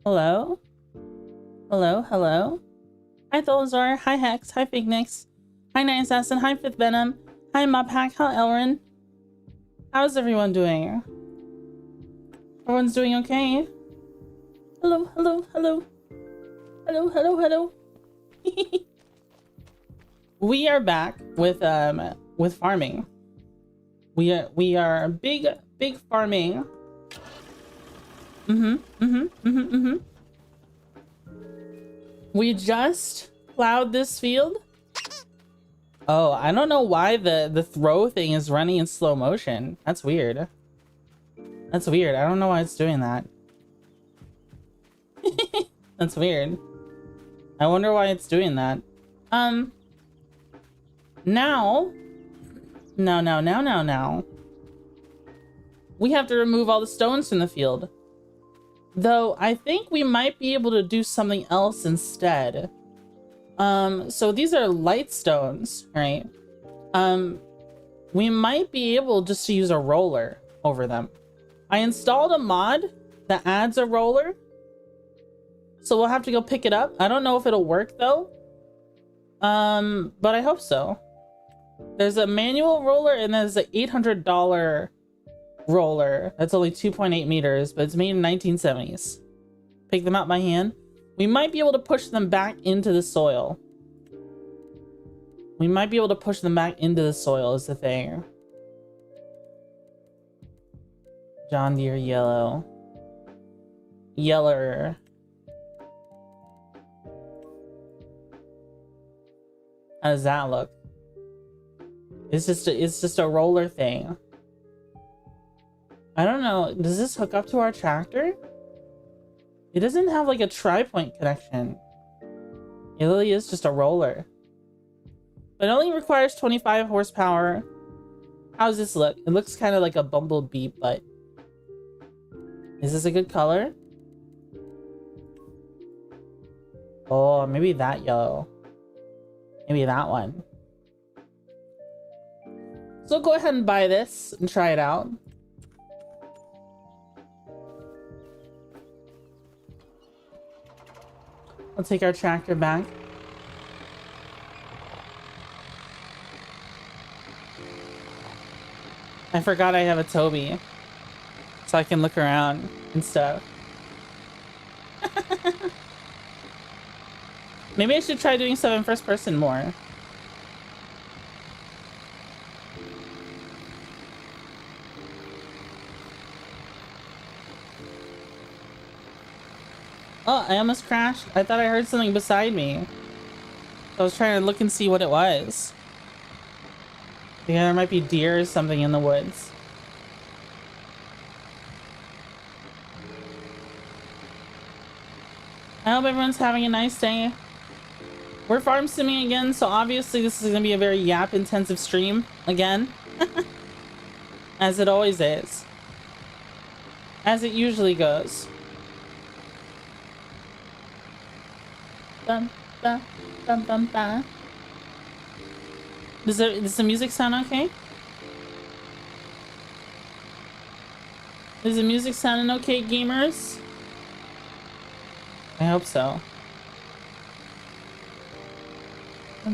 Hello? Hello? Hello? Hi Tholazar. Hi Hex. Hi Fignix. Hi Night Assassin. Hi Fifth Venom. Hi Mophack. Hi Elrin. How's everyone doing? Everyone's doing okay? Hello, hello, hello. Hello, hello, hello. We are back with farming. We are big farming. We just plowed this field. Oh, I don't know why the throw thing is running in slow motion. That's weird. That's weird. I don't know why it's doing that. That's weird. I wonder why it's doing that. Now. We have to remove all the stones from the field. Though I think we might be able to do something else instead. So these are light stones, right? We might be able just to use a roller over them. I installed a mod that adds a roller. So we'll have to go pick it up. I don't know if it'll work though. But I hope so. There's a manual roller and there's an $800 roller. That's only 2.8 meters, but it's made in 1970s. Pick them up by hand. We might be able to push them back into the soil. We might be able to push them back into the soil is the thing. John Deere yellow. Yeller. How does that look? It's just a roller thing. I don't know. Does this hook up to our tractor? It doesn't have like a tri-point connection. It really is just a roller. But it only requires 25 horsepower. How does this look? It looks kind of like a bumblebee, but is this a good color? Oh, maybe that yellow. Maybe that one. So go ahead and buy this and try it out. I'll take our tractor back. I forgot I have a Toby, so I can look around and stuff. Maybe I should try doing stuff in first person more. Oh, I almost crashed. I thought I heard something beside me. I was trying to look and see what it was. Yeah, there might be deer or something in the woods. I hope everyone's having a nice day. We're farm simming again, so obviously this is going to be a very yap intensive stream again. As it always is. As it usually goes. Bum, bum, bum, bum, bum. Does the music sound okay? Is the music sounding okay, gamers? I hope so. You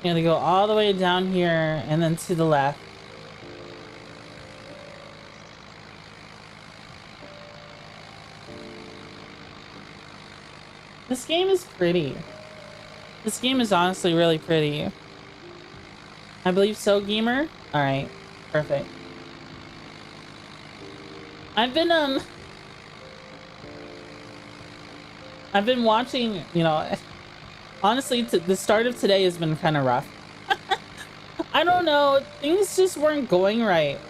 gotta go all the way down here and then to the left. This game is pretty. This game is honestly really pretty. I believe so, gamer? Alright, perfect. I've been watching, you know, honestly, the start of today has been kind of rough. I don't know, things just weren't going right.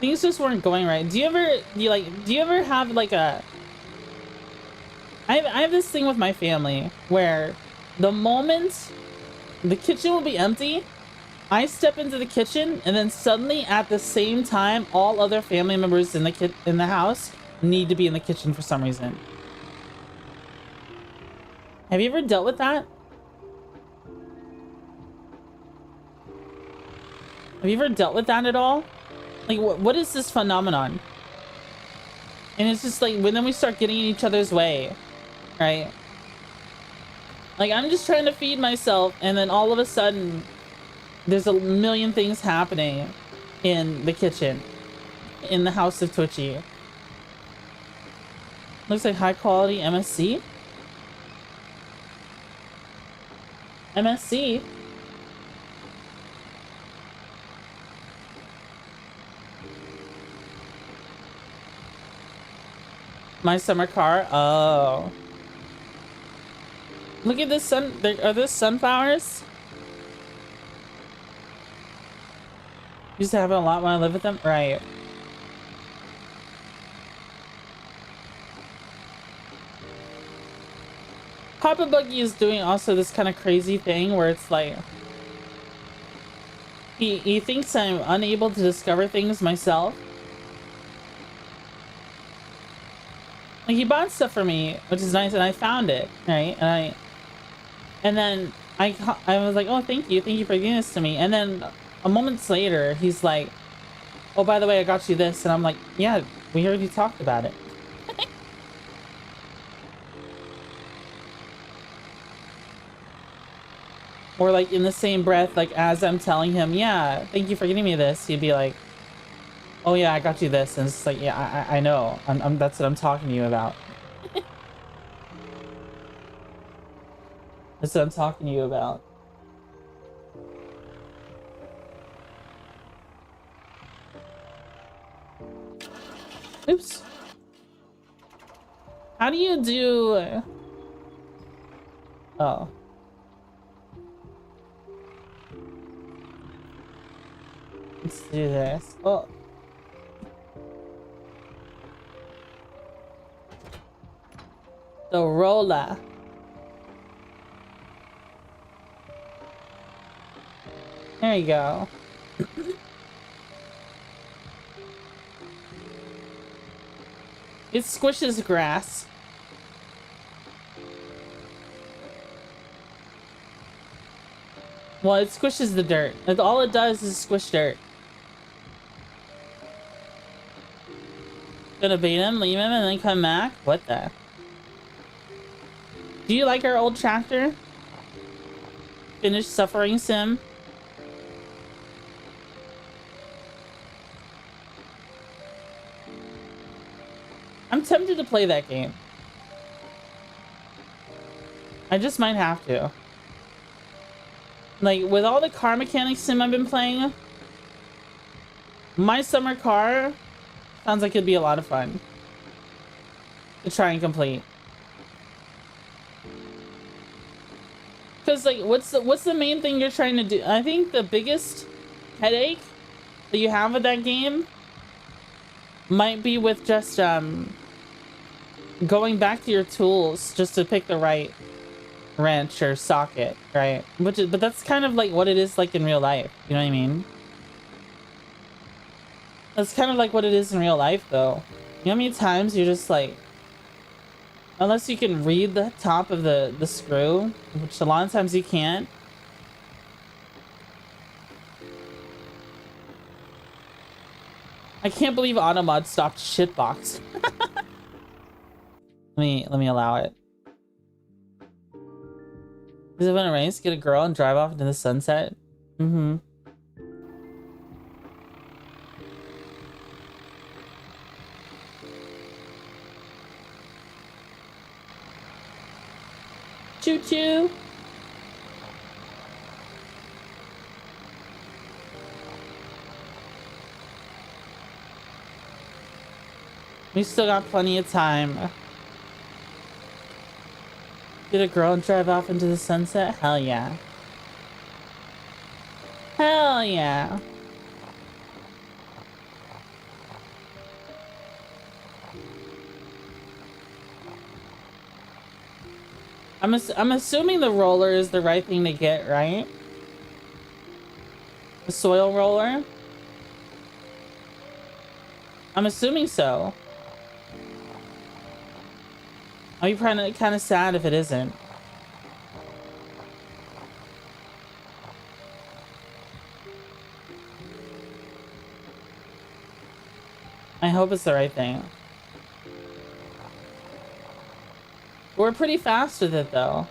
Things just weren't going right. Do you ever have like a... I have this thing with my family where the moment the kitchen will be empty, I step into the kitchen and then suddenly at the same time, all other family members in the house need to be in the kitchen for some reason. Have you ever dealt with that? Have you ever dealt with that at all? Like, what is this phenomenon? And it's just like, when then we start getting in each other's way, right? Like, I'm just trying to feed myself, and then all of a sudden, there's a million things happening in the kitchen, in the house of Twitchy. Looks like high quality MSC. MSC. My summer car. Oh. Look at this sun. Are those sunflowers? Used to have it a lot when I lived with them. Right. Papa Buggy is doing also this kind of crazy thing where it's like he thinks I'm unable to discover things myself. Like, he bought stuff for me, which is nice, and I found it, right? And then I was like, oh, thank you for giving this to me. And then a moment later, he's like, oh, by the way, I got you this. And I'm like, yeah, we already talked about it. Or like in the same breath, like as I'm telling him, yeah, thank you for getting me this, he'd be like, oh yeah, I got you this. And it's like, yeah, I know. That's what I'm talking to you about. That's what I'm talking to you about. Oops. How do you do... Oh. Let's do this. Oh. The roller. There you go. It squishes grass. Well, it squishes the dirt. Like, all it does is squish dirt. Gonna bait him, leave him, and then come back? What the? Do you like our old tractor? Finish suffering sim? I'm tempted to play that game. I just might have to. Like, with all the car mechanics sim I've been playing, my summer car sounds like it'd be a lot of fun to try and complete. Because, like, what's the main thing you're trying to do? I think the biggest headache that you have with that game might be with just going back to your tools just to pick the right wrench or socket, right? But that's kind of like what it is like in real life. You know what I mean? That's kind of like what it is in real life, though. You know how many times you're just like, unless you can read the top of the screw, which a lot of times you can't. I can't believe Automod stopped shitbox. Let me allow it. Does it want to race? Get a girl and drive off into the sunset? Mm-hmm. Choo-choo! We still got plenty of time. Get a girl and drive off into the sunset? Hell yeah. Hell yeah. I'm assuming the roller is the right thing to get, right? The soil roller? I'm assuming so. I'll be kind of sad if it isn't. hope it's the right thing. We're pretty fast with it, though.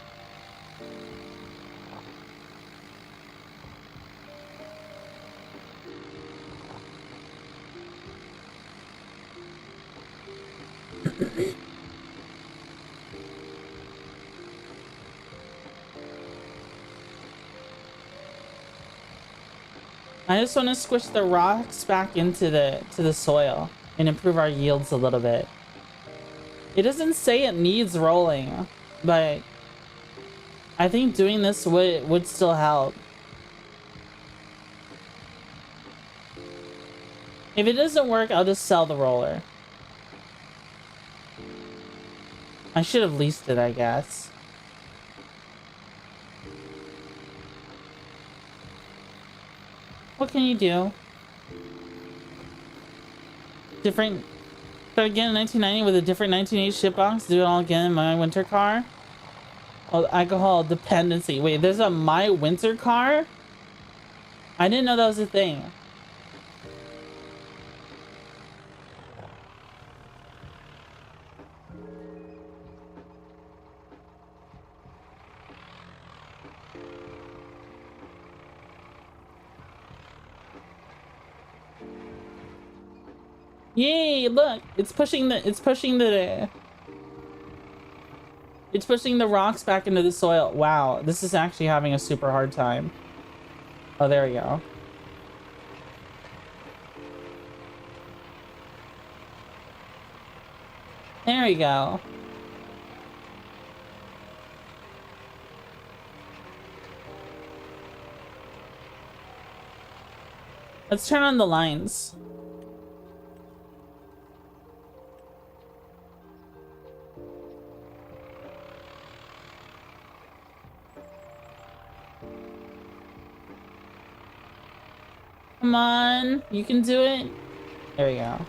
I just want to squish the rocks back into the soil and improve our yields a little bit. It doesn't say it needs rolling, but I think doing this would still help. If it doesn't work, I'll just sell the roller. I should have leased it, I guess. What can you do? Different. Start again in 1990 with a different 1980 shitbox. Do it all again in my winter car. Oh, alcohol dependency. Wait, there's a my winter car? I didn't know that was a thing. Yay, look, it's pushing the rocks back into the soil. Wow, this is actually having a super hard time. Oh, there we go. There we go. Let's turn on the lines. Come on, you can do it. There we go.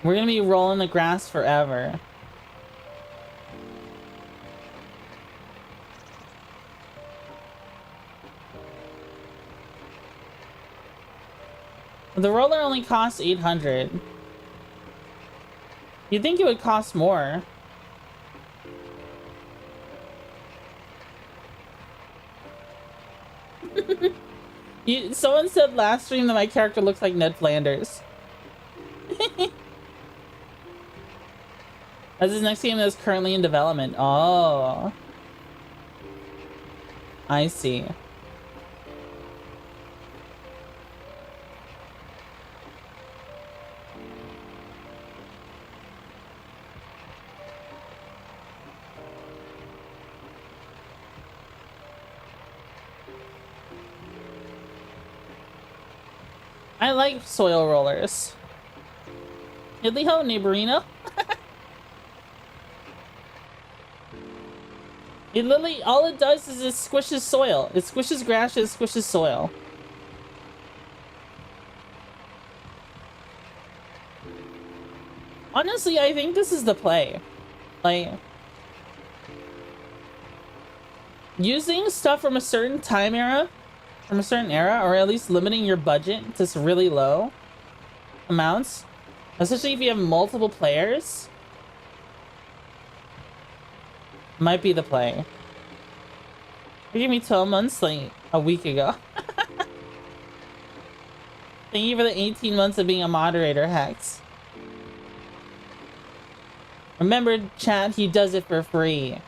We're gonna be rolling the grass forever. The roller only costs 800. You'd think it would cost more. Someone said last stream that my character looks like Ned Flanders. That's his next game that's currently in development. Oh. I see. I like soil rollers. Idliho, neighborino. It literally, all it does is it squishes soil. It squishes grass, it squishes soil. Honestly, I think this is the play. Like, using stuff from a certain time era, or at least limiting your budget to really low amounts, especially if you have multiple players, might be the play. You gave me 12 months like a week ago. Thank you for the 18 months of being a moderator, Hex. Remember, chat, he does it for free.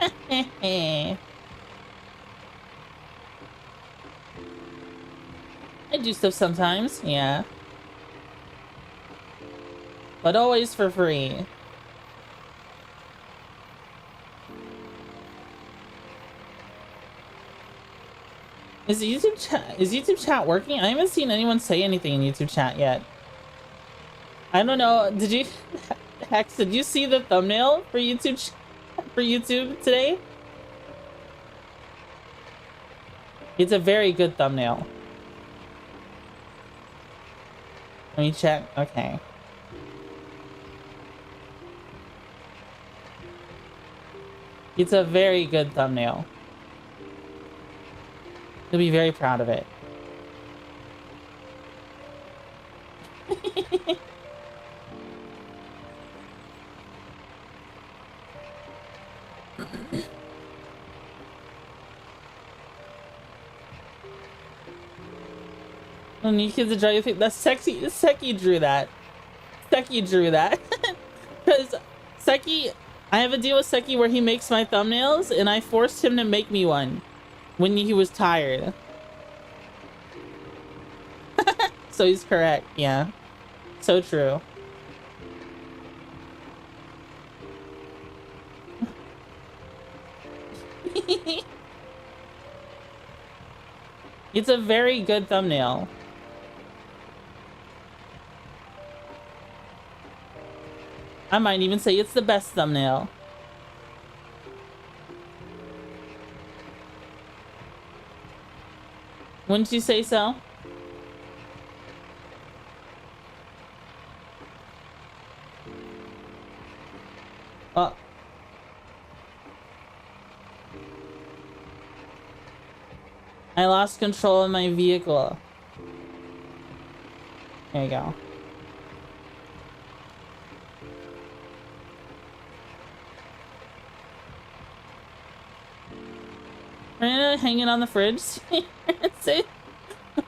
I do stuff sometimes, yeah. But always for free. Is YouTube chat working? I haven't seen anyone say anything in YouTube chat yet. I don't know. Did you Hex, did you see the thumbnail for YouTube today? It's a very good thumbnail. Let me check. Okay. It's a very good thumbnail. You'll be very proud of it. And you kids enjoy your thing. That's sexy. Seki drew that. Seki drew that. Because Seki, I have a deal with Seki where he makes my thumbnails, and I forced him to make me one when he was tired. So he's correct. Yeah. So true. It's a very good thumbnail. I might even say it's the best thumbnail. Wouldn't you say so? Oh. I lost control of my vehicle. There you go. Miranda hanging on the fridge.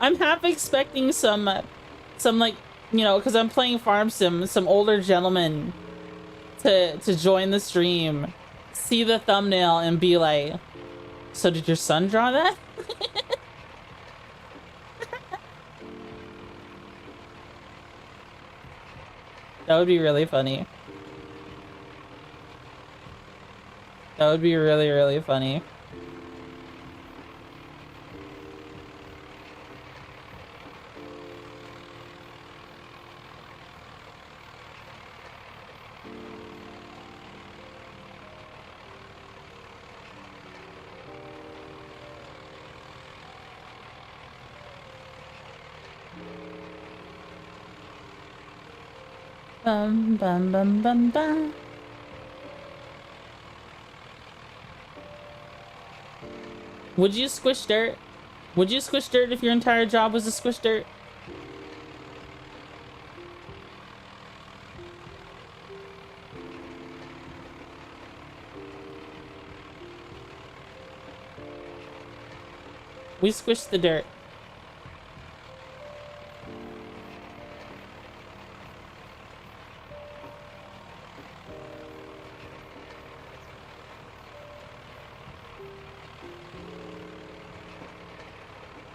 I'm half expecting some like, you know, because I'm playing Farm Sim, some older gentleman to join the stream, see the thumbnail and be like, so did your son draw that? That would be really funny. That would be really, really funny. Bum, bum, bum, bum, bum. Would you squish dirt? Would you squish dirt if your entire job was to squish dirt? We squish the dirt.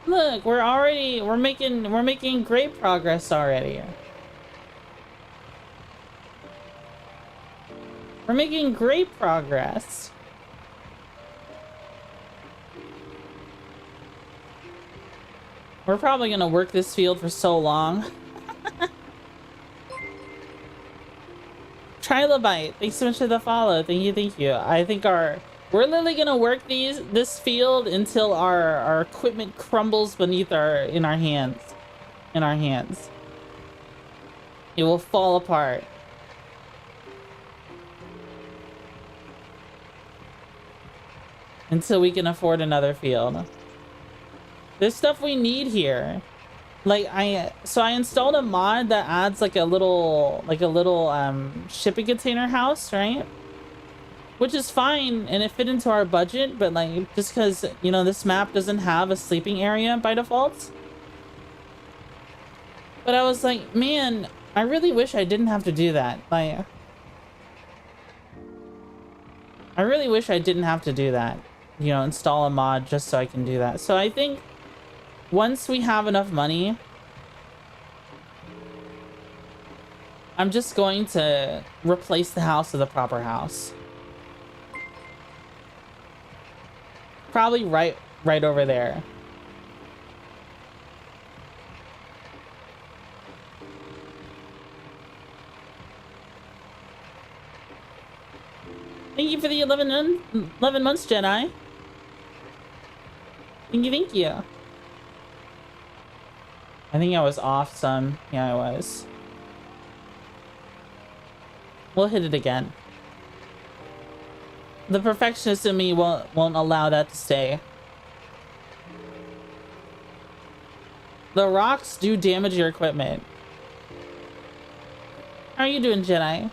Look, we're making great progress already. We're making great progress. We're probably gonna work this field for so long. Trilobite, thanks so much for the follow. Thank you. I think we're literally gonna work this field until our equipment crumbles beneath in our hands. It will fall apart. Until we can afford another field. There's stuff we need here. Like I installed a mod that adds like a little shipping container house, right? Which is fine, and it fit into our budget, but like, just because, you know, this map doesn't have a sleeping area by default. But I was like, man, I really wish I didn't have to do that. Like, I really wish I didn't have to do that. You know, install a mod just so I can do that. So I think once we have enough money, I'm just going to replace the house with a proper house. Probably right over there. Thank you for the 11 months, Jedi. Thank you. I think I was off some. Yeah, I was. We'll hit it again. The perfectionist in me won't allow that to stay. The rocks do damage your equipment. How are you doing, Jedi?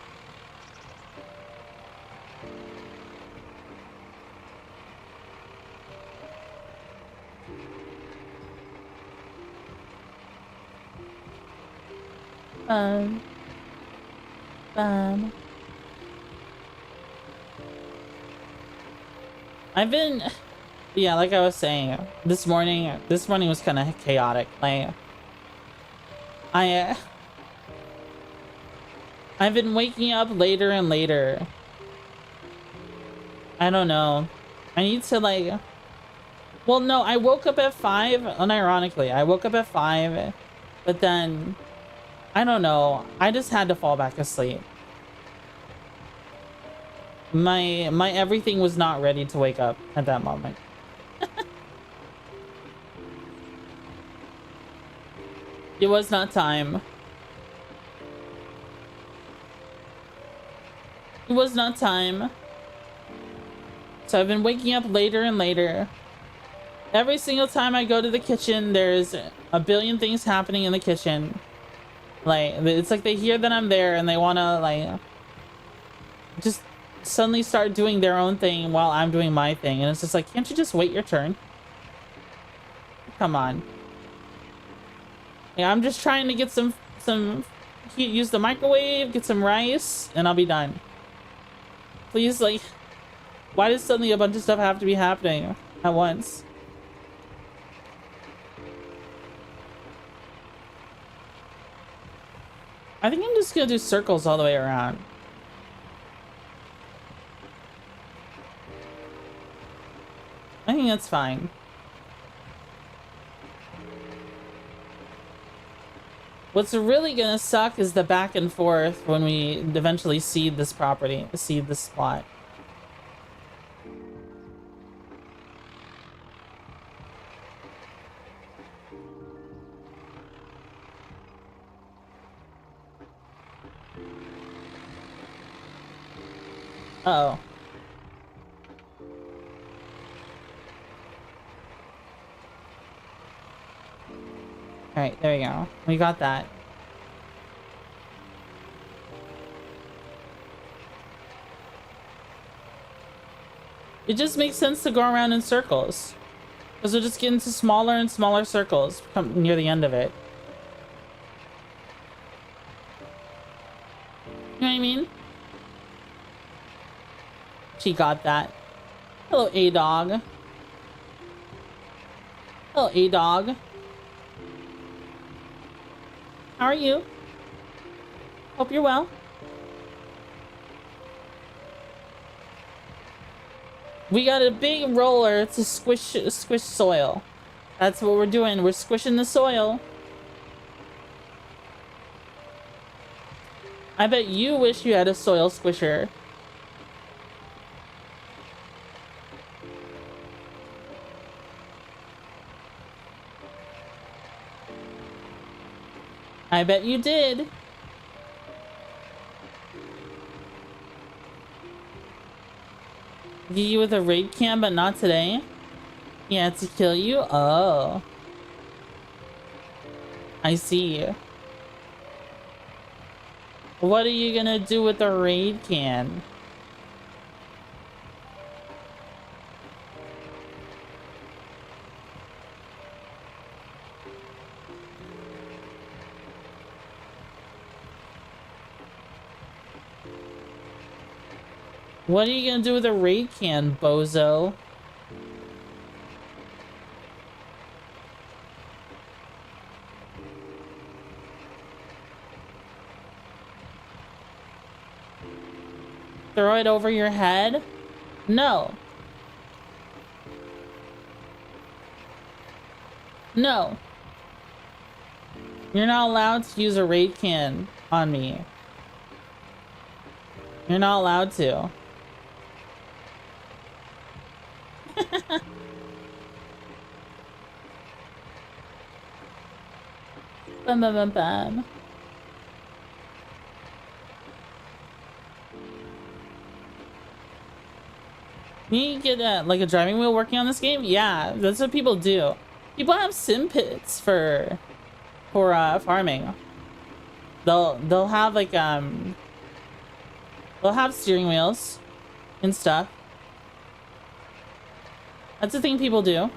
I've been, yeah, like I was saying, this morning was kind of chaotic. Like, I've been waking up later and later. I don't know. I need to like, well, no, I woke up at 5, unironically. I woke up at 5, but then, I don't know. I just had to fall back asleep. My everything was not ready to wake up at that moment. It was not time. It was not time. So I've been waking up later and later. Every single time I go to the kitchen, there's a billion things happening in the kitchen. Like, it's like they hear that I'm there and they want to, like, just suddenly start doing their own thing while I'm doing my thing. And it's just like, can't you just wait your turn? Come on. Yeah, I'm just trying to get some heat, use the microwave, get some rice, and I'll be done. Please, like, why does suddenly a bunch of stuff have to be happening at once? I think I'm just gonna do circles all the way around. I think that's fine. What's really gonna suck is the back and forth when we eventually seed this property, seed this plot. Uh-oh. Alright, there we go. We got that. It just makes sense to go around in circles. Because we'll just get into smaller and smaller circles come near the end of it. You know what I mean? She got that. Hello, A-Dog. Hello, A-Dog. How are you? Hope you're well. We got a big roller to squish soil. That's what we're doing. We're squishing the soil. I bet you wish you had a soil squisher. I bet you did. Get you with a raid cam, but not today? Yeah, to kill you? Oh. I see. What are you gonna do with the raid can? What are you gonna do with a raid can, bozo? Throw it over your head? No. No. You're not allowed to use a raid can on me. You're not allowed to. Bum bum bum bum. You get like a driving wheel working on this game? Yeah, that's what people do. People have sim pits for farming. They'll have like they'll have steering wheels and stuff. That's the thing people do.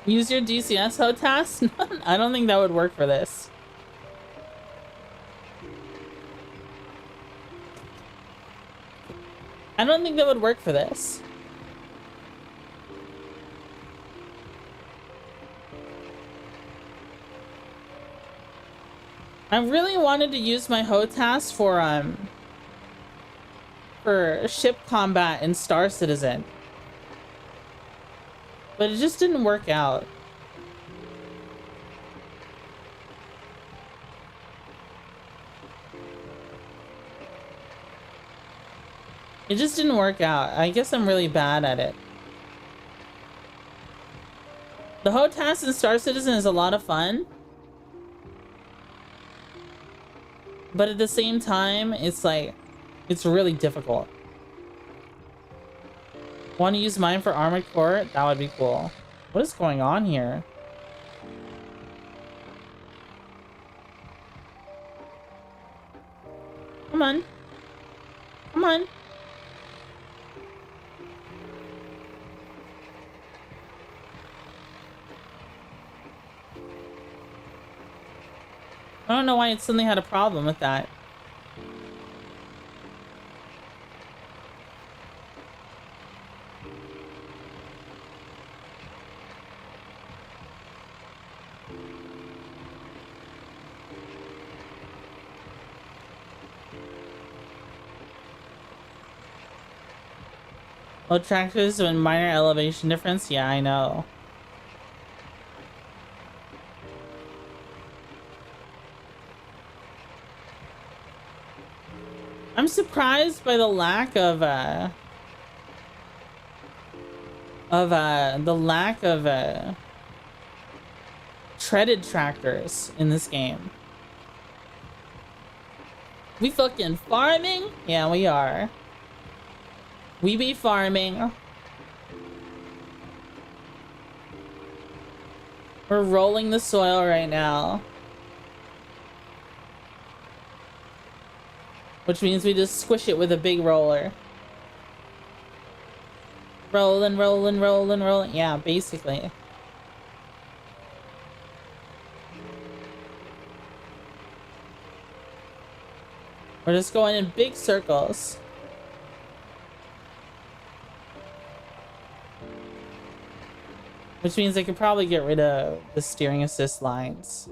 Use your DCS HOTAS? I don't think that would work for this. I don't think that would work for this. I really wanted to use my HOTAS for ship combat in Star Citizen. But it just didn't work out. It just didn't work out. I guess I'm really bad at it. The HOTAS in Star Citizen is a lot of fun. But at the same time, it's like, it's really difficult. Want to use mine for Armored Core? That would be cool. What is going on here? Come on. Come on. I don't know why it suddenly had a problem with that. Low tractors and minor elevation difference? Yeah, I know. I'm surprised by the lack of treaded tractors in this game. We fucking farming? Yeah, we are. We be farming. We're rolling the soil right now. Which means we just squish it with a big roller. Rolling, rolling, rolling, rolling. Yeah, basically. We're just going in big circles. Which means I could probably get rid of the steering assist lines.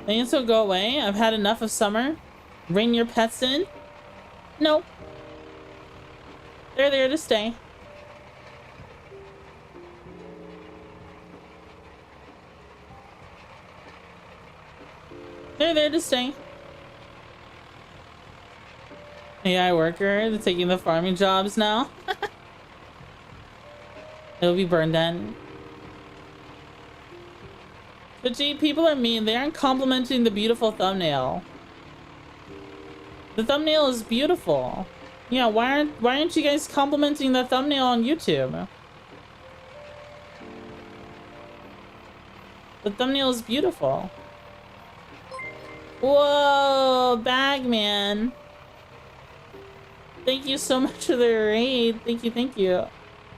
Things will go away. I've had enough of summer. Bring your pets in? No. They're there to stay. They're there to stay. AI worker, they're taking the farming jobs now. It'll be burned then. Twitchy, people are mean. They aren't complimenting the beautiful thumbnail. The thumbnail is beautiful. Yeah, why aren't you guys complimenting the thumbnail on YouTube? The thumbnail is beautiful. Whoa, Bagman. Thank you so much for the raid. Thank you, thank you.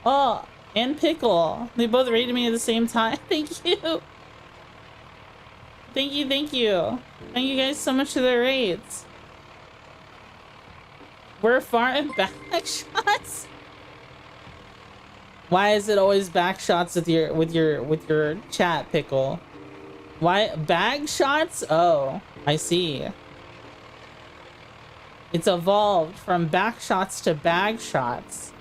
Oh, and Pickle. They both raided me at the same time. Thank you. Thank you, thank you. Thank you guys so much for the raids. We're far in back shots. Why is it always back shots with your chat, Pickle? Why bag shots? Oh, I see. It's evolved from back shots to bag shots.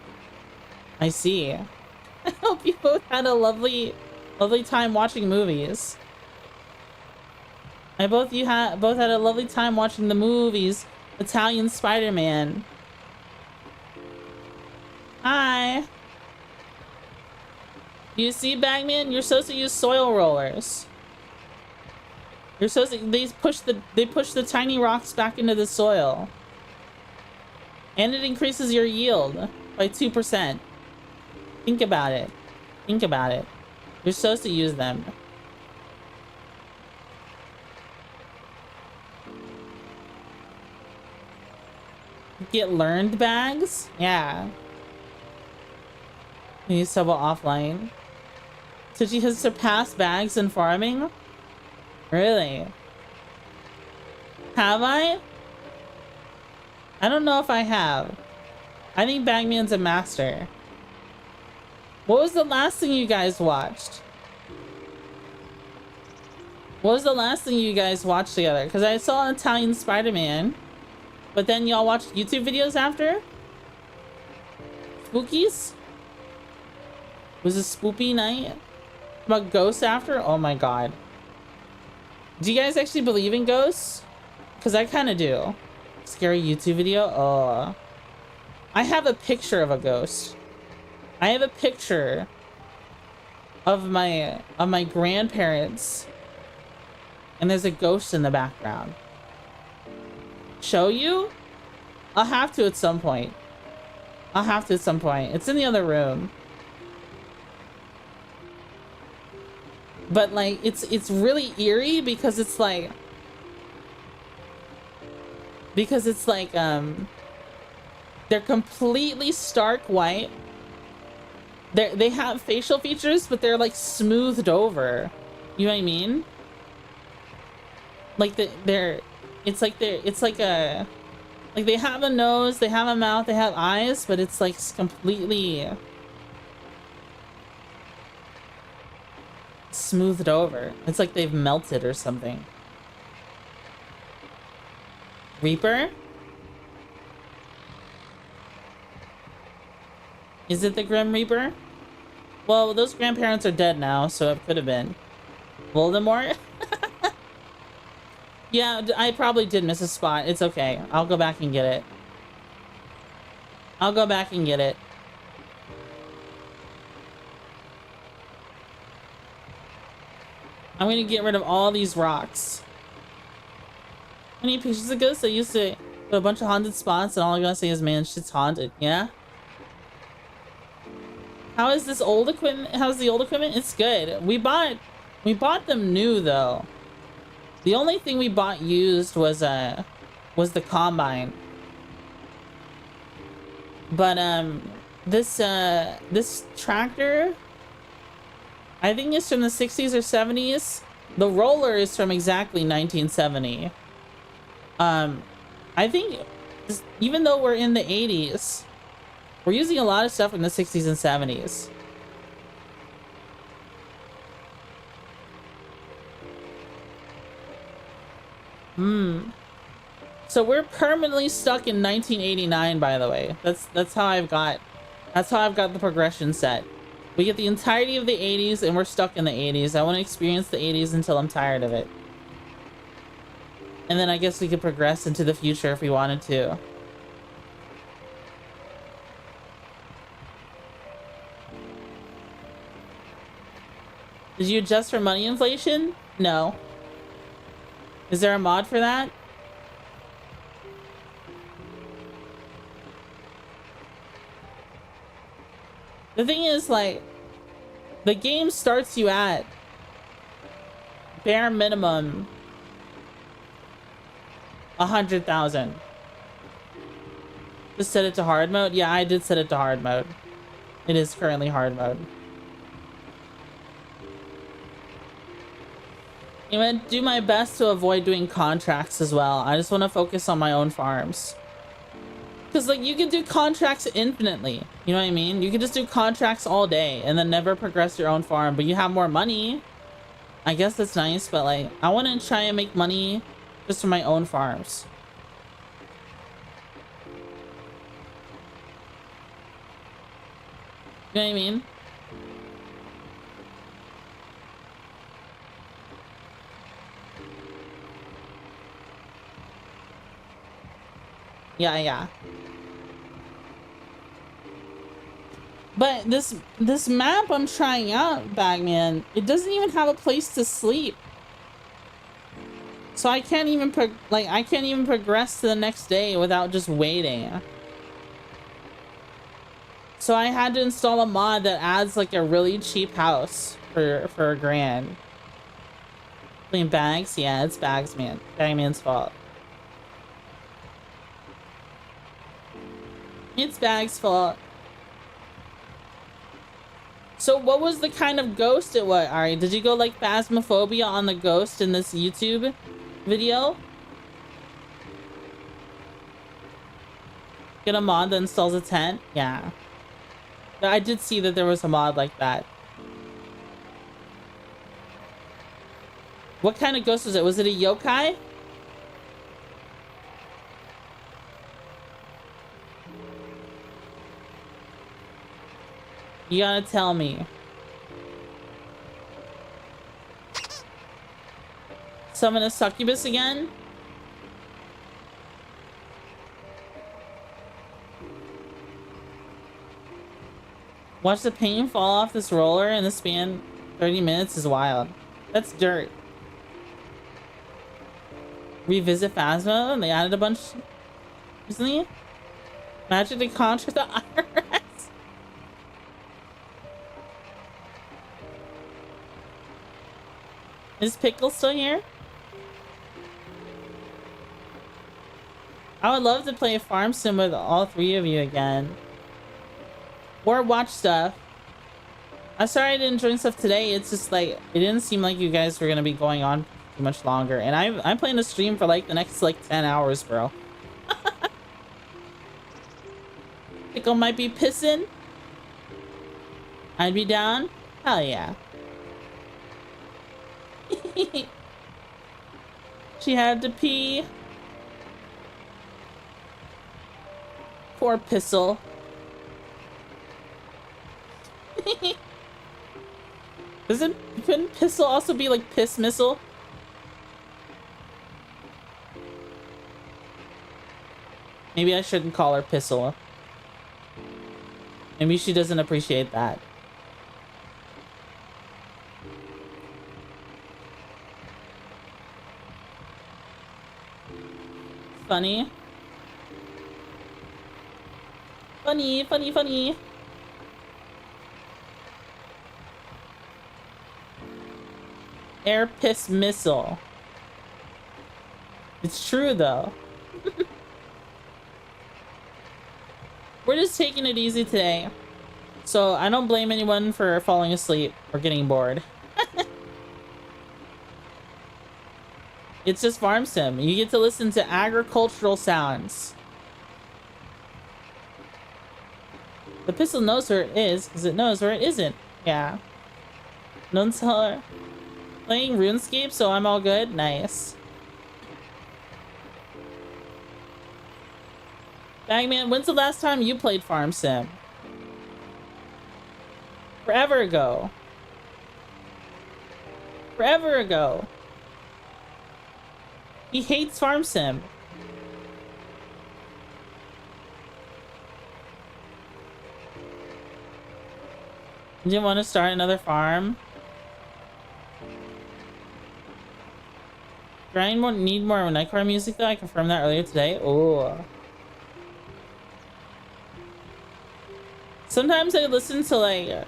I see. I hope you both had a lovely time watching movies. Both had a lovely time watching the movies. Italian Spider-Man. Hi. You see, Bagman? You're supposed to use soil rollers. You're supposed to, they push the tiny rocks back into the soil. And it increases your yield by 2%. Think about it. Think about it. You're supposed to use them. Get learned bags? Yeah. You use several offline. Twitchy has surpassed bags in farming? Really? Have I? I don't know if I have. I think Bagman's a master. What was the last thing you guys watched? What was the last thing you guys watched together? Because I saw Italian Spider-Man. But then y'all watched YouTube videos after? Spookies? Was it spoopy night? About ghosts after? Oh my god. Do you guys actually believe in ghosts? Because I kind of do. Scary YouTube video? Oh. I have a picture of a ghost. I have a picture of my grandparents. And there's a ghost in the background. Show you? I'll have to at some point. I'll have to at some point. It's in the other room. But like it's really eerie because it's like they're completely stark white. They have facial features, but they're like smoothed over. You know what I mean? Like it's like they have a nose, they have a mouth, they have eyes, but it's like completely smoothed over. It's like they've melted or something. Reaper? Is it the Grim Reaper? Well, those grandparents are dead now, so it could have been. Voldemort? Yeah, I probably did miss a spot. It's okay. I'll go back and get it. I'll go back and get it. I'm gonna get rid of all these rocks. How many pictures of ghosts? I used to put a bunch of haunted spots and all I'm gonna say is, man, shit's haunted. Yeah? How is this old equipment? How's the old equipment? It's good. We bought them new though. The only thing we bought used was the combine. But this tractor, I think it's from the 60s or 70s. The roller is from exactly 1970. I think even though we're in the 80s, we're using a lot of stuff from the 60s and 70s. So we're permanently stuck in 1989, by the way. That's how I've got the progression set. We get the entirety of the 80s and we're stuck in the 80s. I want to experience the 80s until I'm tired of it. And then I guess we could progress into the future if we wanted to. Did you adjust for money inflation? No. Is there a mod for that? The thing is, like, the game starts you at bare minimum 100,000. Just set it to hard mode? Yeah, I did set it to hard mode. It is currently hard mode. I'm gonna do my best to avoid doing contracts as well. I just want to focus on my own farms. Because, like, you can do contracts infinitely. You know what I mean? You can just do contracts all day and then never progress your own farm. But you have more money. I guess that's nice. But, like, I want to try and make money just from my own farms. You know what I mean? Yeah, yeah. But this map I'm trying out, Bagman, it doesn't even have a place to sleep. So I can't even I can't even progress to the next day without just waiting. So I had to install a mod that adds like a really cheap house for $1,000. Clean bags? Yeah, it's Bagsman. Bagman's fault. It's Bag's fault. So what was the kind of ghost it was? Alright, did you go like Phasmophobia on the ghost in this YouTube video? Get a mod that installs a tent? Yeah. I did see that there was a mod like that. What kind of ghost was it? Was it a yokai? You gotta tell me. Summon a succubus again? Watch the paint fall off this roller in the span 30 minutes is wild. That's dirt. Revisit Phasma? They added a bunch recently? Magic to conjure the IRS? Is Pickle still here? I would love to play a farm sim with all three of you again. Or watch stuff. I'm sorry I didn't join stuff today. It's just like, it didn't seem like you guys were gonna be going on too much longer. And I'm planning to stream for like the next like 10 hours, bro. Pickle might be pissing. I'd be down. Hell yeah. She had to pee. Poor Pissel. Couldn't Pissel also be like Piss Missile? Maybe I shouldn't call her Pissel. Maybe she doesn't appreciate that. Funny. Funny, funny, funny. Air piss missile. It's true though. We're just taking it easy today. So I don't blame anyone for falling asleep or getting bored. It's just farm sim. You get to listen to agricultural sounds. The pistol knows where it is because it knows where it isn't. Yeah. None's playing RuneScape, so I'm all good. Nice. Bagman, when's the last time you played farm sim? Forever ago. Forever ago. He hates farm sim. Do you want to start another farm? Grind won't need more Nightcore music though. I confirmed that earlier today. Oh. Sometimes I listen to like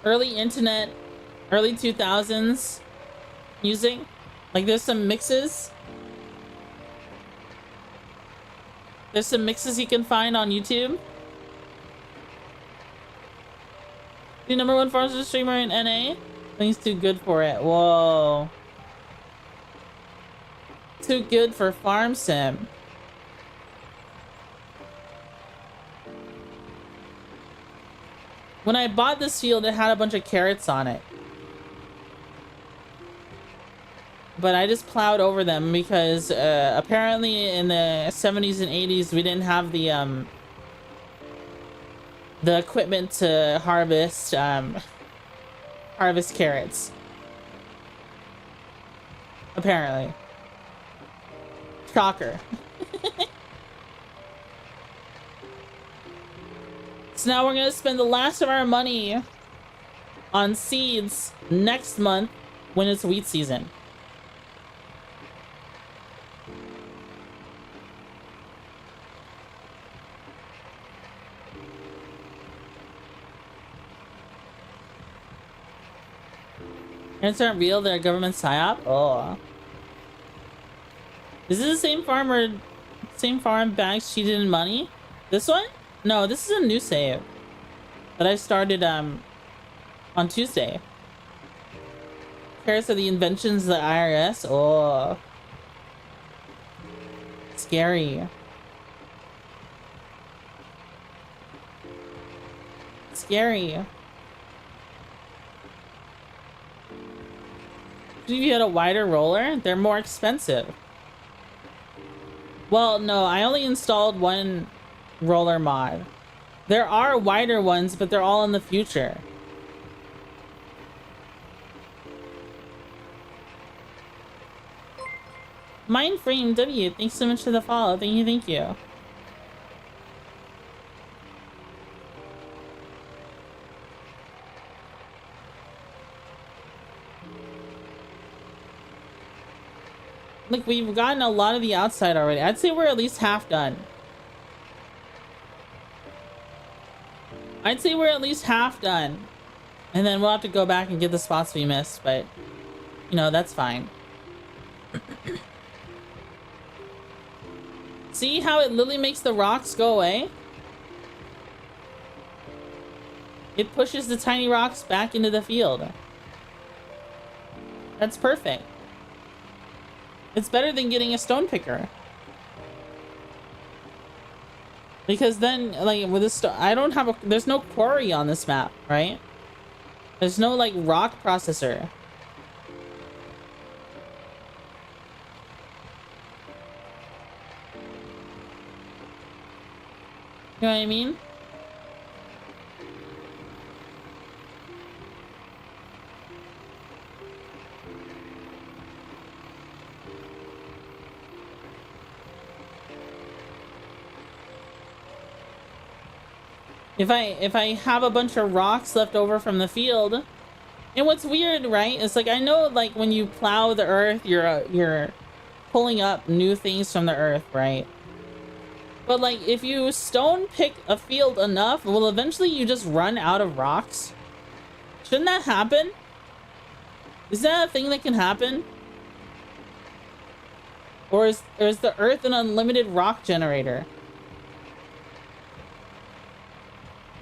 early internet, early 2000s music. Like there's some mixes. There's some mixes you can find on YouTube. The #1 farm streamer in NA. Thing's too good for it. Whoa. Too good for farm sim. When I bought this field, it had a bunch of carrots on it. But I just plowed over them because apparently in the 70s and 80s we didn't have the the equipment to harvest harvest carrots. Apparently. Shocker. So now we're gonna spend the last of our money on seeds next month when it's wheat season. Parents aren't real, they're a government psyop? Oh. Is this the same farm bags cheated in money? This one? No, this is a new save that I started on Tuesday. Carrots are the inventions of the IRS? Oh. Scary. Scary. If you had a wider roller, they're more expensive. Well, no, I only installed one roller mod. There are wider ones, but they're all in the future. Mindframe W, thanks so much for the follow. Thank you, thank you. Look, we've gotten a lot of the outside already. I'd say we're at least half done. I'd say we're at least half done. And then we'll have to go back and get the spots we missed, but you know, that's fine. See how it literally makes the rocks go away? It pushes the tiny rocks back into the field. That's perfect. It's better than getting a stone picker. Because then, like, with this, I don't have a, there's no quarry on this map, right? There's no, like, rock processor. You know what I mean? If I have a bunch of rocks left over from the field, and what's weird, right? It's like, I know, like, when you plow the earth, you're pulling up new things from the earth, right? But like, if you stone pick a field enough, well, eventually you just run out of rocks. Shouldn't that happen? Is that a thing that can happen? Or is the earth an unlimited rock generator?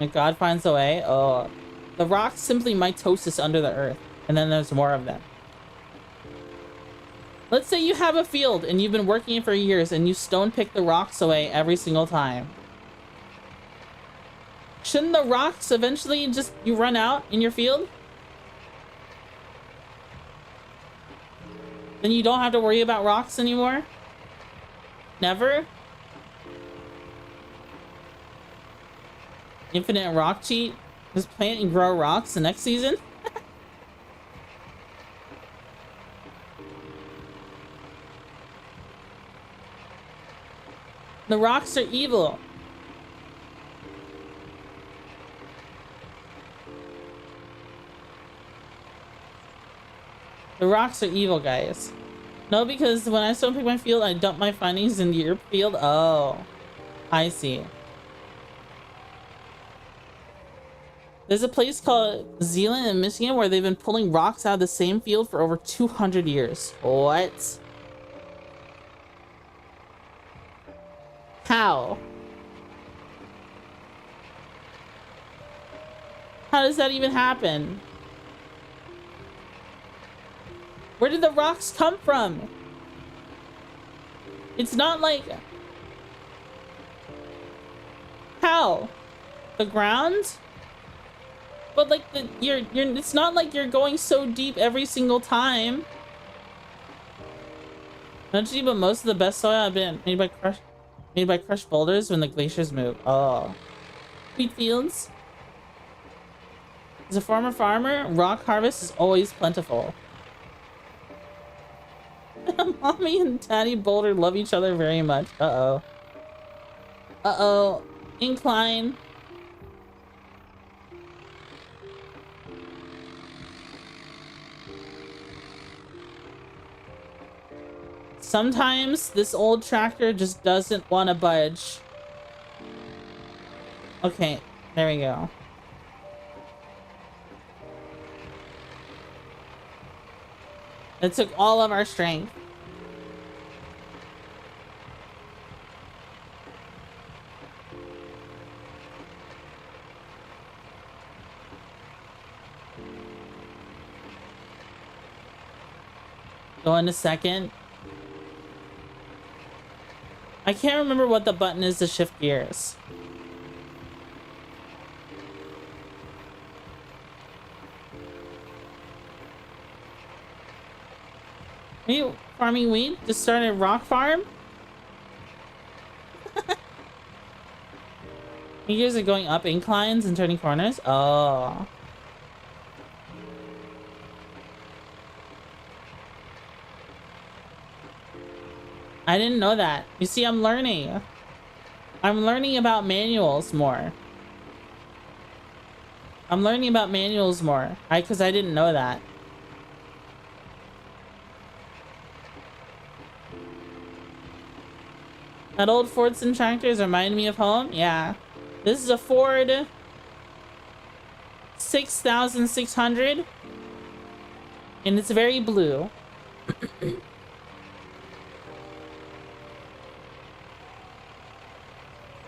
And God finds a way. Oh, the rocks simply mitosis under the earth, and then there's more of them. Let's say you have a field and you've been working it for years and you stone pick the rocks away every single time. Shouldn't the rocks eventually just, you run out in your field? Then you don't have to worry about rocks anymore? Never? Infinite rock cheat? Just plant and grow rocks the next season? The rocks are evil. The rocks are evil, guys. No, because when I stone pick my field, I dump my findings into your field. Oh, I see. There's a place called Zealand in Michigan where they've been pulling rocks out of the same field for over 200 years. What? How? How does that even happen? Where did the rocks come from? It's not like... How? The ground? But like it's not like you're going so deep every single time. Don't you? But most of the best soil have been made by crushed boulders when the glaciers move. Oh. Wheat fields. As a former farmer, rock harvest is always plentiful. Mommy and Daddy Boulder love each other very much. Uh-oh. Uh-oh. Incline. Sometimes this old tractor just doesn't want to budge. Okay, there we go. It took all of our strength. Go in a second. I can't remember what the button is to shift gears. Are you farming wheat? Just started a rock farm? You guys are going up inclines and turning corners? Oh. I didn't know that. You see, I'm learning. I'm learning about manuals more. I'm learning about manuals more. Because I didn't know that. That old Fordson tractors remind me of home? Yeah. This is a Ford 6600. And it's very blue.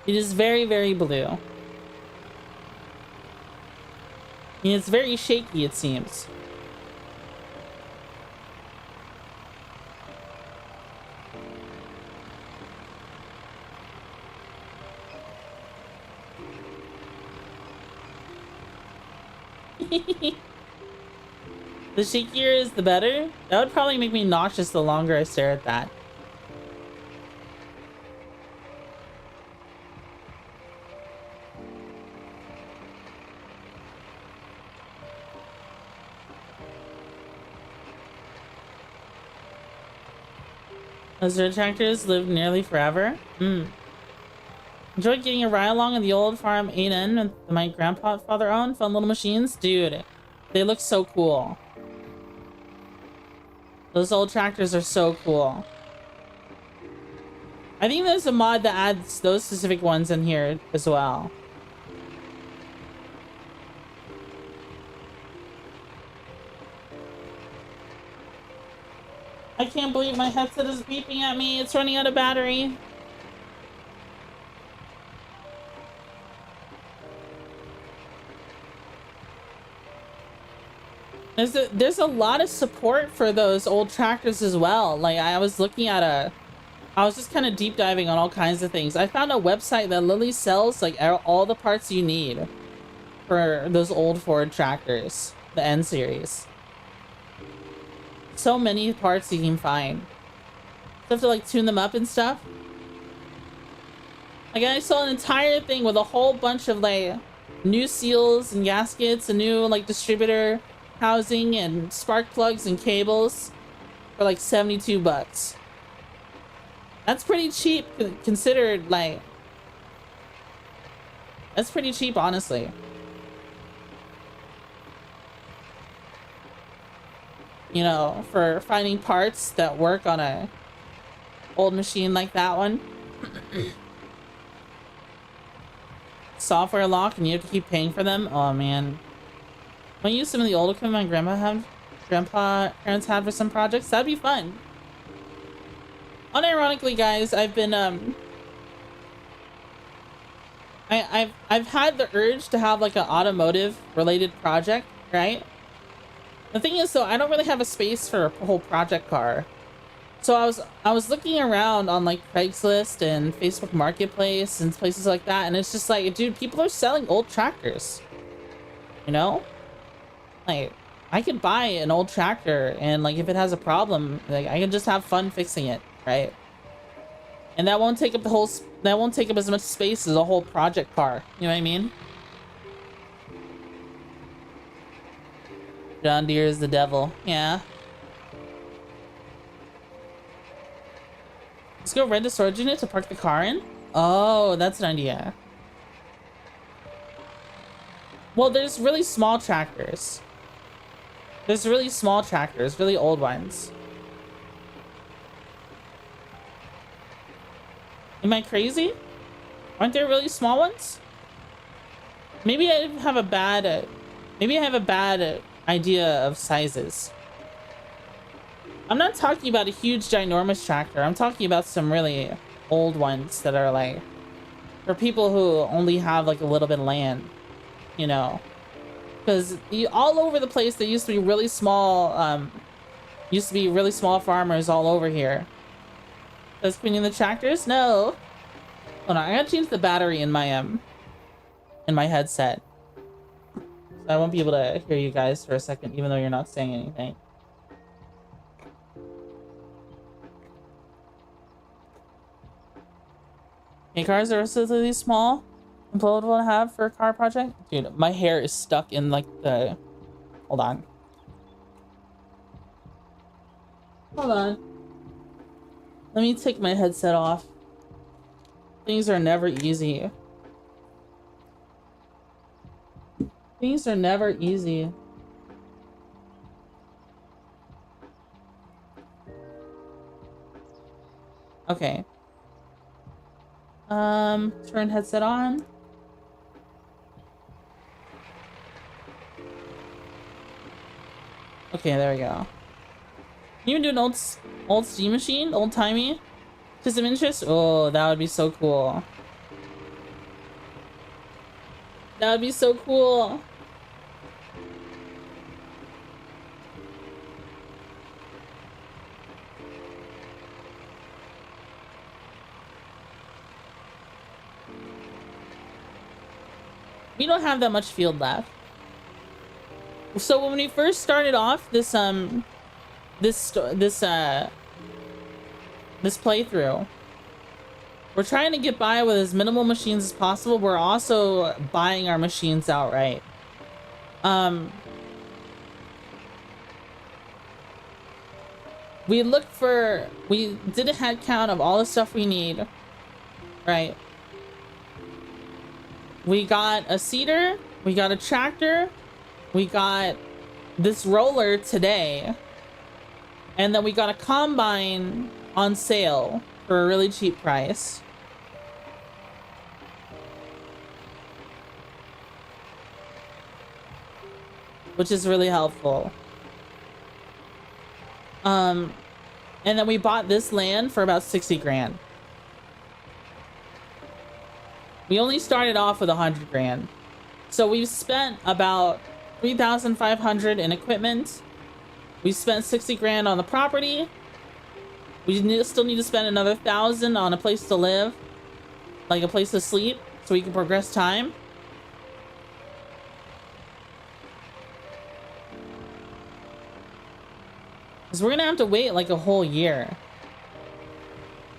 It is very, very blue. And it's very shaky, it seems. The shakier is the better? That would probably make me nauseous the longer I stare at that. Those dirt tractors lived nearly forever. Enjoyed getting a ride along in the old farm 8N that my grandfather owned. Fun little machines. Dude, they look so cool. Those old tractors are so cool. I think there's a mod that adds those specific ones in here as well. I can't believe my headset is beeping at me. It's running out of battery. There's a lot of support for those old tractors as well. Like I was just kind of deep diving on all kinds of things. I found a website that literally sells like all the parts you need for those old Ford tractors, the N series. So many parts you can find. You have to like tune them up and stuff. Like I saw an entire thing with a whole bunch of like new seals and gaskets, a new like distributor housing and spark plugs and cables for like 72 bucks. That's pretty cheap considered, like that's pretty cheap, honestly. You know, for finding parts that work on a old machine like that one. Software lock and you have to keep paying for them. Oh man. When you use some of the old equipment my parents had for some projects, that'd be fun. Unironically, guys, I've been I've had the urge to have like an automotive related project, right? The thing is, though, I don't really have a space for a whole project car. So I was looking around on like Craigslist and Facebook Marketplace and places like that, and it's just like, dude, people are selling old tractors. You know? Like, I could buy an old tractor and like if it has a problem, like I can just have fun fixing it, right? And that won't take up the whole, that won't take up as much space as a whole project car. You know what I mean? John Deere is the devil. Yeah. Let's go rent a storage unit to park the car in. Oh, that's an idea. Well, there's really small tractors. There's really small tractors, really old ones. Am I crazy? Aren't there really small ones? Maybe I have a bad, idea of sizes. I'm not talking about a huge, ginormous tractor. I'm talking about some really old ones that are like for people who only have like a little bit of land, you know. Because all over the place, there used to be really small, farmers all over here. Does cleaning the tractors? No. Hold on, I gotta change the battery in my headset. So I won't be able to hear you guys for a second, even though you're not saying anything. Okay, cars are relatively small. Implodable to have for a car project? Dude, my hair is stuck in like the... Hold on. Hold on. Let me take my headset off. Things are never easy. Things are never easy. Okay. Turn headset on. Okay, there we go. Can you do an old steam machine? Old-timey? To some interest? Oh, that would be so cool. That would be so cool. We don't have that much field left. So when we first started off this playthrough, we're trying to get by with as minimal machines as possible. We're also buying our machines outright. We did a head count of all the stuff we need, right? We got a seeder, we got a tractor, we got this roller today, and then we got a combine on sale for a really cheap price. Which is really helpful. And then we bought this land for about 60 grand. We only started off with 100 grand. So we've spent about 3,500 in equipment. We spent 60 grand on the property. We still need to spend another 1,000 on a place to live, like a place to sleep, so we can progress time. Because we're gonna have to wait like a whole year.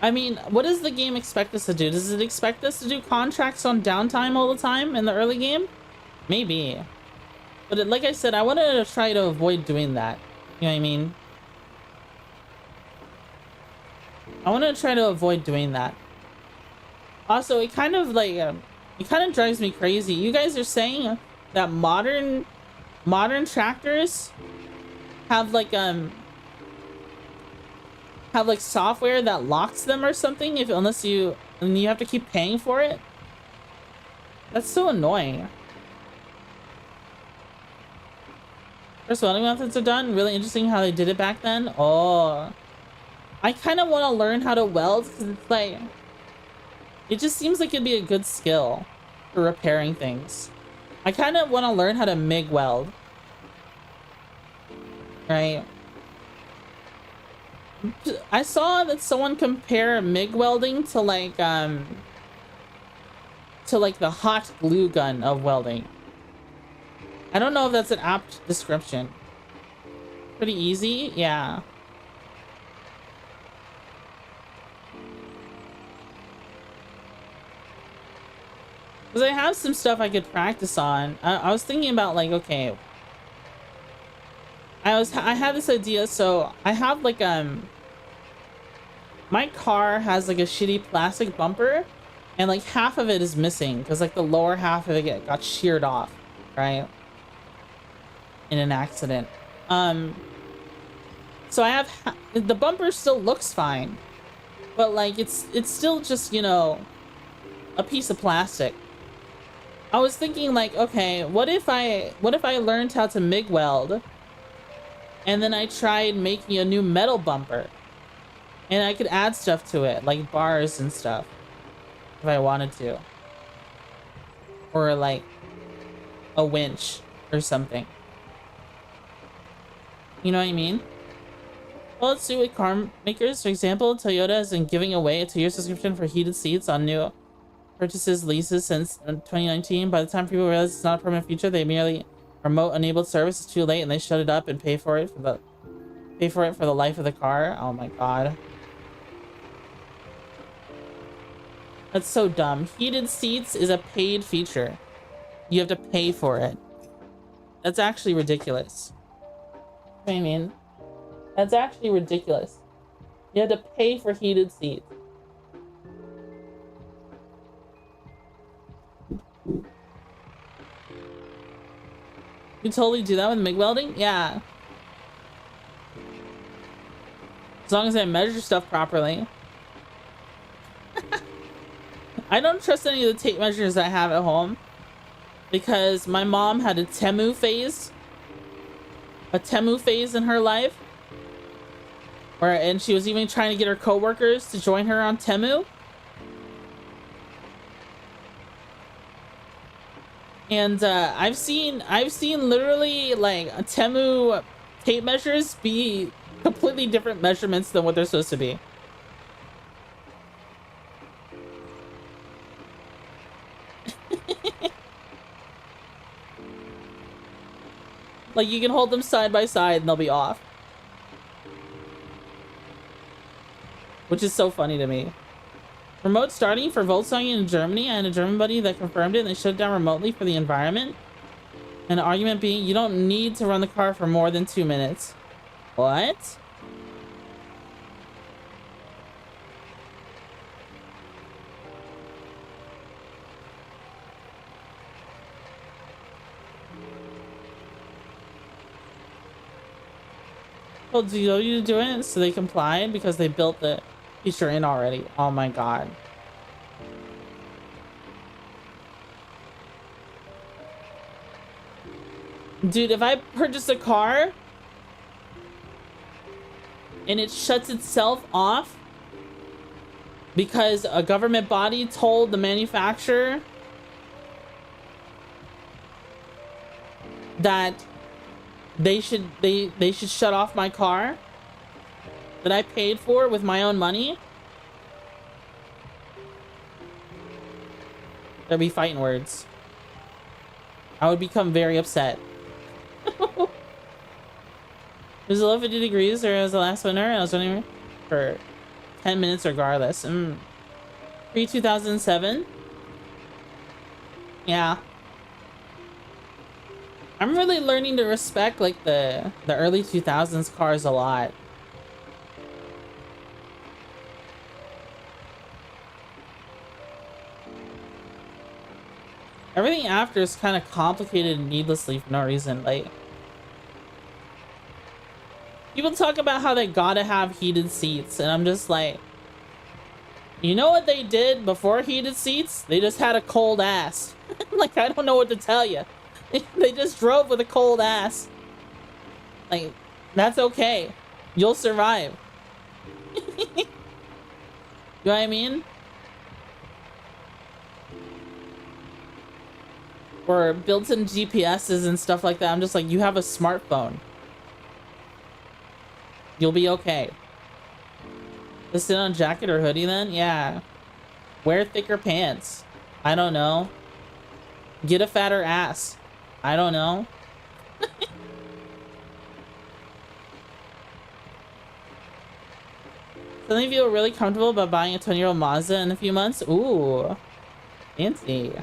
I mean, what does the game expect us to do? Does it expect us to do contracts on downtime all the time in the early game? Maybe. But like I said, I wanted to try to avoid doing that. You know what I mean? I want to try to avoid doing that. Also, it kind of like, it kind of drives me crazy. You guys are saying that modern tractors have like, software that locks them or something unless you have to keep paying for it. That's so annoying. First welding methods are done. Really interesting how they did it back then. Oh, I kind of want to learn how to weld because it's like, it just seems like it'd be a good skill for repairing things. I kind of want to learn how to MIG weld. Right? I saw that someone compare MIG welding to like the hot glue gun of welding. I don't know if that's an apt description. Pretty easy, yeah. Because I have some stuff I could practice on. I was thinking about like, okay, I had this idea. So I have like my car has like a shitty plastic bumper, and like half of it is missing because like the lower half of it got sheared off, right, in an accident. So I have the bumper still looks fine, but like it's still just, you know, a piece of plastic. I was thinking like, okay, what if I learned how to MIG weld, and then I tried making a new metal bumper, and I could add stuff to it like bars and stuff if I wanted to, or like a winch or something. You know what I mean? Well, let's see with car makers. For example, Toyota has been giving away a 2-year subscription for heated seats on new purchases, leases since 2019. By the time people realize it's not a permanent feature, they merely remote enabled service is too late and they shut it up and pay for it for the life of the car. Oh my god. That's so dumb. Heated seats is a paid feature. You have to pay for it. That's actually ridiculous. What do you mean? That's actually ridiculous. You have to pay for heated seats. You totally do that with MIG welding? Yeah. As long as I measure stuff properly. I don't trust any of the tape measures I have at home because my mom had a Temu phase in her life, and she was even trying to get her coworkers to join her on Temu. And I've seen literally like Temu tape measures be completely different measurements than what they're supposed to be. Like you can hold them side by side and they'll be off. Which is so funny to me. Remote starting for Volkswagen in Germany. I had a German buddy that confirmed it and they shut it down remotely for the environment. And the argument being, you don't need to run the car for more than 2 minutes. What? Well, do you do it so they complied because they built the feature in already? Oh my god. Dude, if I purchase a car and it shuts itself off because a government body told the manufacturer that they should shut off my car that I paid for with my own money, there'd be fighting words. I would become very upset. It was below 50 degrees or it was the last winter and I was running for 10 minutes regardless. Pre-2007. Yeah. I'm really learning to respect like the early 2000s cars a lot. Everything after is kind of complicated needlessly for no reason. Like, people talk about how they gotta have heated seats, and I'm just like, you know what they did before heated seats? They just had a cold ass. Like, I don't know what to tell you. They just drove with a cold ass. Like, that's okay. You'll survive. You know what I mean? Or built-in GPSs and stuff like that. I'm just like, you have a smartphone. You'll be okay. Just sit on jacket or hoodie then? Yeah. Wear thicker pants. I don't know. Get a fatter ass. I don't know. Suddenly feel really comfortable about buying a 20-year-old Mazda in a few months. Ooh. Fancy.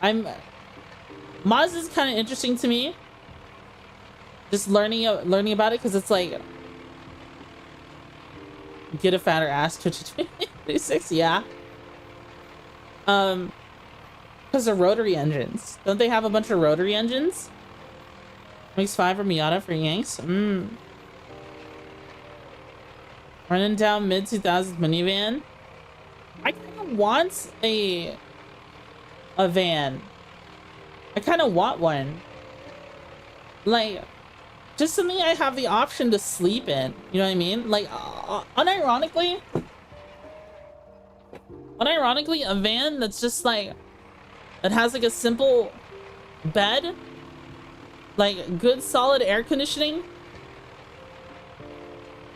Moz is kind of interesting to me. Just learning about it, because it's like, get a fatter ass, Twitchy 26, yeah. Because of rotary engines. Don't they have a bunch of rotary engines? Makes 5 for Miata for Yanks. Running down mid 2000s minivan. I kind of want a van. I kind of want one. Like, just something I have the option to sleep in. You know what I mean? Like, unironically, a van that's just like, that has like a simple bed, like good solid air conditioning,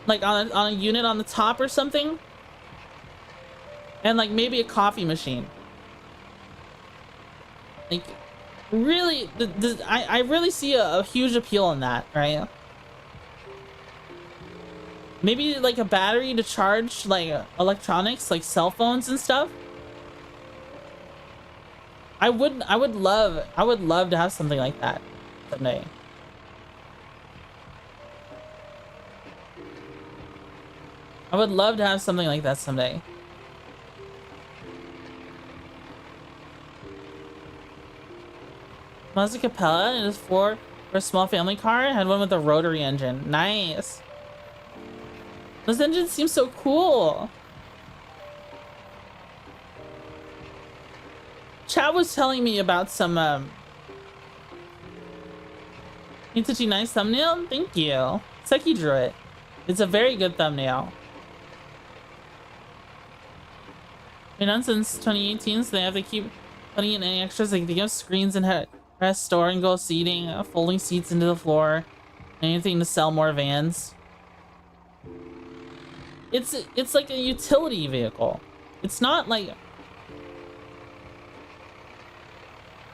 like on a unit on the top or something, and like maybe a coffee machine. Like, really, I really see a huge appeal in that, right? Maybe like a battery to charge like electronics, like cell phones and stuff. I would love to have something like that someday. I would love to have something like that someday. Mazda Capella, it is for a small family car. I had one with a rotary engine. Nice. Those engines seem so cool. Chad was telling me about some it's such a nice thumbnail. Thank you. Seki drew it. It's a very good thumbnail. Been on since 2018, so they have to keep putting in any extras. Like they have screens and press store and go seating, folding seats into the floor, anything to sell more vans. It's like a utility vehicle. It's not like,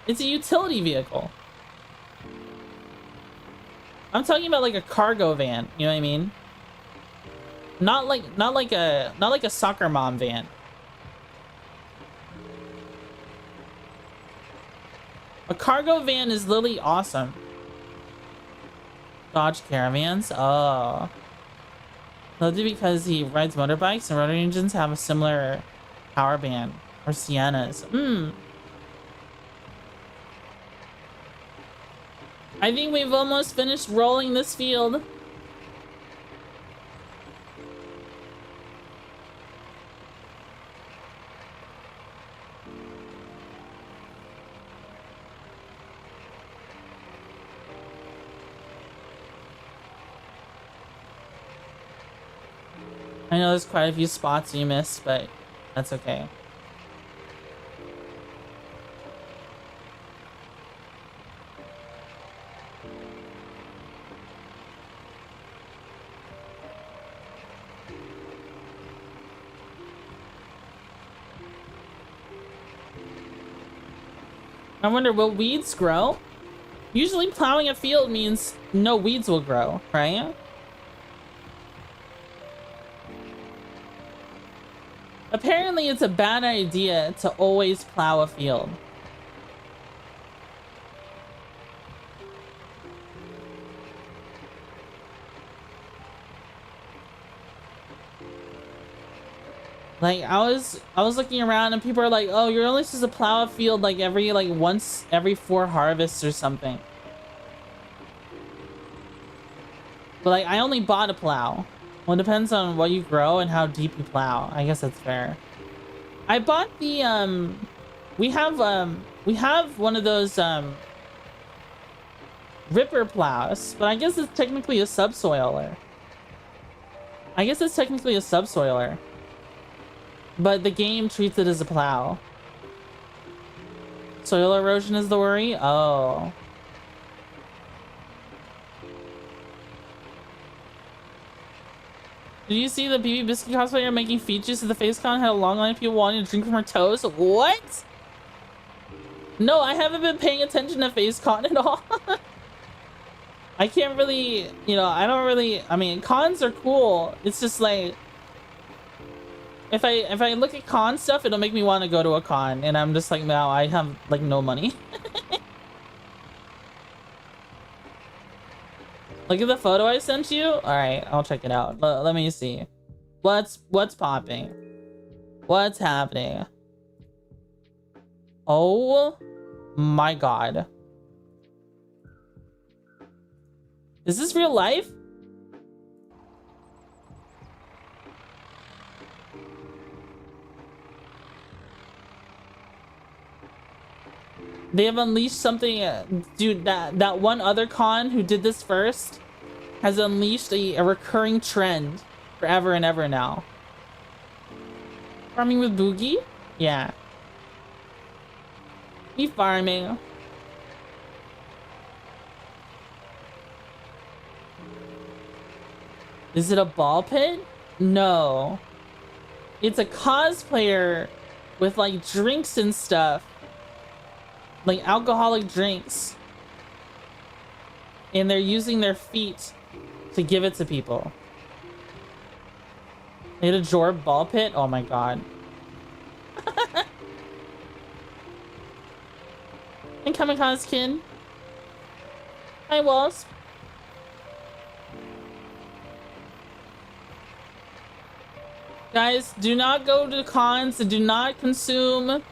it's a utility vehicle. I'm talking about like a cargo van, you know what I mean? Not like a soccer mom van. A cargo van is literally awesome. Dodge Caravans. Oh. Loved it because he rides motorbikes and rotary engines have a similar power band. Or Siennas. I think we've almost finished rolling this field. I know there's quite a few spots you missed, but that's okay. I wonder, will weeds grow? Usually plowing a field means no weeds will grow, right? Apparently it's a bad idea to always plow a field. Like I was looking around and people are like, oh, you're only supposed to plow a field like once every 4 harvests or something. But like I only bought a plow. Well, it depends on what you grow and how deep you plow. I guess that's fair. I bought the we have one of those ripper plows, but I guess it's technically a subsoiler. But the game treats it as a plow. Soil erosion is the worry? Oh. Did you see the BB Biscuit cosplayer making features at the FaceCon? Had a long line of people wanting to drink from her toes? What? No, I haven't been paying attention to FaceCon at all. I can't really, you know, I mean, cons are cool. It's just like, if I look at con stuff, it'll make me want to go to a con, and I'm just like, no, I have like no money. Look at the photo I sent you. All right, I'll check it out. Let me see. What's popping? What's happening? Oh my god. Is this real life? They have unleashed something, dude. That one other con who did this first has unleashed a recurring trend forever and ever now. Farming with Boogie? Yeah. Me farming. Is it a ball pit? No. It's a cosplayer with like drinks and stuff. Like alcoholic drinks. And they're using their feet to give it to people. They had a Jorb ball pit? Oh my god. And Kamikaze Kid. Hi, Wasp. Guys, do not go to cons and do not consume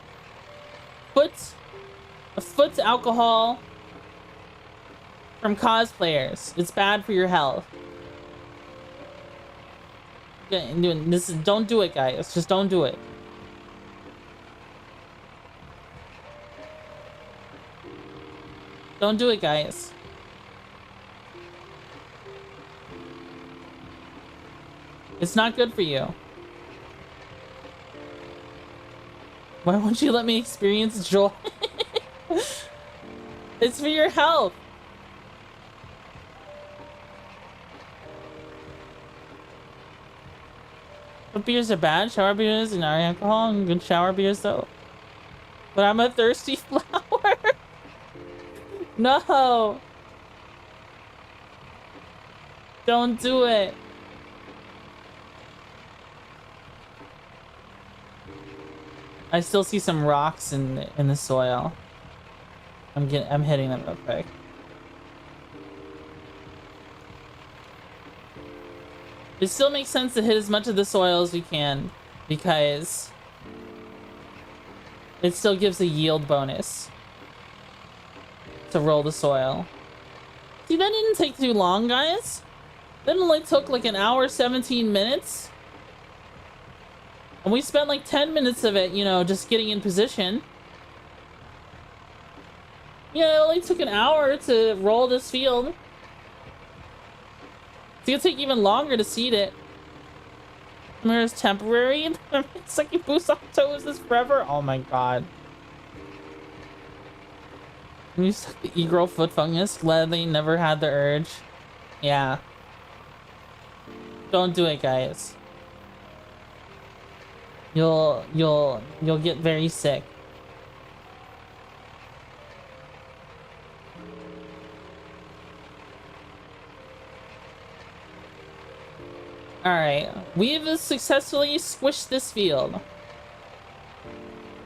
foot alcohol from cosplayers. It's bad for your health. Don't do it, guys. Just don't do it. Don't do it, guys. It's not good for you. Why won't you let me experience joy? It's for your health. What beers are bad? Shower beers and alcohol and good shower beers though. But I'm a thirsty flower. No. Don't do it. I still see some rocks in the soil. I'm hitting them real quick. It still makes sense to hit as much of the soil as we can because it still gives a yield bonus to roll the soil. See, that didn't take too long, guys. That only took like an hour, 17 minutes. And we spent like 10 minutes of it, you know, just getting in position. Yeah, it only took an hour to roll this field. It's gonna take even longer to seed it. Mirror's temporary. Sucky boost on toes is forever. Oh my god. You suck the e-girl foot fungus. Glad they never had the urge. Yeah. Don't do it, guys. You'll get very sick. Alright, we've successfully squished this field.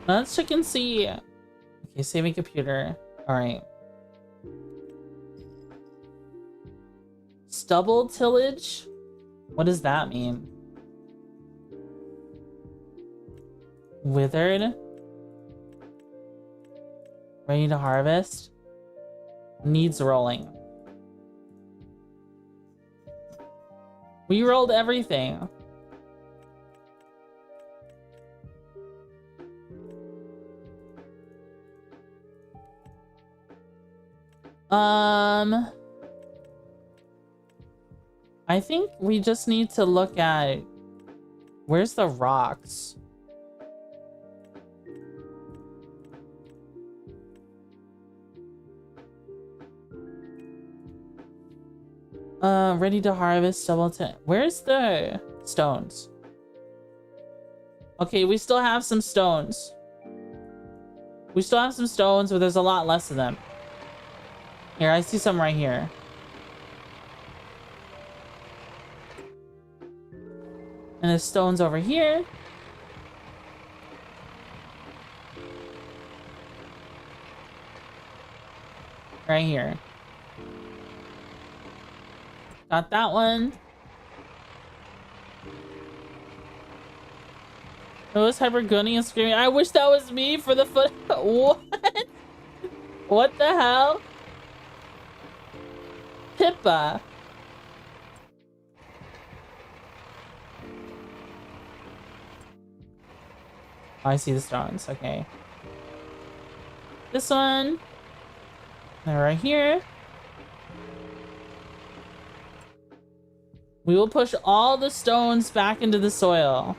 Now let's check and see. Okay, saving computer. Alright. Stubble tillage? What does that mean? Withered? Ready to harvest? Needs rolling. We rolled everything. I think we just need to look at where's the rocks? Ready to harvest, double 10. Where's the stones? Okay, we still have some stones. We still have some stones, but there's a lot less of them. Here, I see some right here. And there's stones over here. Right here. Got that one. It was hypergoning and screaming. I wish that was me for the foot. What? What the hell? Pippa. Oh, I see the stones. Okay. This one. And right here. We will push all the stones back into the soil.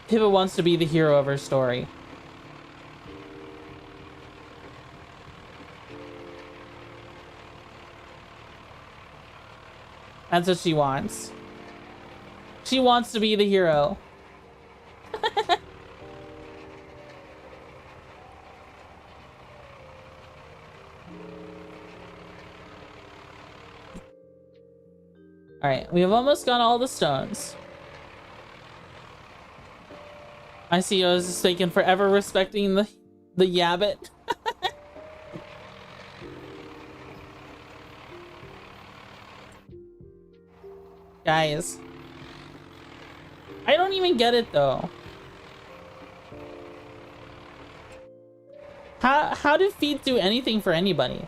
Pippa wants to be the hero of her story. That's what she wants. She wants to be the hero. Alright, we have almost got all the stones. I see I was just taking forever respecting the yabbit. Guys. I don't even get it though. How do feet do anything for anybody?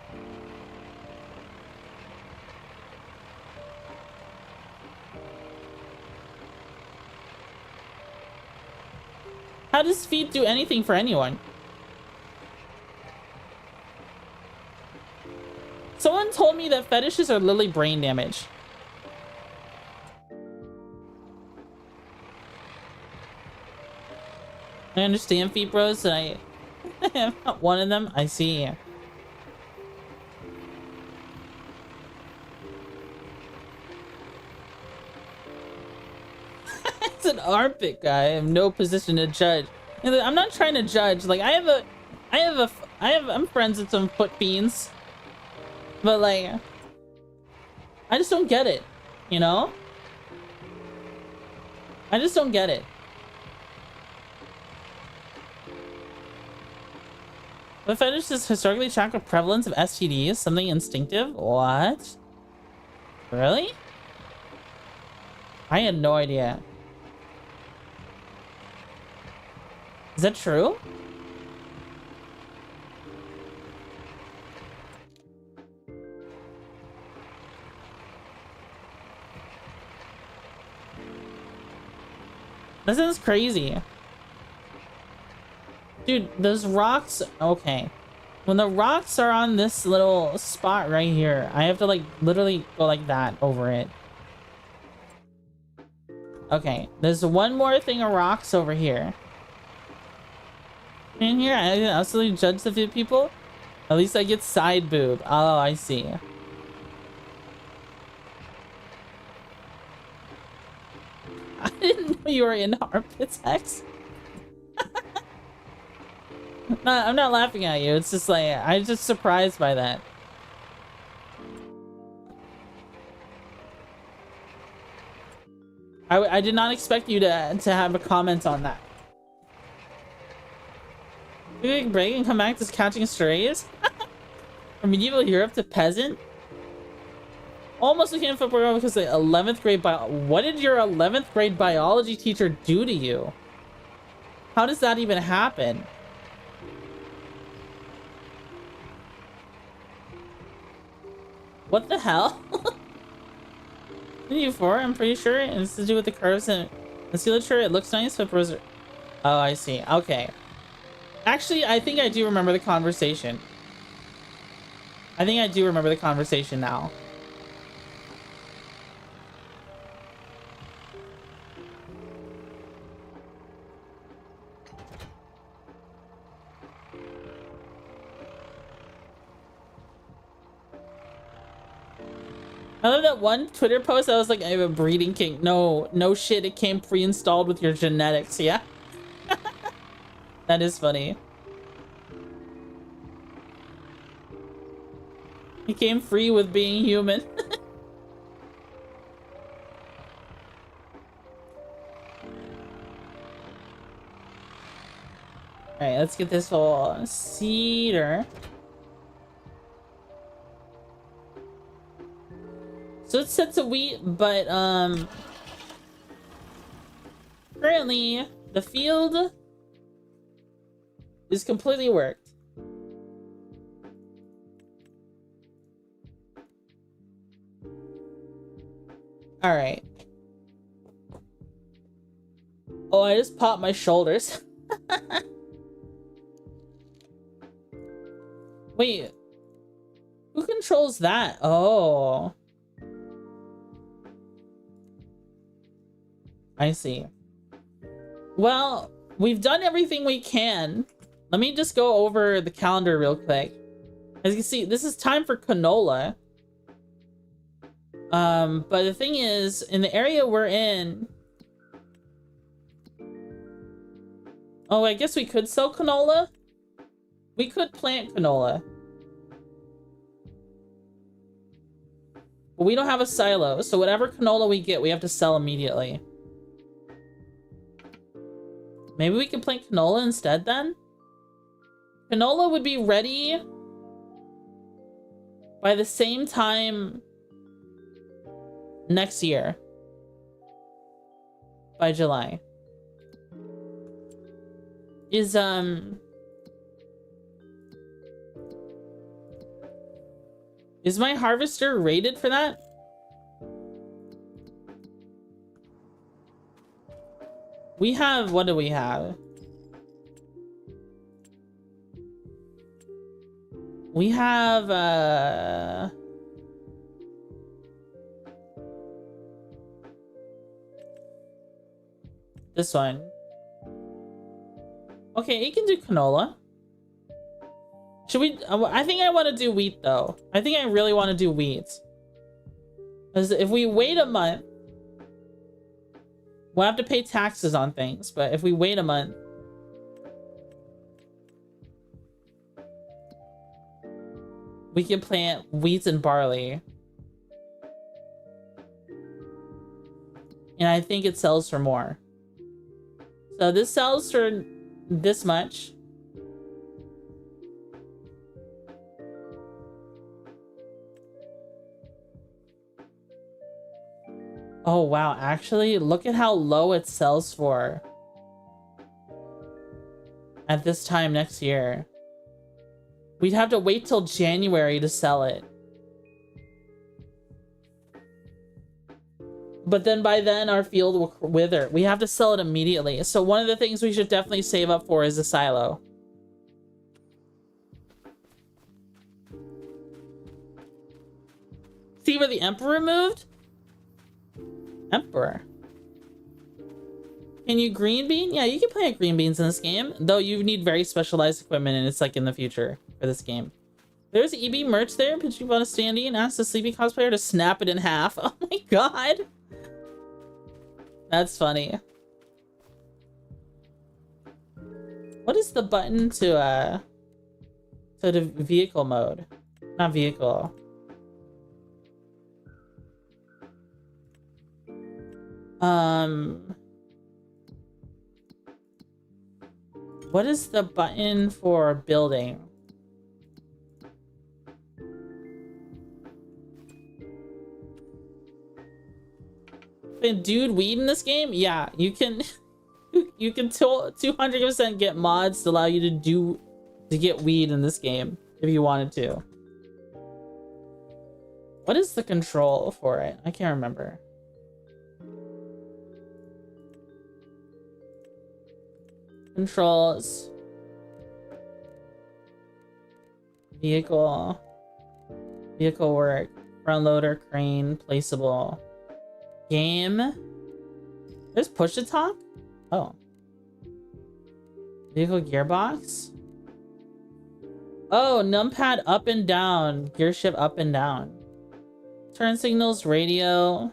How does feet do anything for anyone? Someone told me that fetishes are literally brain damage. I understand feet bros, and I am not one of them. I see. It's an armpit guy. I have no position to judge. And I'm not trying to judge. Like I'm friends with some foot fiends, but like, I just don't get it. You know? I just don't get it. The fetish is historically tracked with prevalence of STDs, something instinctive. What? Really? I had no idea. Is that true? This is crazy. Dude, those rocks... Okay. When the rocks are on this little spot right here, I have to, like, literally go like that over it. Okay. There's one more thing of rocks over here. In here, I absolutely judge the people. At least I get side boob. Oh, I see. I didn't know you were in armpit sex. No, I'm not laughing at you. It's just like, I'm just surprised by that. I did not expect you to have a comment on that. You take a break and come back to catching strays? From medieval Europe to peasant? Almost became a football because the 11th grade what did your 11th grade biology teacher do to you? How does that even happen? What the hell? What are you for? I'm pretty sure it's to do with the curves and musculature. It looks nice, but bros are... Oh, I see. Okay. Actually, I think I do remember the conversation. I think I do remember the conversation now. I love that one Twitter post that was like, I have a breeding kink. No shit, it came pre-installed with your genetics, yeah? That is funny. He came free with being human. Alright, let's get this whole cedar. So it's set to wheat, but currently the field is completely worked. Alright. Oh, I just popped my shoulders. Wait. Who controls that? Oh. I see. Well, we've done everything we can. Let me just go over the calendar real quick. As you can see, this is time for canola. But the thing is, in the area we're in... Oh, I guess we could sell canola? We could plant canola. But we don't have a silo, so whatever canola we get, we have to sell immediately. Maybe we can plant canola instead then? Canola would be ready by the same time next year. By July. Is my harvester rated for that? We have, what do we have? We have, this one. Okay, it can do canola. Should we, I think I want to do wheat though. I think I really want to do wheat. Because if we wait a month, we'll have to pay taxes on things, but if we wait a month, we can plant wheat and barley. And I think it sells for more. So this sells for this much. Oh wow, actually, look at how low it sells for at this time next year. We'd have to wait till January to sell it. But then by then our field will wither. We have to sell it immediately. So one of the things we should definitely save up for is a silo. See where the emperor moved? Emperor. Can you green bean? Yeah, you can plant green beans in this game. Though you need very specialized equipment and it's like in the future for this game. There's EB merch there. But you want a standee and ask the sleepy cosplayer to snap it in half. Oh my god. That's funny. What is the button to the vehicle mode? Not vehicle. What is the button for building? Can dude weed in this game? Yeah, you can. You can 200% get mods to allow you to get weed in this game if you wanted to. What is the control for it? I can't remember. Controls. Vehicle. Vehicle work. Front loader, crane, placeable. Game. There's push to talk? Oh. Vehicle gearbox? Oh, numpad up and down. Gear shift up and down. Turn signals, radio.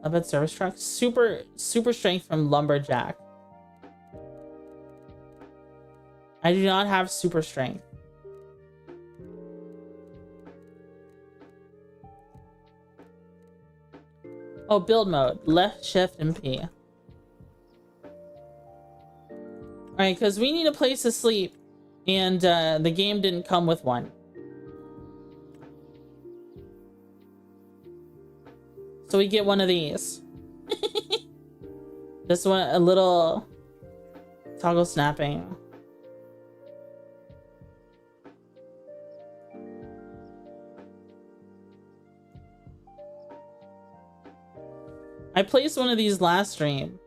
Up service truck. Super strength from lumberjack. I do not have super strength. Oh, build mode. Left shift and P. Alright, because we need a place to sleep. And the game didn't come with one. So we get one of these. This one, a little toggle snapping. I placed one of these last stream.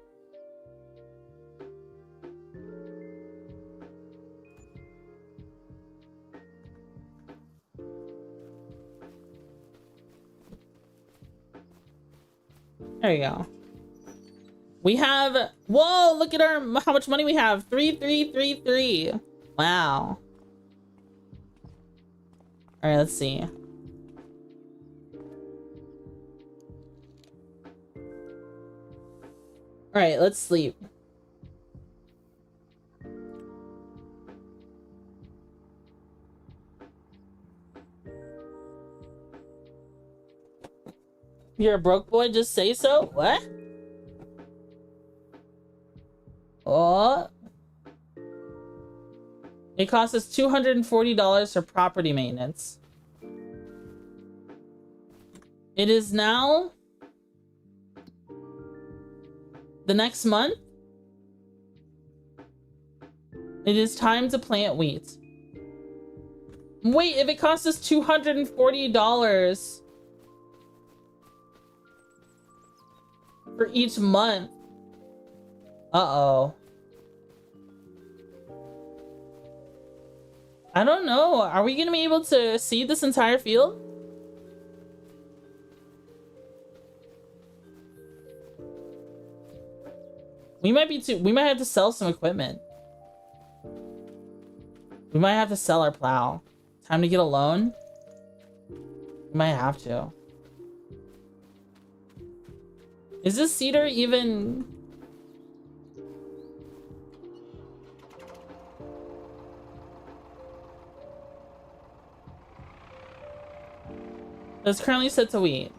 There you go. We have, whoa, look at our, how much money we have. 3333. Wow. All right, let's see. All right, let's sleep. You're a broke boy, just say so? What? Oh. It costs us $240 for property maintenance. It is now the next month. It is time to plant wheat. Wait, if it costs us $240 for each month. Uh-oh. I don't know. Are we gonna be able to seed this entire field? We might have to sell some equipment. We might have to sell our plow. Time to get a loan? We might have to. Is this cedar even... It's currently set to wheat.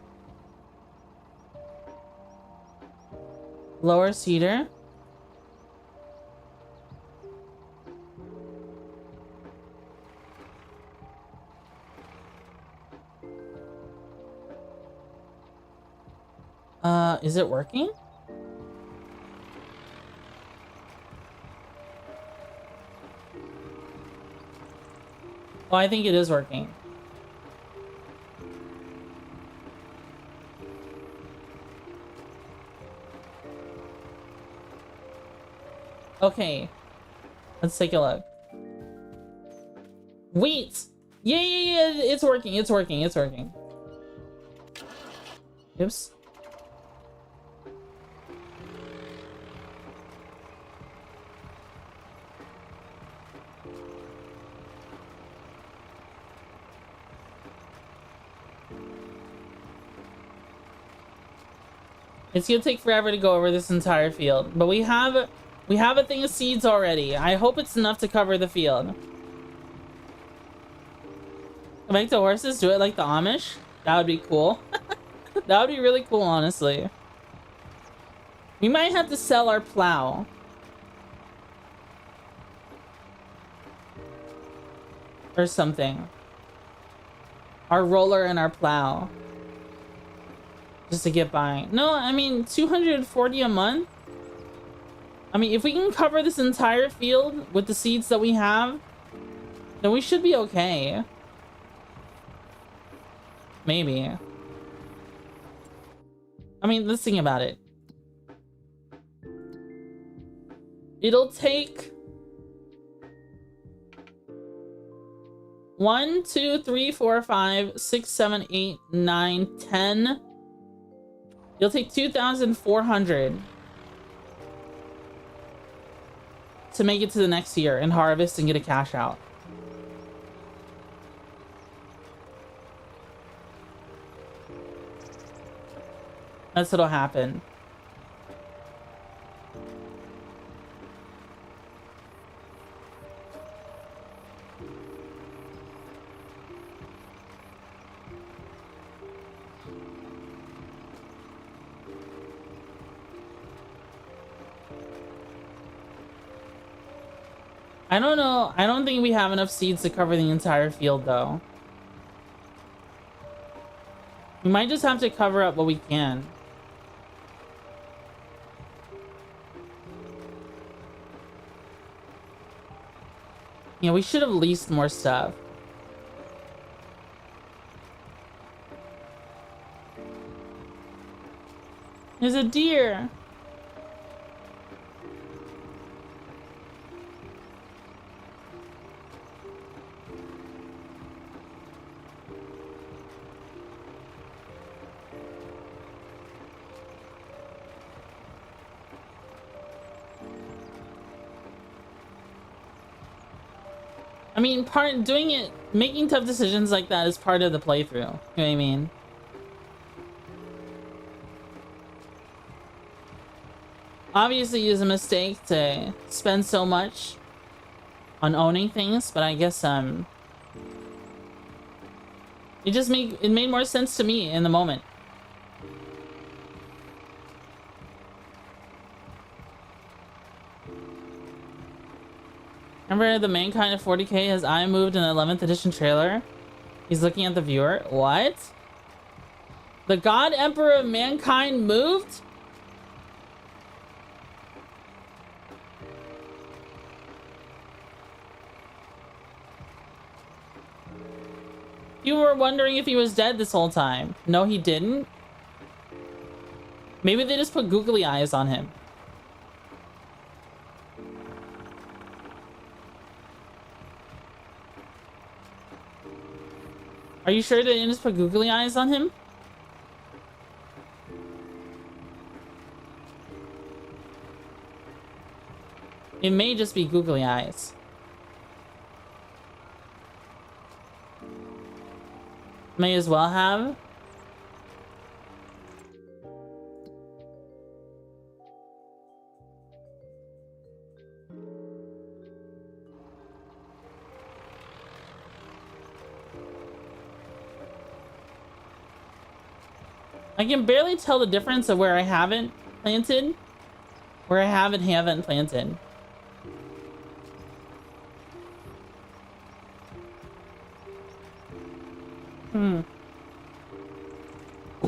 Lower cedar. Is it working? Oh, I think it is working. Okay, let's take a look. Wheat! Yeah, it's working, it's working, it's working. Oops. It's gonna take forever to go over this entire field, but we have a thing of seeds already. I hope it's enough to cover the field. Make the horses do it like the Amish? That would be cool. That would be really cool, honestly. We might have to sell our plow. Or something. Our roller and our plow. Just to get by. No, I mean, 240 a month? I mean, if we can cover this entire field with the seeds that we have, then we should be okay. Maybe. I mean, let's think about it. It'll take 1, 2, 3, 4, 5, 6, 7, 8, 9, 10. You'll take 2,400 to make it to the next year and harvest and get a cash out. That's what'll happen. I don't know. I don't think we have enough seeds to cover the entire field, though. We might just have to cover up what we can. Yeah, we should have leased more stuff. There's a deer. I mean, making tough decisions like that is part of the playthrough. You know what I mean? Obviously, it is a mistake to spend so much on owning things, but I guess it made more sense to me in the moment. Remember the Mankind of 40K has I moved in the 11th edition trailer? He's looking at the viewer. What? The God Emperor of Mankind moved? You were wondering if he was dead this whole time. No, he didn't. Maybe they just put googly eyes on him. Are you sure they didn't just put googly eyes on him? It may just be googly eyes. May as well have. I can barely tell the difference of where I haven't planted, where I haven't planted.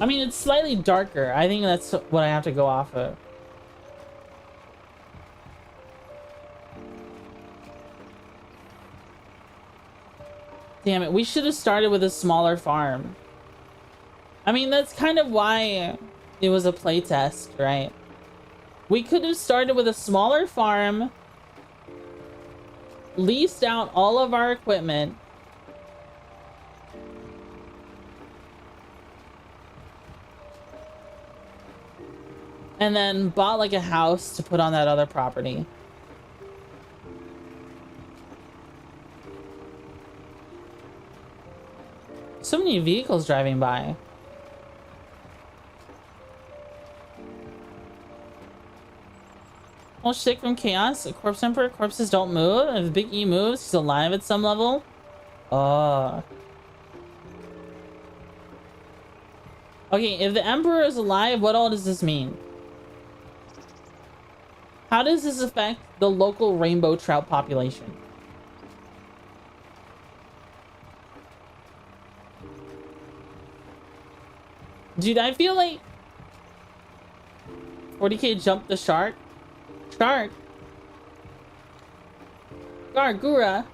I mean, it's slightly darker. I think that's what I have to go off of. Damn it, we should have started with a smaller farm. I mean, that's kind of why it was a playtest, right? We could have started with a smaller farm, leased out all of our equipment, and then bought like a house to put on that other property. So many vehicles driving by. Well, shit from chaos. A corpse emperor. Corpses don't move. If Big E moves, he's alive at some level. Oh. Okay, if the emperor is alive, what all does this mean? How does this affect the local rainbow trout population? Dude, I feel like 40K jumped the shark. Shark. Gargura.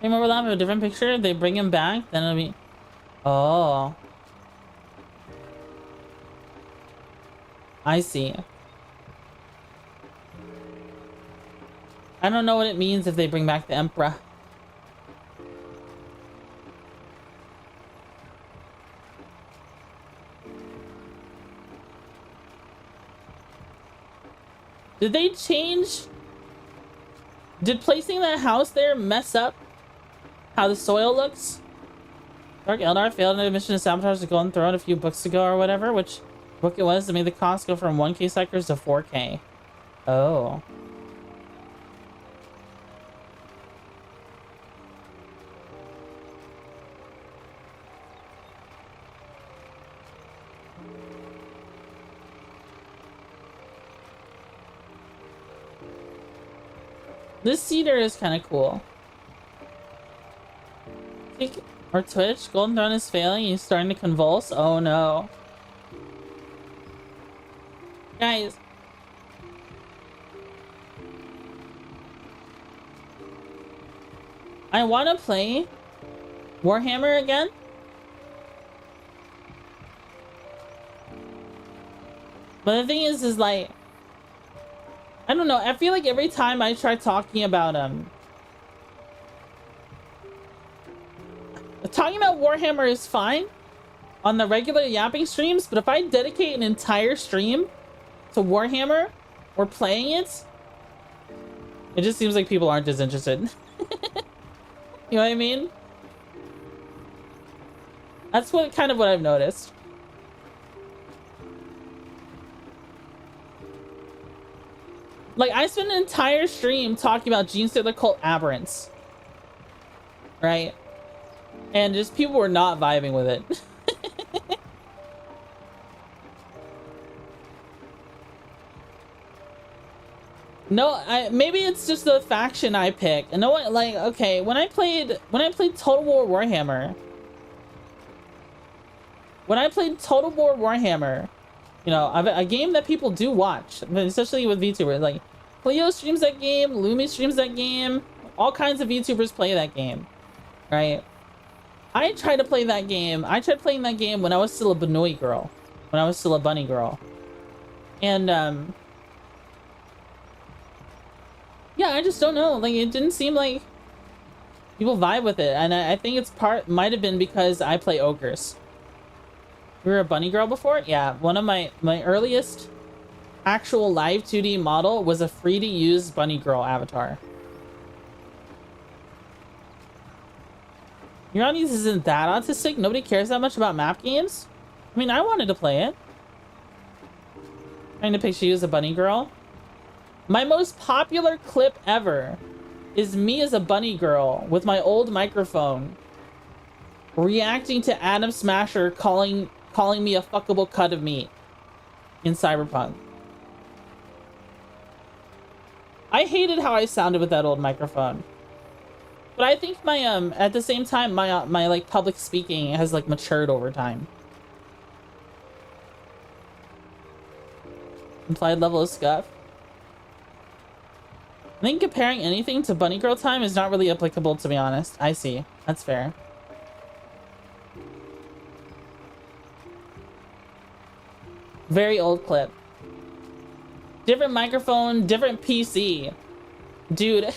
Remember that with a different picture? If they bring him back, then it'll be... Oh. I see. I don't know what it means if they bring back the Emperor. Did they change? Did placing that house there mess up how the soil looks? Dark Eldar failed in a mission to sabotage the Golden Throne a few books ago or whatever. Which book it was that made the cost go from 1K suckers to 4K. Oh. This cedar is kind of cool. Or Twitch, Golden Throne is failing. He's starting to convulse. Oh no. Guys. I want to play Warhammer again. But the thing is like, I don't know. I feel like every time I try talking about Warhammer is fine on the regular yapping streams, but if I dedicate an entire stream to Warhammer or playing it, it just seems like people aren't as interested. You know what I mean? That's kind of what I've noticed. Like, I spent an entire stream talking about Gene Stealer Cult Aberrants. Right? And just people were not vibing with it. No, maybe it's just the faction I pick. And no one, like, okay, when I played Total War Warhammer, you know, a game that people do watch, especially with VTubers, like Cleo streams that game, Lumi streams that game, all kinds of VTubers play that game, right? I tried to play that game. I tried playing that game when I was still a Banoi girl, when I was still a bunny girl, and yeah, I just don't know. Like, it didn't seem like people vibe with it, and I think it's might have been because I play ogres. You were a bunny girl before? Yeah, one of my earliest actual live 2D model was a free to use bunny girl avatar. Your audience isn't that autistic. Nobody cares that much about map games. I mean, I wanted to play it. Trying to picture you as a bunny girl. My most popular clip ever is me as a bunny girl with my old microphone reacting to Adam Smasher calling me a fuckable cut of meat in Cyberpunk. I hated how I sounded with that old microphone. But I think my at the same time my like public speaking has like matured over time. Implied level of scuff. I think comparing anything to bunny girl time is not really applicable, to be honest. I see. That's fair. Very old clip. Different microphone, different PC. Dude.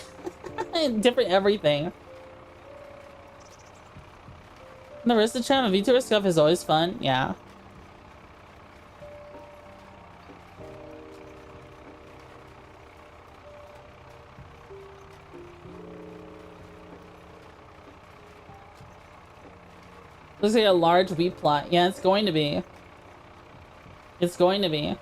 Different everything. The rest of the channel, VTuber stuff is always fun. Yeah. Looks like a large wheat plot. Yeah, it's going to be. It's going to be.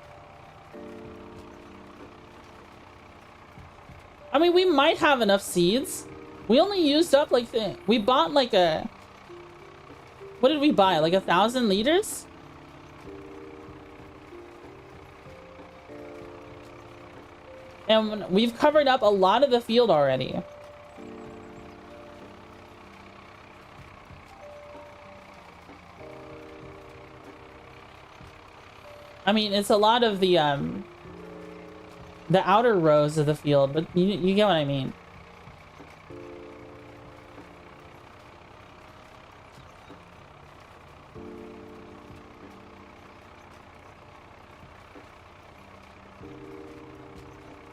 I mean, we might have enough seeds. We only used up like we bought like a, what did we buy? Like 1,000 liters? And we've covered up a lot of the field already. I mean, it's a lot of the outer rows of the field, but you get what I mean.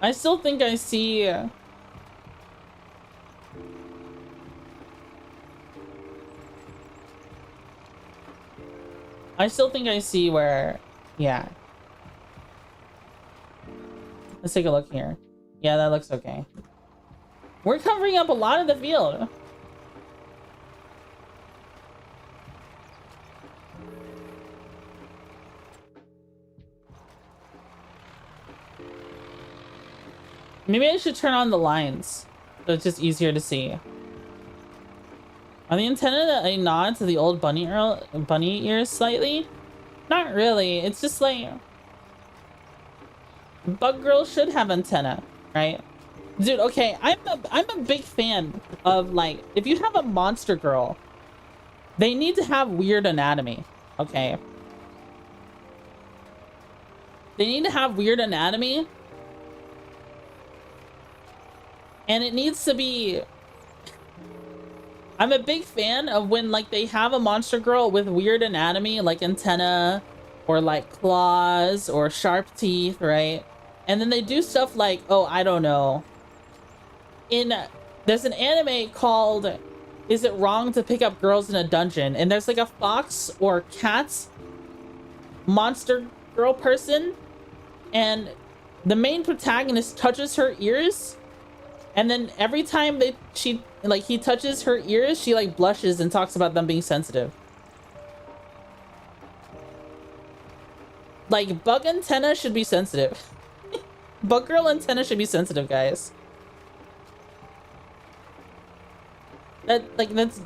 I still think I see where, yeah. Let's take a look here. Yeah, that looks okay. We're covering up a lot of the field. Maybe I should turn on the lines so it's just easier to see. Are the antenna a nod to the old bunny ears slightly? Not really. It's just like, Bug Girl should have antenna, right? Dude, okay, I'm a big fan of, like, if you have a monster girl, they need to have weird anatomy, okay? They need to have weird anatomy. And it needs to be... I'm a big fan of when, like, they have a monster girl with weird anatomy, like antenna, or, like, claws, or sharp teeth, right? And then they do stuff like, oh, I don't know. There's an anime called Is It Wrong to Pick Up Girls in a Dungeon? And there's, like, a fox or cat monster girl person, and the main protagonist touches her ears, and then every time he touches her ears, she like blushes and talks about them being sensitive. Like, bug antenna should be sensitive. Bug girl antenna should be sensitive, guys. That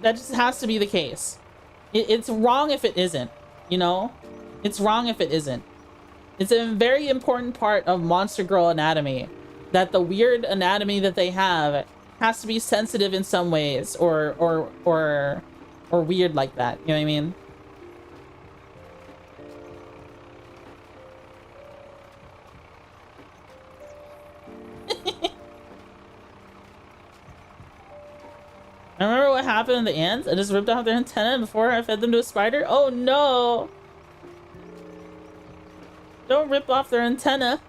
just has to be the case. It's wrong if it isn't, you know? It's wrong if it isn't. It's a very important part of monster girl anatomy that the weird anatomy that they have has to be sensitive in some ways, or weird like that. You know what I mean? I remember what happened to the ants. I just ripped off their antenna before I fed them to a spider. Oh no! Don't rip off their antenna.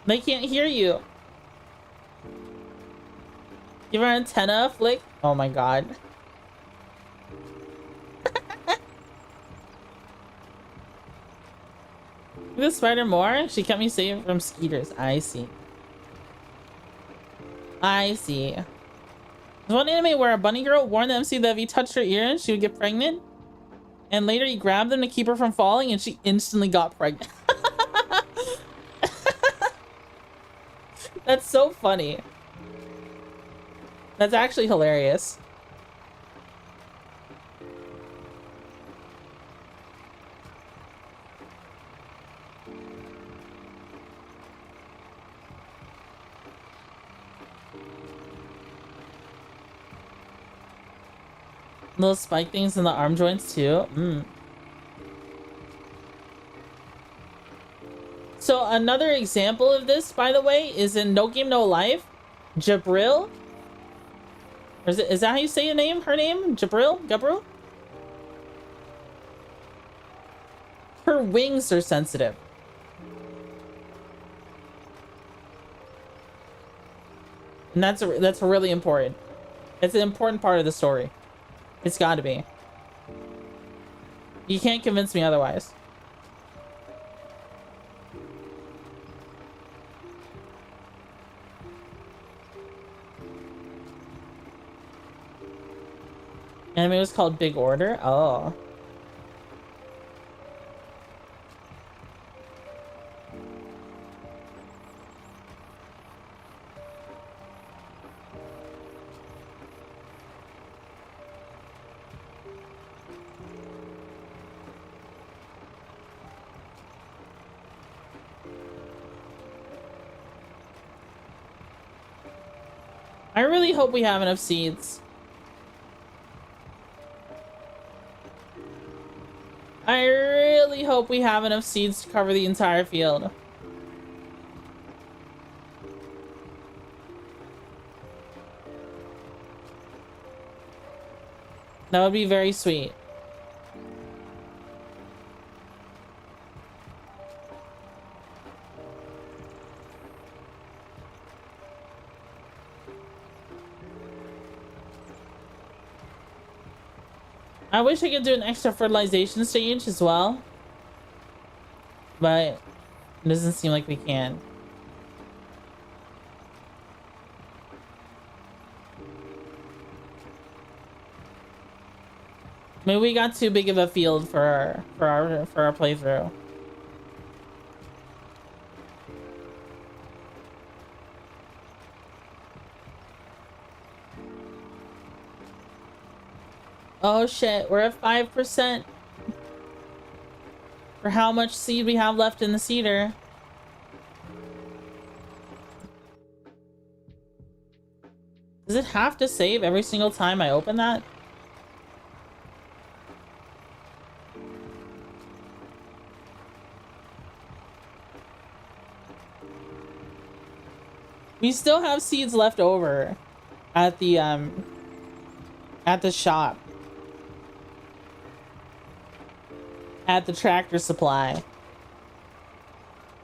They can't hear you. Give our antenna a flick. Oh my god. The spider more? She kept me safe from skeeters. I see. I see. There's one anime where a bunny girl warned the MC that if he touched her ear, she would get pregnant. And later he grabbed them to keep her from falling, and she instantly got pregnant. That's so funny. That's actually hilarious. Little spike things in the arm joints too. So another example of this, by the way, is in No Game No Life. Jabril? Or is that how you say your name? Her name? Jabril? Gabriel? Her wings are sensitive. And that's really important. It's an important part of the story. It's got to be. You can't convince me otherwise. Anime was called Big Order? Oh. I really hope we have enough seeds. I really hope we have enough seeds to cover the entire field. That would be very sweet. I wish I could do an extra fertilization stage as well, but it doesn't seem like we can. Maybe we got too big of a field for our playthrough. Oh shit, we're at 5% for how much seed we have left in the seeder. Does it have to save every single time I open that? We still have seeds left over at the shop. At the tractor supply.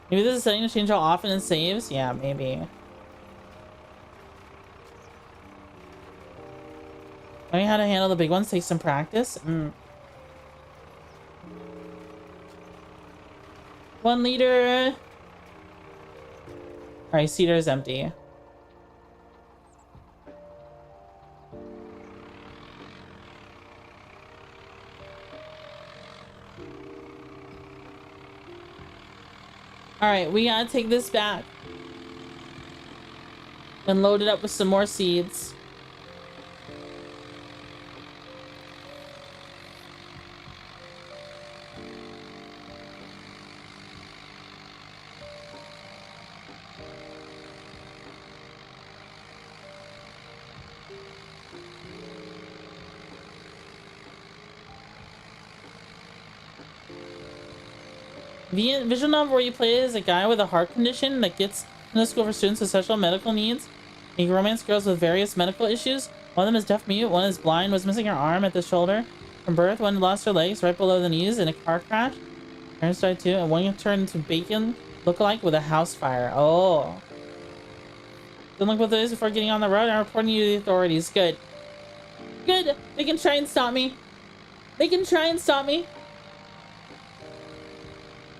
Maybe this is setting to change how often it saves? Yeah, maybe. Learning how to handle the big ones takes some practice. 1 liter. Alright, cedar is empty. Alright, we gotta take this back. And load it up with some more seeds. The visual novel where you play as a guy with a heart condition that gets into school for students with special medical needs. You romance girls with various medical issues. One of them is deaf mute, one is blind, was missing her arm at the shoulder from birth, one lost her legs right below the knees in a car crash. Parents died too, and one turned into bacon lookalike with a house fire. Oh. Don't look what it is before getting on the road. I'm reporting you to the authorities. Good. Good. They can try and stop me. They can try and stop me.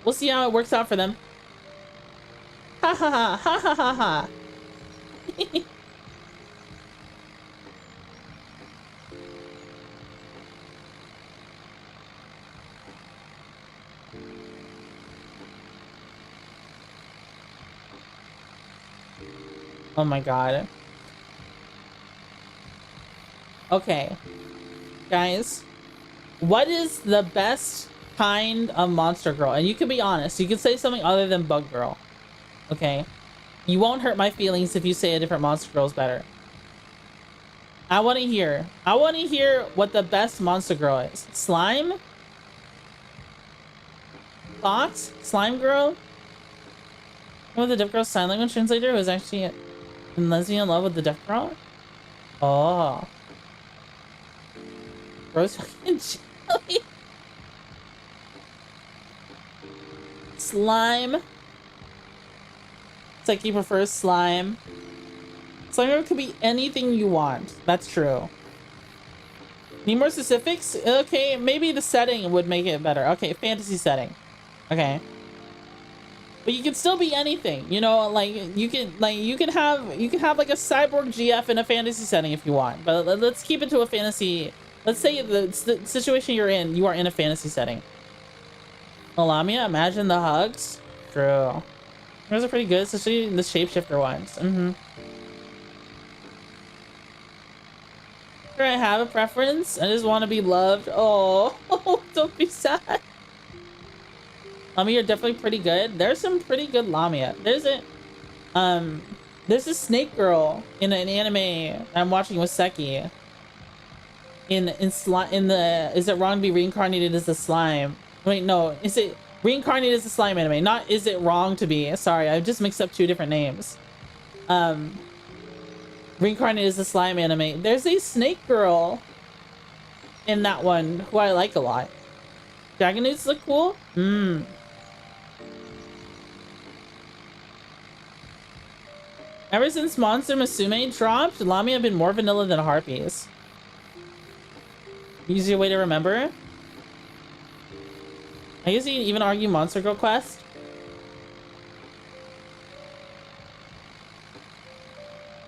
We'll see how it works out for them. Ha ha ha ha ha ha ha. Oh my god. Okay. Guys, what is the best kind of monster girl? And you can be honest. You can say something other than bug girl. Okay? You won't hurt my feelings if you say a different monster girl is better. I want to hear. I want to hear what the best monster girl is. Slime? Fox? Slime girl? What, the deaf girl's sign language translator was actually in lesbian love with the deaf girl? Oh. Rose fucking jelly. Slime. It's like he prefers slime. Slime could be anything you want. That's true. Need more specifics? Okay, maybe the setting would make it better. Okay, fantasy setting. Okay. But you can still be anything, you know, like you can have like a cyborg GF in a fantasy setting if you want. But let's keep it to a fantasy. Let's say the situation you're in, you are in a fantasy setting. Lamia, imagine the hugs. True. Those are pretty good, especially the shapeshifter ones. Sure, I have a preference. I just want to be loved. Oh, don't be sad. Lamia are definitely pretty good. There's some pretty good Lamia. There's a snake girl in an anime I'm watching with Seki. Is it wrong to be reincarnated as a slime? Wait, no. Is it reincarnated as a slime anime? Not is it wrong to be? Sorry, I just mixed up 2 different names. Reincarnated as a slime anime. There's a snake girl in that one who I like a lot. Dragon Newts look cool? Ever since Monster Musume dropped, Lamia have been more vanilla than Harpies. Easier way to remember? I guess you can even argue Monster Girl Quest.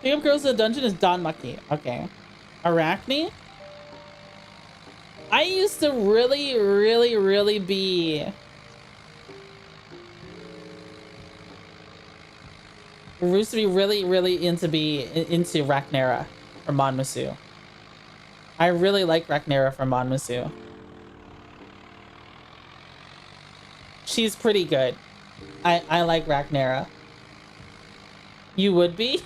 Pick up girls in the dungeon is Don Mucky. Okay. Arachne? I used to really be used to be really into Rhaenyra from Monmusu. I really like Rhaenyra from Monmusu. She's pretty good. I like Rhaenyra. You would be?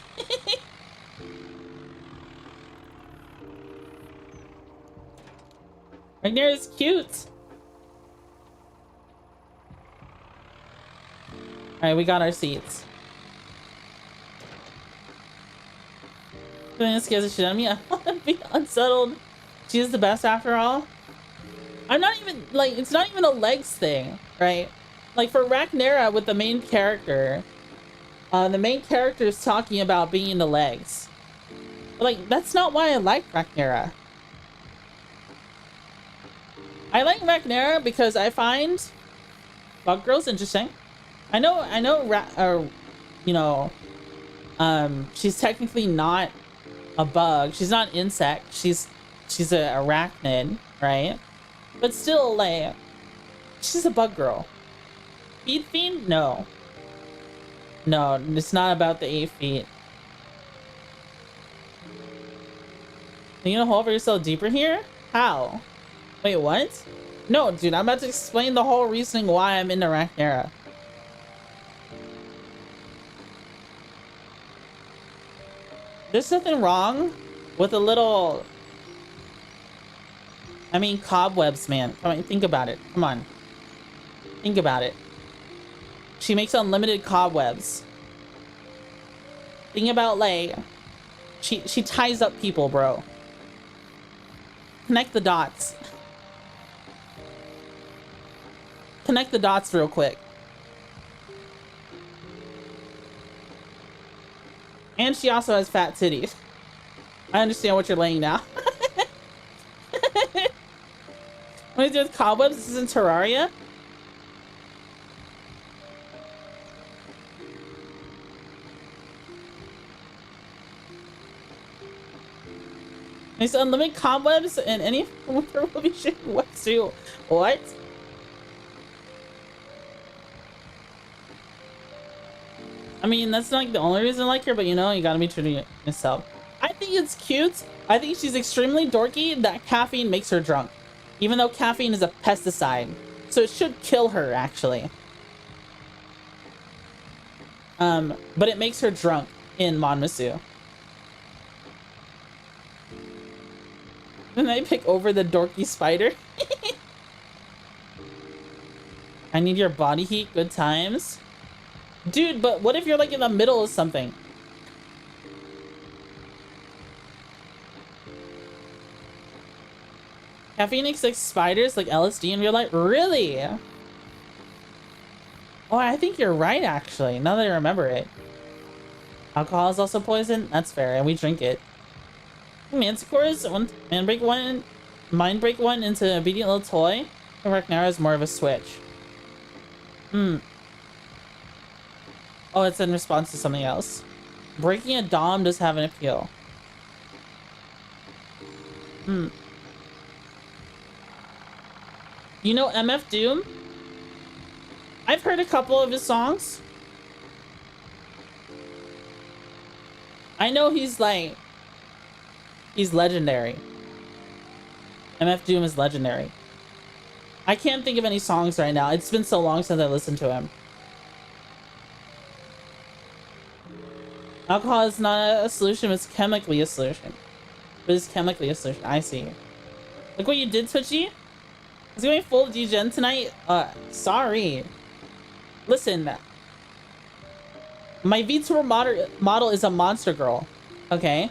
Ragnar is cute. Alright, we got our seats. This scares the shit out of me. I want to be unsettled. She is the best after all. I'm not even, like, it's not even a legs thing, right? Like, for Ragnar with the main character is talking about being in the legs. But, like, that's not why I like Ragnar. I like Ragnar because I find bug girls interesting. I know, you know, she's technically not a bug. She's not an insect. She's an arachnid, right? But still, like, she's a bug girl. Feed fiend? No. No, it's not about the 8 feet. Are you gonna hole for yourself deeper here? How? Wait, what? No, dude, I'm about to explain the whole reasoning why I'm into Ragnar. There's nothing wrong with a little... I mean, cobwebs, man. Come on, think about it. Come on. Think about it. She makes unlimited cobwebs. Think about, like... She ties up people, bro. Connect the dots. Connect the dots real quick. And she also has fat titties. I understand what you're laying now. What do you do with cobwebs? This is in Terraria? There's unlimited cobwebs and any winter will be shit wetsuit. What? I mean, that's not like the only reason I like her, but you know, you gotta be true to yourself. I think it's cute. I think she's extremely dorky that caffeine makes her drunk. Even though caffeine is a pesticide. So it should kill her, actually. But it makes her drunk in Monmasu. Then I pick over the dorky spider. I need your body heat. Good times. Dude, but what if you're like in the middle of something? Caffeine makes like spiders, like LSD in real life? Really? Oh, I think you're right, actually, now that I remember it. Alcohol is also poison? That's fair, and we drink it. Manticores, mind break one into an obedient little toy. And Ragnar is more of a switch. Oh, it's in response to something else. Breaking a dom does have an appeal. You know MF Doom? I've heard a couple of his songs. I know he's like... He's legendary. MF Doom is legendary. I can't think of any songs right now. It's been so long since I listened to him. Alcohol is not a solution, it's chemically a solution. But it's chemically a solution. I see. Look what you did, Twitchy. Is going full degen tonight? Sorry. Listen. My VTuber model is a monster girl. Okay?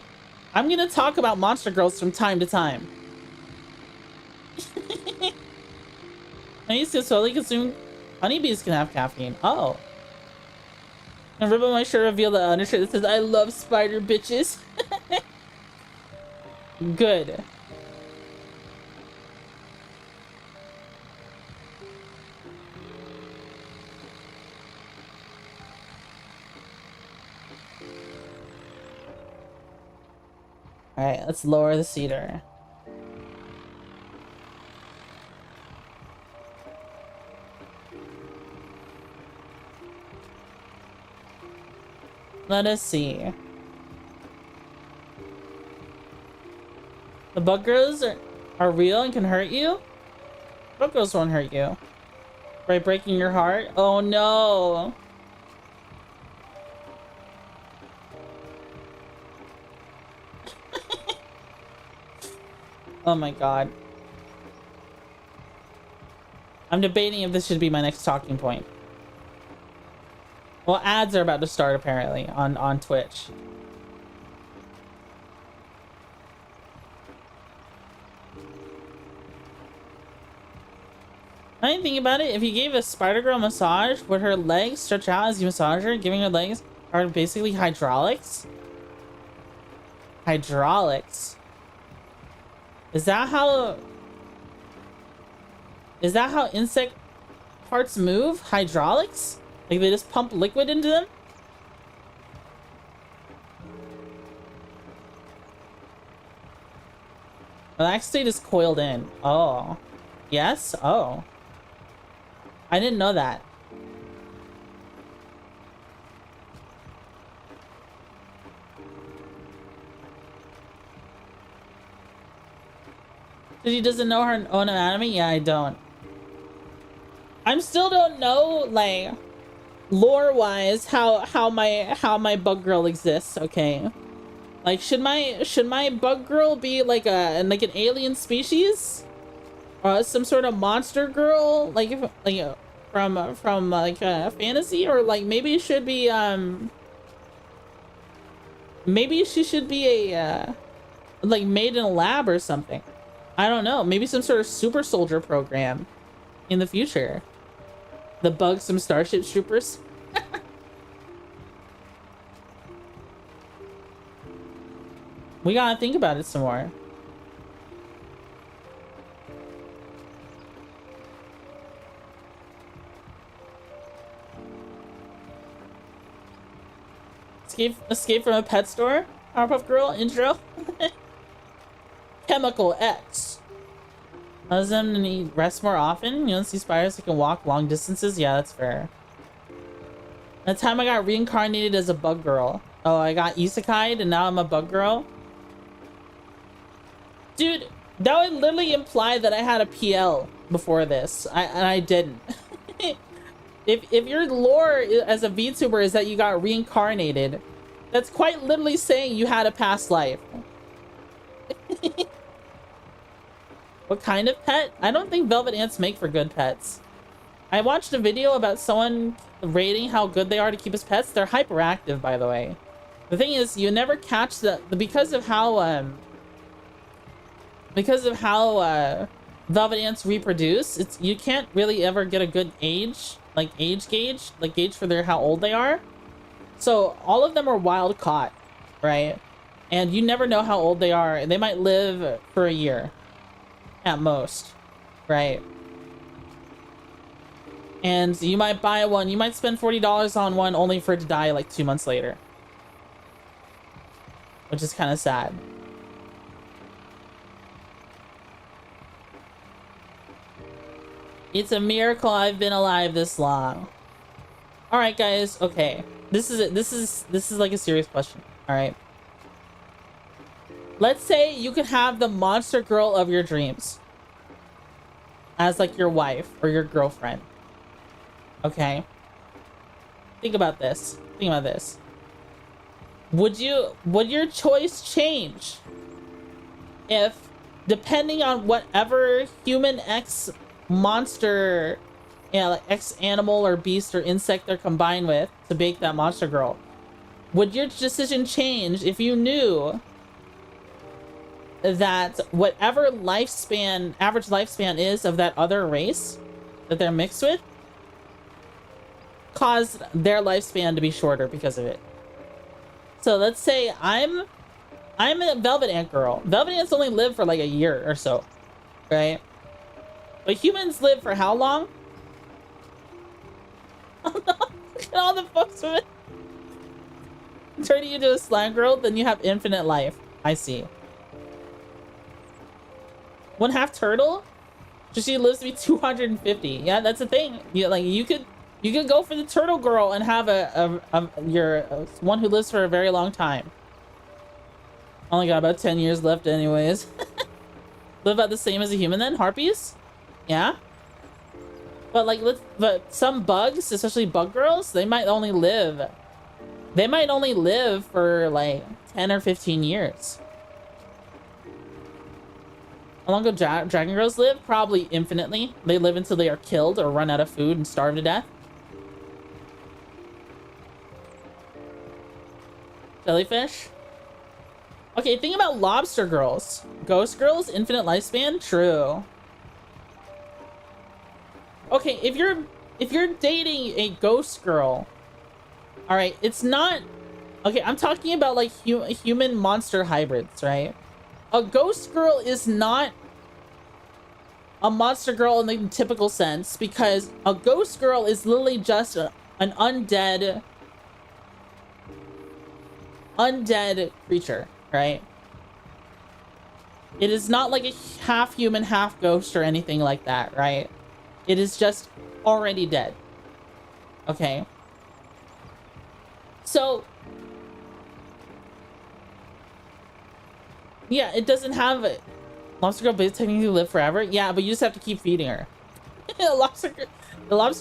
I'm gonna talk about monster girls from time to time. I used to slowly consume... Honeybees can have caffeine. Oh. And rip on my shirt, reveal the undershirt that says, I love spider bitches. Good. Alright, let's lower the cedar. Let us see. The bug girls are real and can hurt you? Bug girls won't hurt you. By breaking your heart? Oh no! Oh my god. I'm debating if this should be my next talking point. Well, ads are about to start apparently on Twitch. I didn't think about it. If you gave a spider girl a massage, would her legs stretch out as you massage her? Giving her legs are basically hydraulics? Hydraulics. Is that how insect parts move? Hydraulics? Like they just pump liquid into them? Relax state is coiled in. Oh. Yes? Oh. I didn't know that. She doesn't know her own anatomy? Yeah, I don't. I still don't know, like, lore-wise, how my bug girl exists. Okay, like, should my bug girl be like an alien species, some sort of monster girl, from like a fantasy, or like maybe it should be maybe she should be a like made in a lab or something. I don't know. Maybe some sort of super soldier program in the future. The bugs some Starship Troopers. We gotta think about it some more. Escape from a pet store? Powerpuff Girl intro? Chemical X. Allows them to need rest more often. You don't see spiders that can walk long distances. Yeah, that's fair. That time I got reincarnated as a bug girl. Oh, I got isekai'd and now I'm a bug girl. Dude, that would literally imply that I had a PL before this. And I didn't. If your lore as a VTuber is that you got reincarnated, that's quite literally saying you had a past life. What kind of pet? I don't think velvet ants make for good pets. I watched a video about someone rating how good they are to keep as pets. They're hyperactive, by the way. The thing is, you never catch because of how velvet ants reproduce. You can't really ever get a good age gauge for how old they are. So all of them are wild caught, right? And you never know how old they are. They might live for a year at most, right? And you might buy one, you might spend $40 on one only for it to die like 2 months later, which is kind of sad. It's a miracle I've been alive this long. All right, guys. Okay, this is it. This is like a serious question. All right. Let's say you could have the monster girl of your dreams as like your wife or your girlfriend. Okay. Think about this. Think about this. Would your choice change if, depending on whatever human X monster, like X animal or beast or insect they're combined with to make that monster girl, would your decision change if you knew that whatever average lifespan is of that other race that they're mixed with caused their lifespan to be shorter because of it? So let's say I'm a velvet ant girl. Velvet ants only live for like a year or so, right? But humans live for how long? Oh no, look at all the folks with it. Turning you into a slime girl, then you have infinite life. I see. 1/2 turtle? So she lives to be 250. Yeah, that's the thing. You could go for the turtle girl and have one who lives for a very long time. Only got about 10 years left anyways. Live about the same as a human then? Harpies? Yeah. But some bugs, especially bug girls, they might only live for like 10 or 15 years. How long do dragon girls live? Probably infinitely. They live until they are killed or run out of food and starve to death. Jellyfish. Okay, think about lobster girls. Ghost girls, infinite lifespan? True. Okay, if you're dating a ghost girl, all right, it's not... Okay, I'm talking about like human monster hybrids, right? A ghost girl is not a monster girl in the typical sense, because a ghost girl is literally just an undead creature, right? It is not like a half human, half ghost or anything like that, right? It is just already dead. Okay. So yeah, it doesn't have it. Lobster girl base technically live forever. Yeah, but you just have to keep feeding her. the lobster,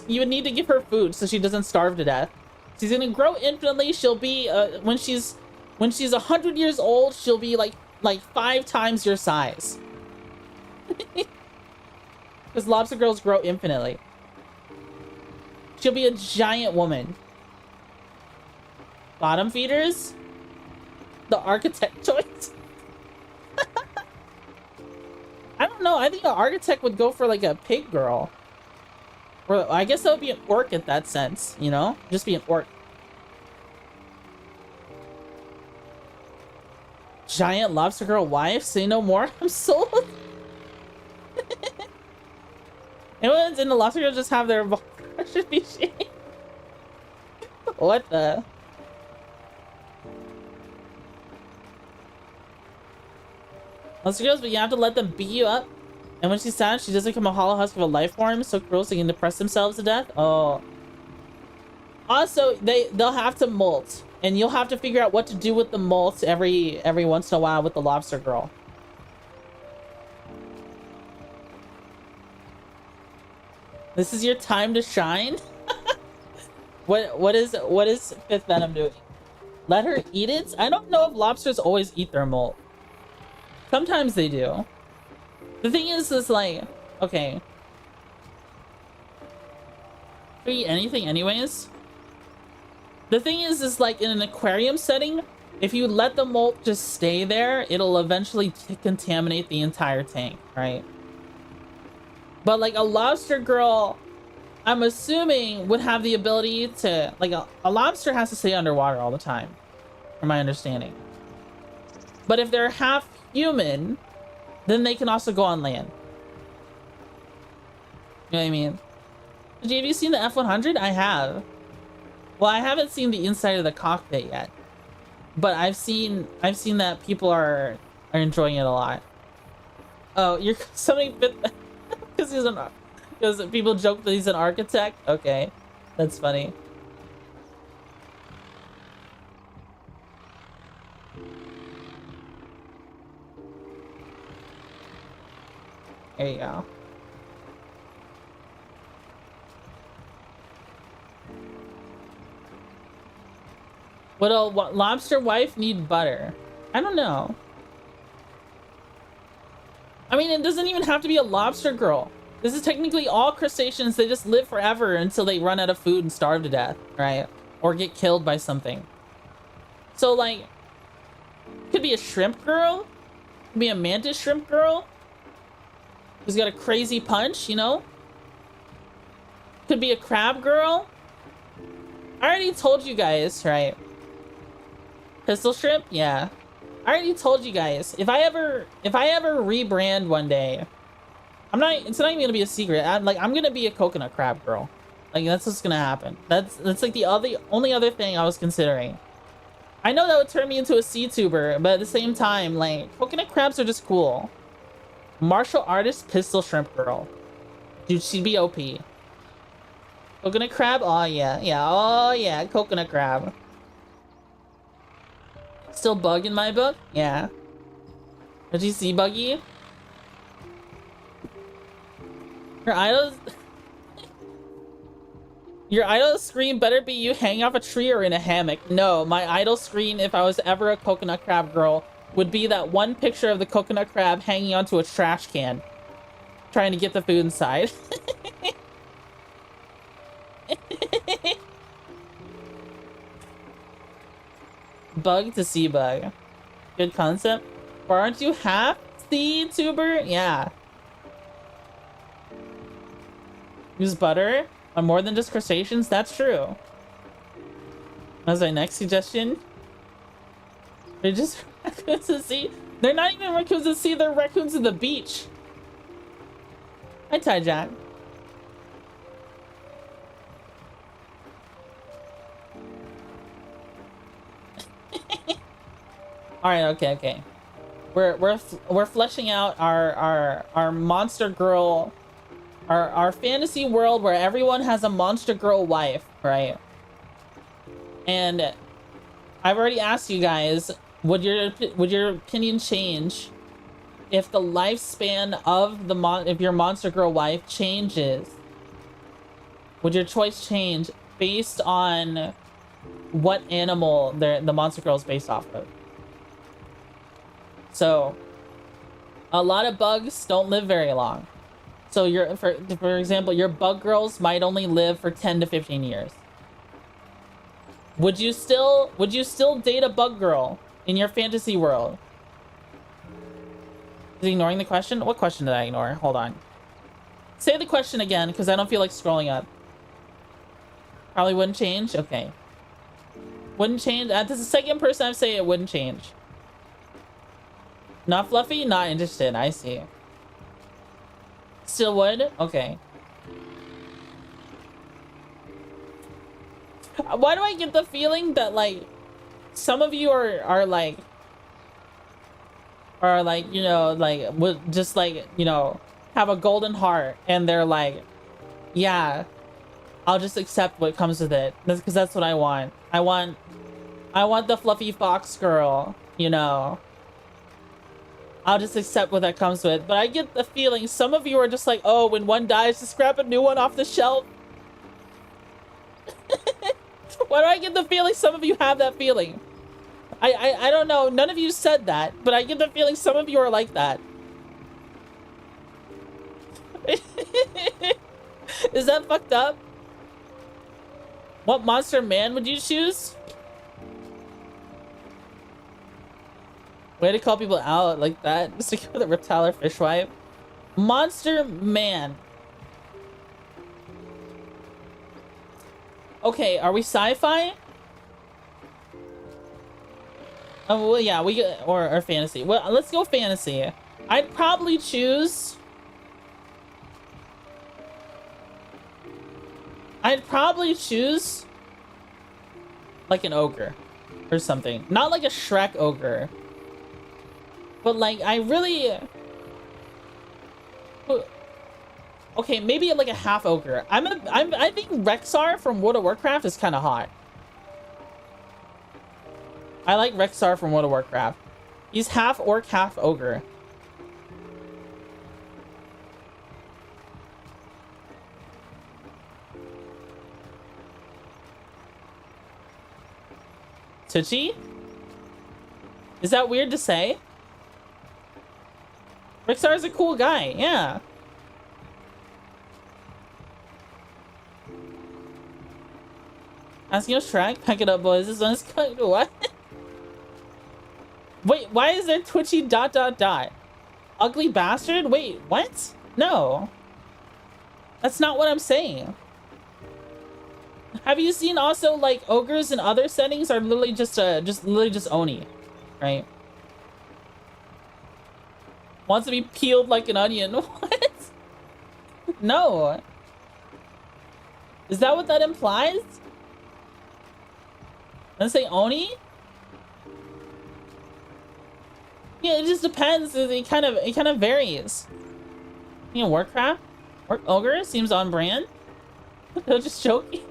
you would need to give her food so she doesn't starve to death. She's gonna grow infinitely. She'll be when she's 100 years old, she'll be like 5 times your size. Because lobster girls grow infinitely. She'll be a giant woman. Bottom feeders? The architect choice? I don't know. I think an architect would go for like a pig girl. Or I guess that would be an orc in that sense, you know? Just be an orc. Giant lobster girl wife? Say no more. I'm sold. Anyone's in the lobster girl just have their should be shame. What the? Lobster girls, but you have to let them beat you up. And when she's sad, she doesn't become a hollow husk of a life form, so gross they can depress themselves to death. Oh. Also, they'll have to molt, and you'll have to figure out what to do with the molt every once in a while with the lobster girl. This is your time to shine. What is Fifth Venom doing? Let her eat it? I don't know if lobsters always eat their molt. Sometimes they do. The thing is like, okay. Do you eat anything anyways? The thing is like in an aquarium setting, if you let the molt just stay there, it'll eventually contaminate the entire tank, right? But like a lobster girl, I'm assuming would have the ability to, like a lobster has to stay underwater all the time, from my understanding. But if they're half human, then they can also go on land. You know what I mean? Have you seen the F-100? I have. Well, I haven't seen the inside of the cockpit yet, but I've seen that people are enjoying it a lot. Oh, you're something because people joke that he's an architect. Okay, that's funny. There you go. What lobster wife need butter? I don't know. I mean, it doesn't even have to be a lobster girl. This is technically all crustaceans. They just live forever until they run out of food and starve to death, right? Or get killed by something. So like, could be a shrimp girl, could be a mantis shrimp girl who's got a crazy punch, you know? Could be a crab girl. I already told you guys, right? Pistol shrimp? Yeah. I already told you guys. If I ever rebrand one day, it's not even gonna be a secret. I'm gonna be a coconut crab girl. Like that's what's gonna happen. That's like the only other thing I was considering. I know that would turn me into a C-tuber, but at the same time, like coconut crabs are just cool. Martial artist pistol shrimp girl. Dude, she'd be OP. Coconut crab? Oh yeah, oh yeah, coconut crab. Still bug in my book? Yeah. Did you see Buggy? Your idol screen better be you hanging off a tree or in a hammock. No, my idol screen, if I was ever a coconut crab girl, would be that one picture of the coconut crab hanging onto a trash can, trying to get the food inside. Bug to sea bug. Good concept. Or aren't you half sea tuber? Yeah. Use butter on more than just crustaceans? That's true. That's my next suggestion. They're just raccoons at sea. They're not even raccoons at sea, they're raccoons at the beach. Hi, Ty Jack. All right, okay. We're fleshing out our monster girl, our fantasy world where everyone has a monster girl wife, right? And I've already asked you guys, would your opinion change if the lifespan of if your monster girl wife changes? Would your choice change based on what animal the monster girl is based off of? So, a lot of bugs don't live very long. So for example, your bug girls might only live for 10 to 15 years. Would you still date a bug girl in your fantasy world? Is he ignoring the question? What question did I ignore? Hold on. Say the question again, because I don't feel like scrolling up. Probably wouldn't change? Okay. Wouldn't change? This is the second person I've said it wouldn't change. Not fluffy? Not interested. I see. Still would? Okay. Why do I get the feeling that, like, some of you are like, you know, like, would just, like, you know, have a golden heart, and they're like, yeah, I'll just accept what comes with it. That's because that's what I want. I want the fluffy fox girl, you know. I'll just accept what that comes with. But I get the feeling some of you are just like, oh, when one dies, just grab a new one off the shelf. Why do I get the feeling some of you have that feeling? I don't know. None of you said that, but I get the feeling some of you are like that. Is that fucked up? What monster man would you choose? Way to call people out like that. Just to go with a reptile or fishwife. Monster man. Okay, are we sci-fi? Oh, well, yeah, or fantasy. Well, let's go fantasy. I'd probably choose... like an ogre or something. Not like a Shrek ogre. But like, I really... Okay, maybe like a half ogre. I think Rexar from World of Warcraft is kind of hot. I like Rexar from World of Warcraft. He's half orc, half ogre. Twitchy? Is that weird to say? Rexar's a cool guy, yeah. Asking us Shrek? Pack it up, boys. This one is cut. What? Wait, why is there Twitchy ... Ugly bastard? Wait, what? No. That's not what I'm saying. Have you seen also, like, ogres in other settings are literally just Oni, right? Wants to be peeled like an onion. What? No. Is that what that implies? Let's say Oni? Yeah, it just depends. It kind of varies. You know, Warcraft? Ogre seems on brand. They're just joking.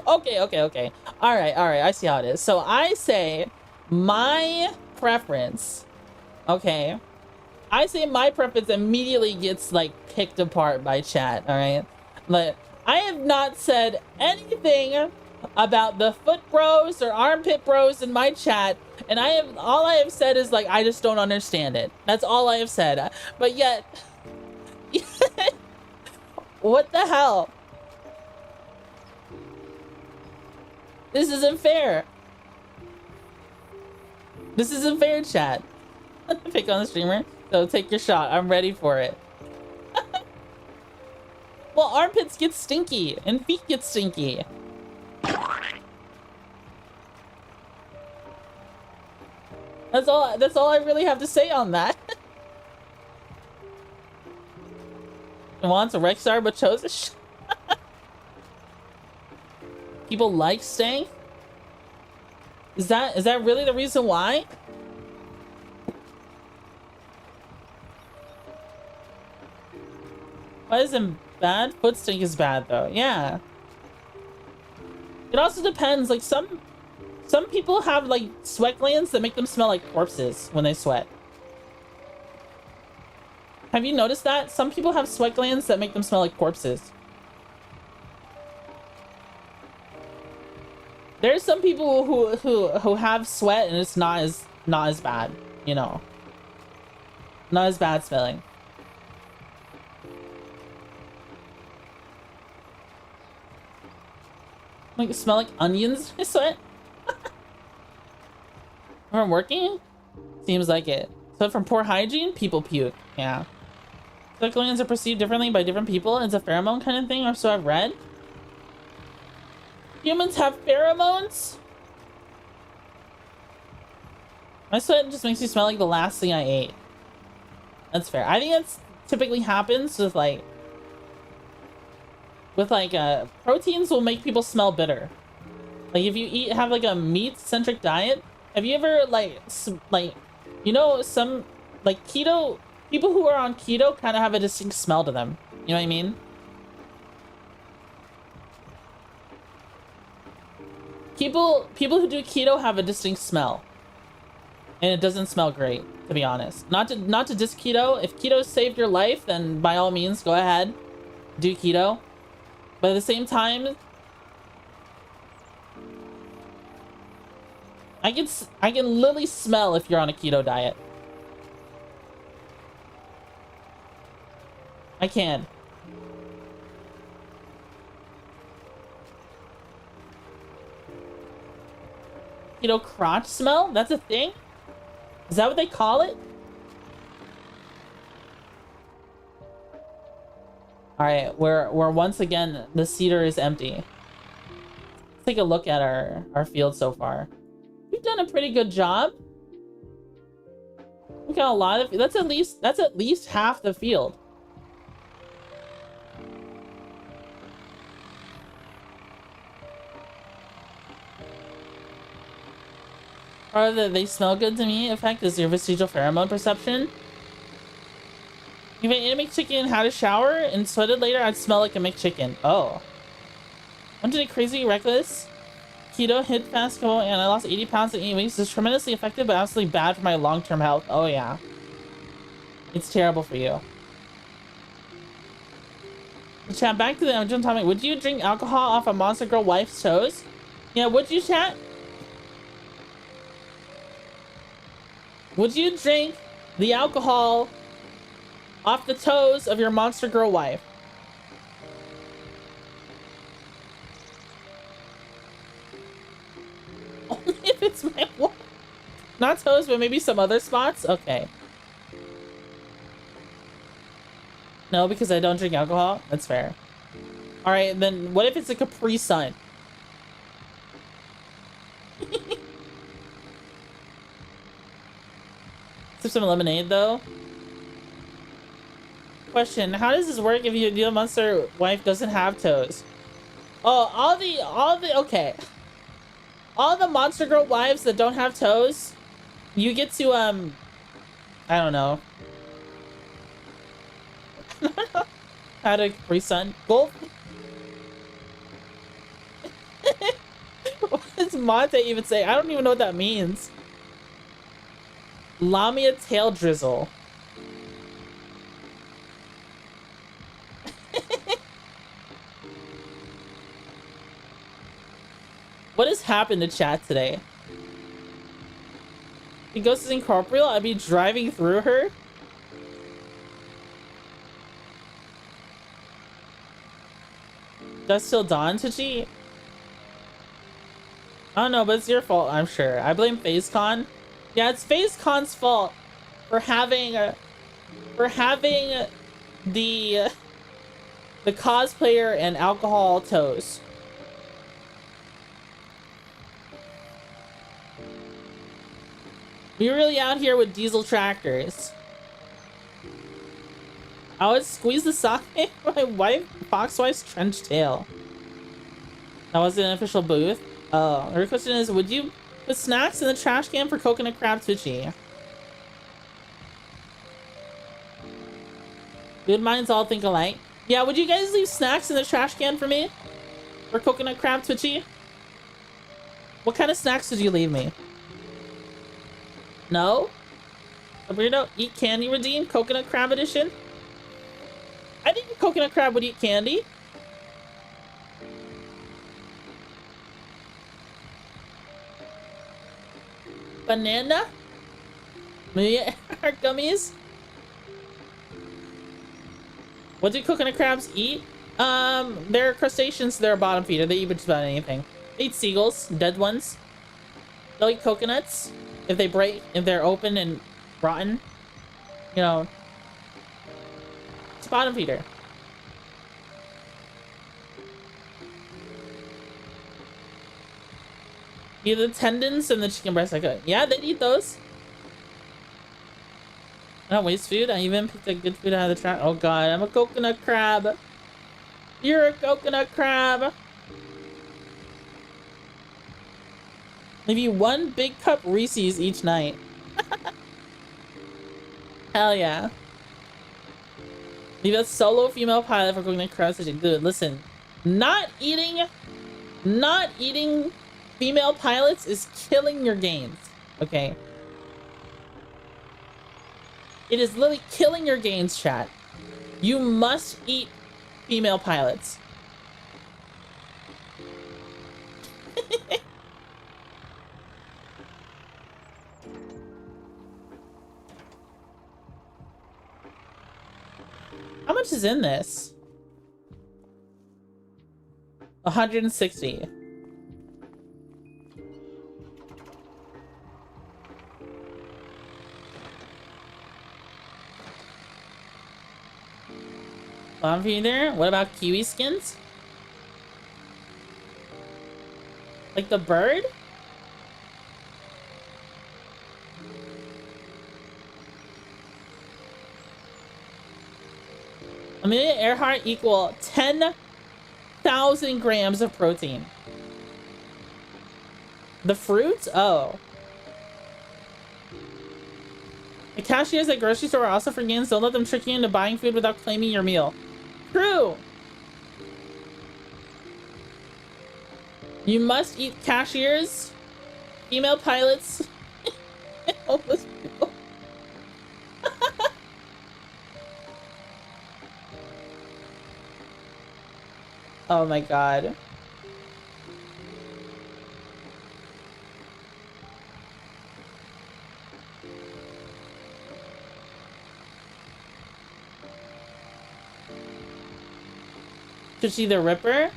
Okay. All right. I see how it is. So I say my preference. Okay. I say my preference immediately gets like picked apart by chat. All right. But I have not said anything about the foot bros or armpit bros in my chat, and all I have said is like, I just don't understand it. That's all I have said. But yet, what the hell? This isn't fair. This isn't fair, chat. Pick on the streamer. So take your shot. I'm ready for it. Well, armpits get stinky and feet get stinky. That's all I really have to say on that. Wants a Rexar but chose a People like stank? Is that really the reason why? Why isn't bad? Foot stink is bad though. Yeah. It also depends. Like some people have like sweat glands that make them smell like corpses when they sweat. Have you noticed that? Some people have sweat glands that make them smell like corpses. There's some people who have sweat and it's not as bad, you know. Not as bad smelling. Like smell like onions I sweat. From working? Seems like it. So from poor hygiene, people puke. Yeah. Sweat glands are perceived differently by different people. It's a pheromone kind of thing, or so I've read. Humans have pheromones? My sweat just makes me smell like the last thing I ate. That's fair. I think that's typically happens with like proteins will make people smell bitter. Like if you have like a meat-centric diet, have you ever like you know, some like keto people who are on keto kind of have a distinct smell to them. You know what I mean? People who do keto have a distinct smell, and it doesn't smell great, to be honest. Not to diss keto. If keto saved your life, then by all means go ahead, do keto. But at the same time, I can literally smell if you're on a keto diet. I can. Keto crotch smell? That's a thing? Is that what they call it? All right, we're once again, the cedar is empty. Let's take a look at our field so far. We've done a pretty good job. We got a lot of, that's at least half the field. Part of the they smell good to me effect is your vestigial pheromone perception. If I ate a McChicken and had a shower and sweated later, I'd smell like a McChicken. Oh. Went to the crazy reckless keto hit fast goal and I lost 80 pounds in 8 weeks. It's tremendously effective but absolutely bad for my long-term health. Oh yeah. It's terrible for you. Chat, back to the original topic. Would you drink alcohol off a monster girl wife's toes? Yeah, would you, chat? Would you drink the alcohol off the toes of your monster girl wife? Only if it's my wife. Not toes, but maybe some other spots? Okay. No, because I don't drink alcohol? That's fair. Alright, then what if it's a Capri Sun? Sip some lemonade though. Question: how does this work if your monster wife doesn't have toes? Oh, all the okay. All the monster girl wives that don't have toes, you get to I don't know. How to Capri Sun? Gulp. What does Monte even say? I don't even know what that means. Lamia tail drizzle. has happened to chat today? The ghost is incorporeal? I'd be driving through her? That's still dawn, Twitchy? I don't know, but it's your fault, I'm sure. I blame FazeCon. Yeah, it's FazeCon's fault for having the cosplayer and alcohol toes. We're really out here with diesel tractors. I would squeeze the socket of my foxwife's trench tail. That wasn't an official booth. Her question is, would you put snacks in the trash can for coconut crab Twitchy? Good minds all think alike. Yeah, would you guys leave snacks in the trash can for me? For coconut crab Twitchy? What kind of snacks would you leave me? No? Sabrina, eat candy redeem? Coconut crab edition? I think a coconut crab would eat candy. Banana? Maybe our gummies? What do coconut crabs eat? They're crustaceans, they're a bottom feeder. They eat just about anything. They eat seagulls, dead ones. They'll eat coconuts. If they break, if they're open and rotten, you know, it's a bottom feeder. Eat the tendons and the chicken breast. Yeah, they'd eat those. I don't waste food. I even picked a good food out of the trash. Oh god, I'm a coconut crab. You're a coconut crab. Maybe one big cup Reese's each night. Hell yeah. Leave a solo female pilot for coconut crabs. Dude, listen. Not eating female pilots is killing your gains. Okay. It is literally killing your gains, chat. You must eat female pilots. How much is in this? 160. Bottom feeder? What about kiwi skins? Like the bird? Amelia Earhart equal 10,000 grams of protein. The fruits? Oh. The cashiers at grocery store are also for gains. Don't let them trick you into buying food without claiming your meal. True. You must eat cashiers, female pilots, homeless people. Oh my god. Twitchy the Ripper?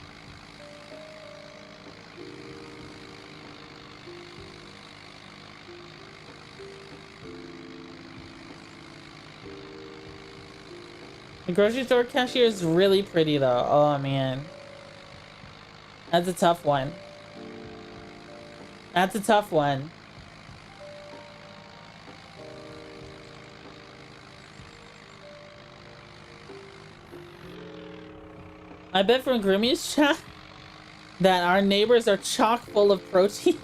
The grocery store cashier is really pretty though. Oh man. That's a tough one. That's a tough one. I bet from Grimmy's chat that our neighbors are chock full of protein.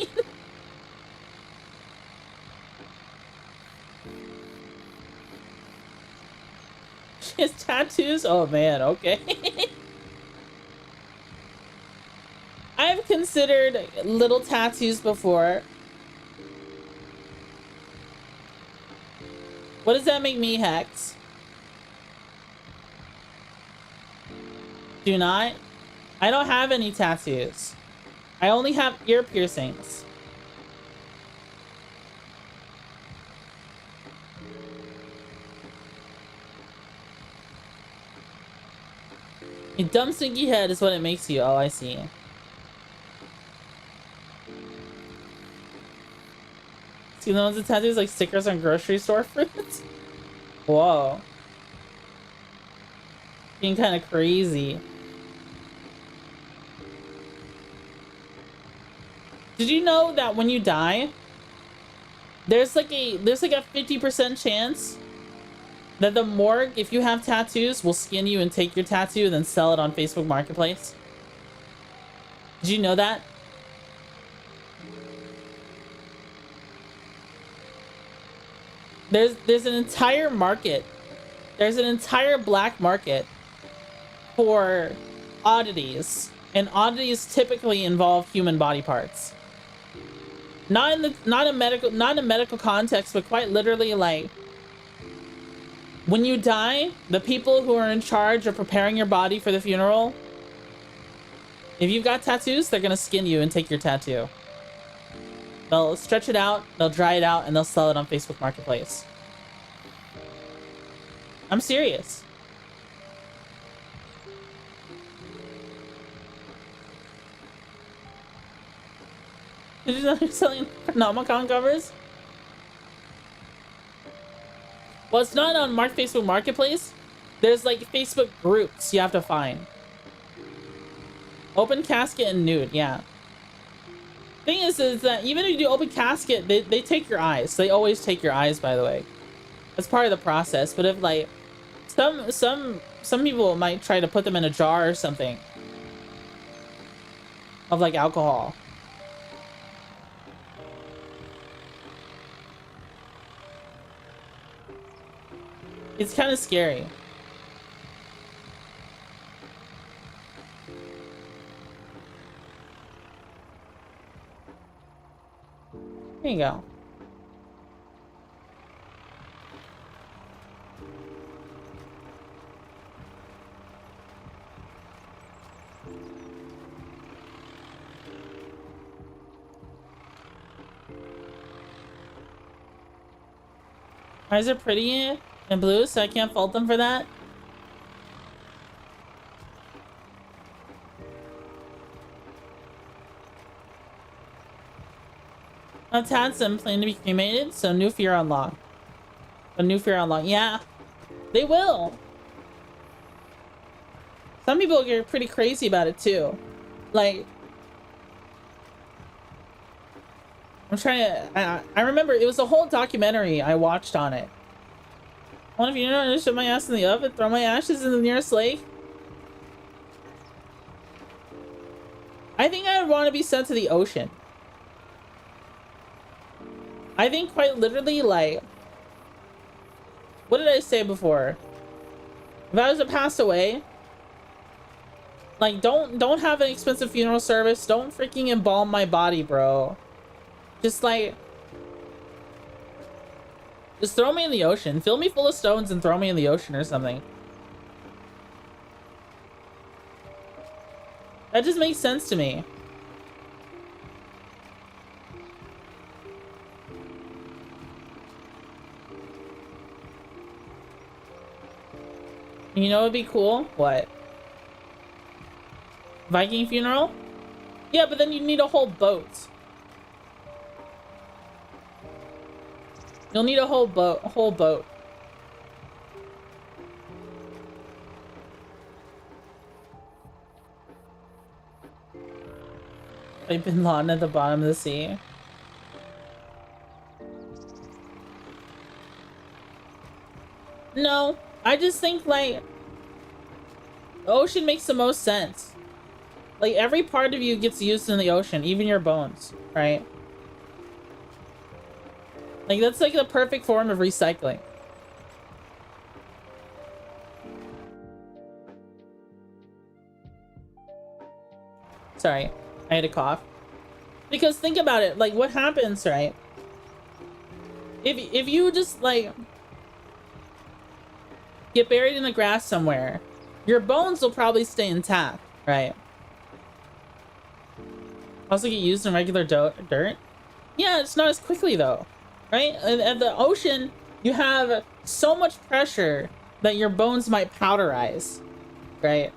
She has tattoos? Oh man, okay. I've considered little tattoos before. What does that make me, Hex? Do not? I don't have any tattoos. I only have ear piercings. A dumb stinky head is what it makes you. Oh, I see. See, the ones with tattoos like stickers on grocery store fruits? Whoa. Being kind of crazy. Did you know that when you die, there's like a 50% chance that the morgue, if you have tattoos, will skin you and take your tattoo and then sell it on Facebook Marketplace? Did you know that? There's an entire market. There's an entire black market for oddities, and oddities typically involve human body parts. Not in a medical context, but quite literally, like when you die, the people who are in charge of preparing your body for the funeral, if you've got tattoos, they're gonna skin you and take your tattoo. They'll stretch it out, they'll dry it out, and they'll sell it on Facebook Marketplace. I'm serious. Did you know you're selling Nomicon covers? Well, it's not on Facebook Marketplace. There's like Facebook groups you have to find. Open casket and nude, yeah. Thing is that even if you do open casket, they take your eyes. They always take your eyes, by the way. That's part of the process. But if like some people might try to put them in a jar or something of like alcohol. It's kind of scary. There you go. Eyes are pretty and blue, so I can't fault them for that. I'm Tadsim planning to be cremated, so new fear unlocked. A new fear unlocked. Yeah, they will. Some people get pretty crazy about it too. Like, I'm trying to. I remember it was a whole documentary I watched on it. One of you know, shove my ass in the oven, throw my ashes in the nearest lake. I think I would want to be sent to the ocean. I think quite literally, like, what did I say before? If I was to pass away, like, don't have an expensive funeral service. Don't freaking embalm my body, bro. Just like, just throw me in the ocean. Fill me full of stones and throw me in the ocean or something. That just makes sense to me. You know what'd be cool? What? Viking funeral? Yeah, but then you need a whole boat. You'll need a whole boat. Like Bin Laden at the bottom of the sea. No, I just think like the ocean makes the most sense. Like every part of you gets used in the ocean, even your bones, right? Like that's like the perfect form of recycling. Sorry, I had a cough. Because think about it, like what happens, right? If you just like get buried in the grass somewhere, your bones will probably stay intact, right? Also get used in regular dirt. Yeah, it's not as quickly though, right? At the ocean, you have so much pressure that your bones might powderize, right?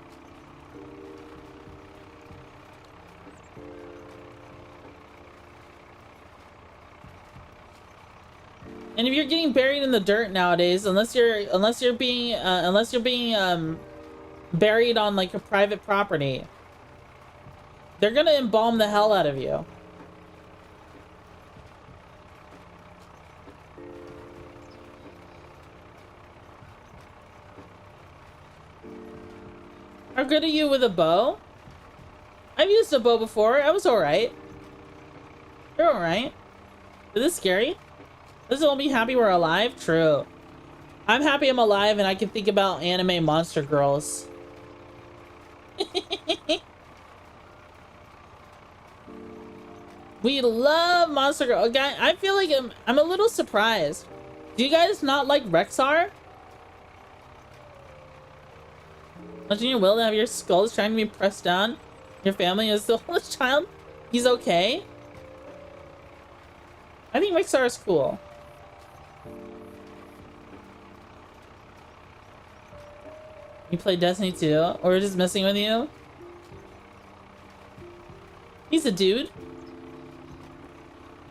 And if you're getting buried in the dirt nowadays, unless you're being buried on like a private property, they're gonna embalm the hell out of you. How good are you with a bow? I've used a bow before. I was alright. You're alright. Is this scary? This will be happy we're alive? True. I'm happy I'm alive and I can think about anime monster girls. We love monster girl. Okay, I feel like I'm a little surprised. Do you guys not like Rexar? Imagine your will to have your skull trying to be pressed down. Your family is the oldest child. He's okay. I think Rexar is cool. You play Destiny 2, or we're just messing with you? He's a dude.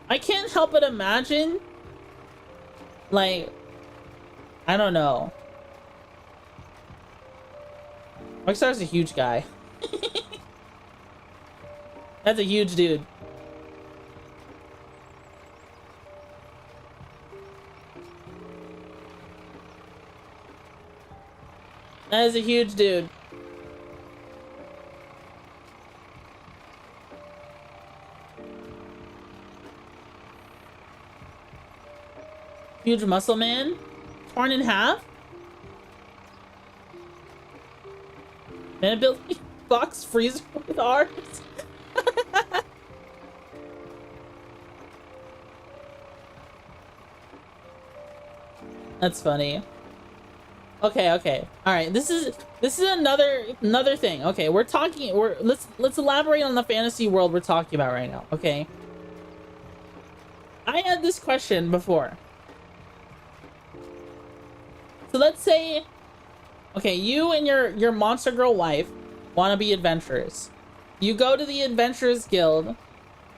I can't help but imagine, like, I don't know. Rockstar's a huge guy. That's a huge dude. That is a huge dude. Huge muscle man. Torn in half. Man ability box freezer with arms. That's funny. Okay, okay. All right. This is another thing. Okay, let's elaborate on the fantasy world we're talking about right now, okay? I had this question before. So let's say, okay, you and your monster girl wife want to be adventurers. You go to the Adventurers Guild,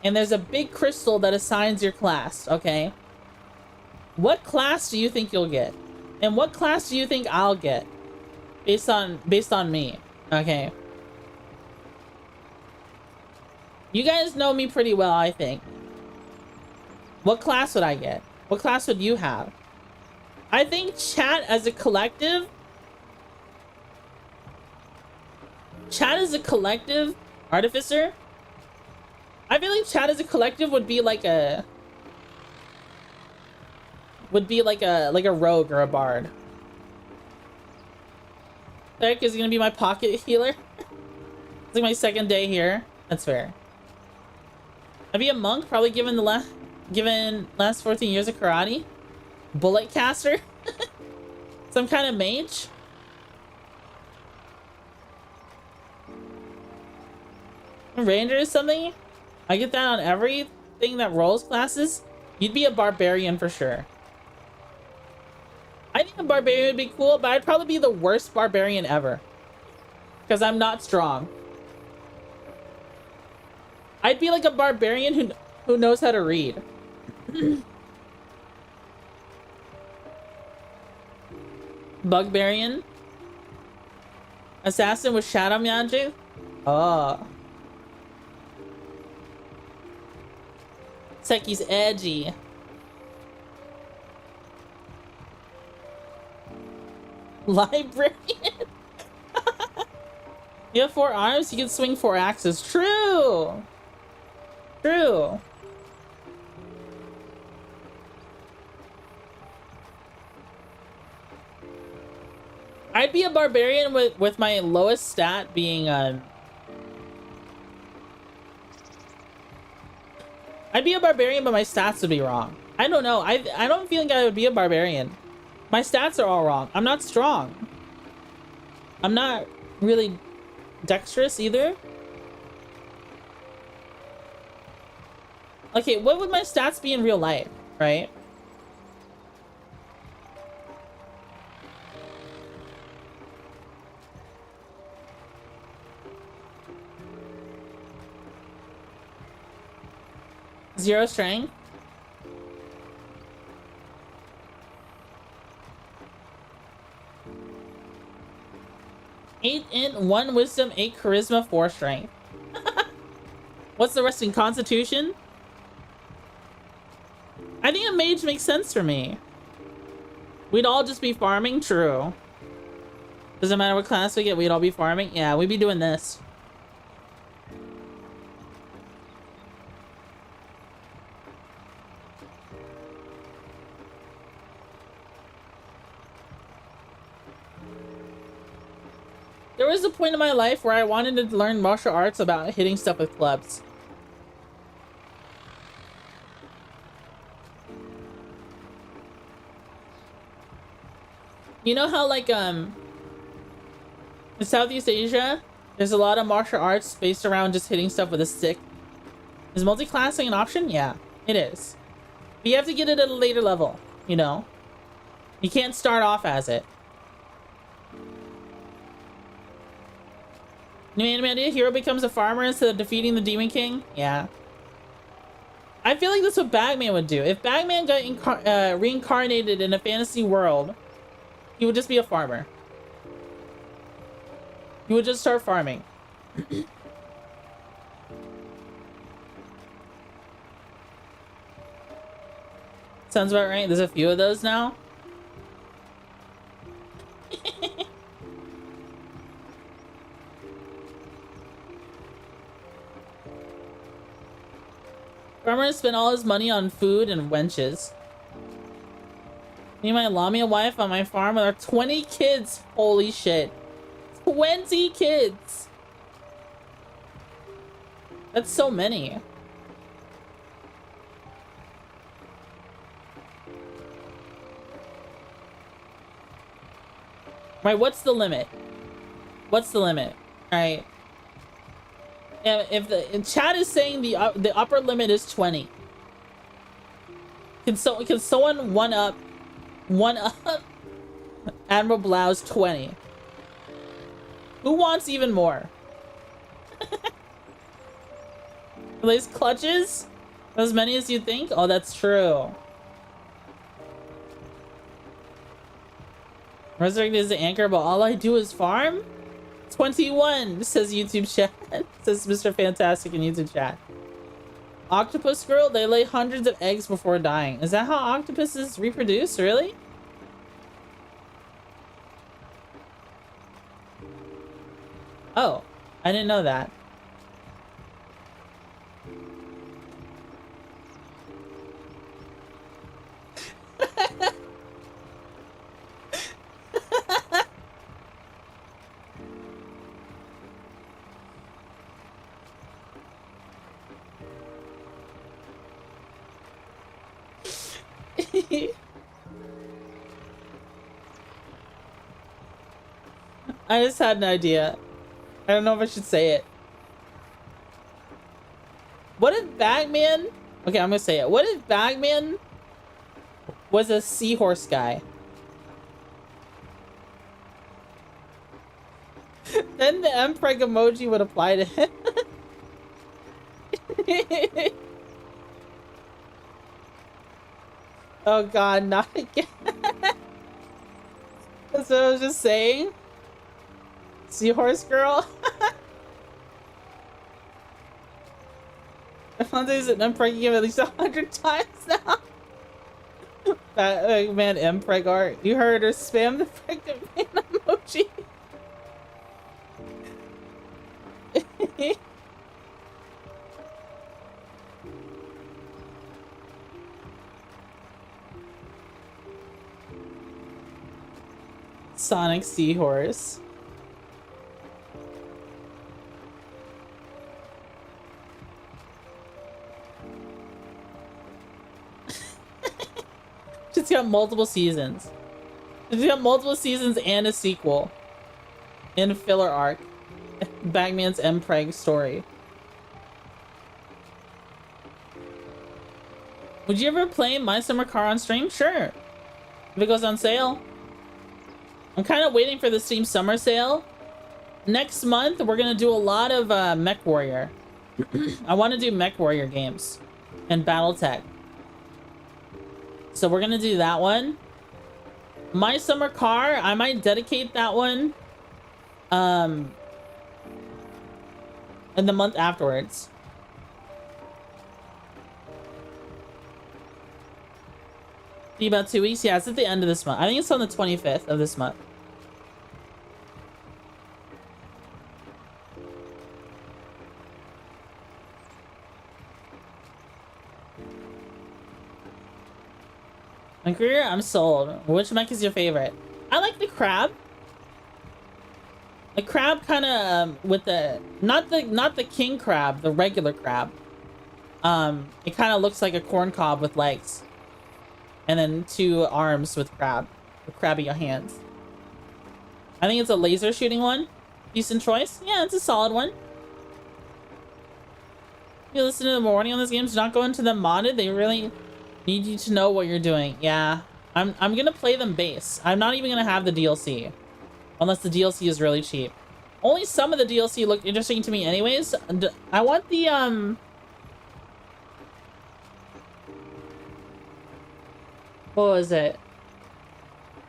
and there's a big crystal that assigns your class, okay? What class do you think you'll get? And what class do you think I'll get? Based on me, okay? You guys know me pretty well, I think. What class would I get? What class would you have? I think chat as a collective... Chat as a collective... Artificer? I feel like chat as a collective would be like a... like a rogue or a bard. Derek is gonna be my pocket healer. It's like my second day here. That's fair. I'd be a monk, probably given last 14 years of karate. Bullet caster. Some kind of mage. A ranger or something. I get that on everything that rolls classes. You'd be a barbarian for sure. I think a barbarian would be cool, but I'd probably be the worst barbarian ever. Because I'm not strong. I'd be like a barbarian who knows how to read. Bugbarian. Assassin with shadow magic. Oh. Seki's edgy. Librarian. You have 4 arms, you can swing 4 axes. True. True. I'd be a barbarian with my lowest stat being I'd be a barbarian, but my stats would be wrong. I don't know. I don't feel like I would be a barbarian. My stats are all wrong. I'm not strong. I'm not really dexterous either. Okay, what would my stats be in real life, right? Zero strength. Eight int, 1 wisdom, 8 charisma, 4 strength. What's the rest in constitution? I think a mage makes sense for me. We'd all just be farming, true. Doesn't matter what class we get, we'd all be farming. Yeah, we'd be doing this. There was a point in my life where I wanted to learn martial arts about hitting stuff with clubs. You know how, like, in Southeast Asia, there's a lot of martial arts based around just hitting stuff with a stick. Is multi-classing an option? Yeah, it is. But you have to get it at a later level, you know? You can't start off as it. New anime idea, hero becomes a farmer instead of defeating the Demon King? Yeah. I feel like that's what Bagman would do. If Bagman got reincarnated in a fantasy world, he would just be a farmer. He would just start farming. Sounds about right. There's a few of those now. Farmer spent all his money on food and wenches. Me and my Lamia wife on my farm with our 20 kids. Holy shit. 20 kids. That's so many. Right, what's the limit? What's the limit? Alright. If the chat is saying the upper limit is 20. Can someone one up Admiral Blau's 20? Who wants even more? Are these clutches? As many as you think? Oh, that's true. Resurrected is the anchor, but all I do is farm? 21, says YouTube chat. Says Mr. Fantastic in YouTube chat. Octopus girl, they lay hundreds of eggs before dying. Is that how octopuses reproduce? Really? Oh, I didn't know that. I just had an idea. I don't know if I should say it. What if Bagman... Okay, I'm gonna say it. What if Bagman was a seahorse guy? Then the Mpreg emoji would apply to him. Oh god, not again. That's what I was just saying. Seahorse girl. I found these at Mpreg him at least 100 times now. That man Mpreg art. You heard her spam the pregnant man emoji. Sonic Seahorse. It's got multiple seasons. It's got multiple seasons and a sequel. And a filler arc. Bagman's Mpreg story. Would you ever play My Summer Car on stream? Sure. If it goes on sale. I'm kind of waiting for the Steam Summer Sale. Next month, we're going to do a lot of Mech Warrior. I want to do Mech Warrior games and Battletech. So we're going to do that one. My Summer Car, I might dedicate that one in the month afterwards. Be about 2 weeks? Yeah, it's at the end of this month. I think it's on the 25th of this month. My career, I'm sold. Which mech is your favorite? I like the crab. The crab kind of with the not the king crab, the regular crab. It kind of looks like a corn cob with legs. And then 2 arms with crabby hands. I think it's a laser shooting one. Decent choice. Yeah, it's a solid one. You listen to the warning on this game, do not go into them modded. They really need you to know what you're doing. Yeah, I'm gonna play them base. I'm not even gonna have the DLC. Unless the DLC is really cheap. Only some of the DLC looked interesting to me anyways. I want the, what was it?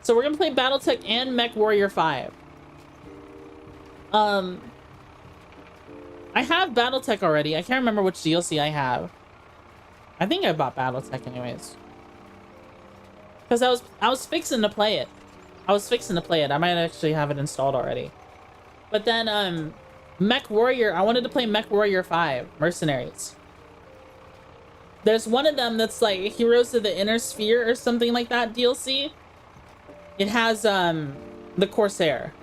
So we're gonna play Battletech and Mech Warrior 5. I have Battletech already. I can't remember which DLC I have. I think I bought Battletech anyways. Because I was fixing to play it. I might actually have it installed already. But then, Mech Warrior, I wanted to play Mech Warrior 5, Mercenaries. There's one of them that's like Heroes of the Inner Sphere or something like that DLC. It has, the Corsair.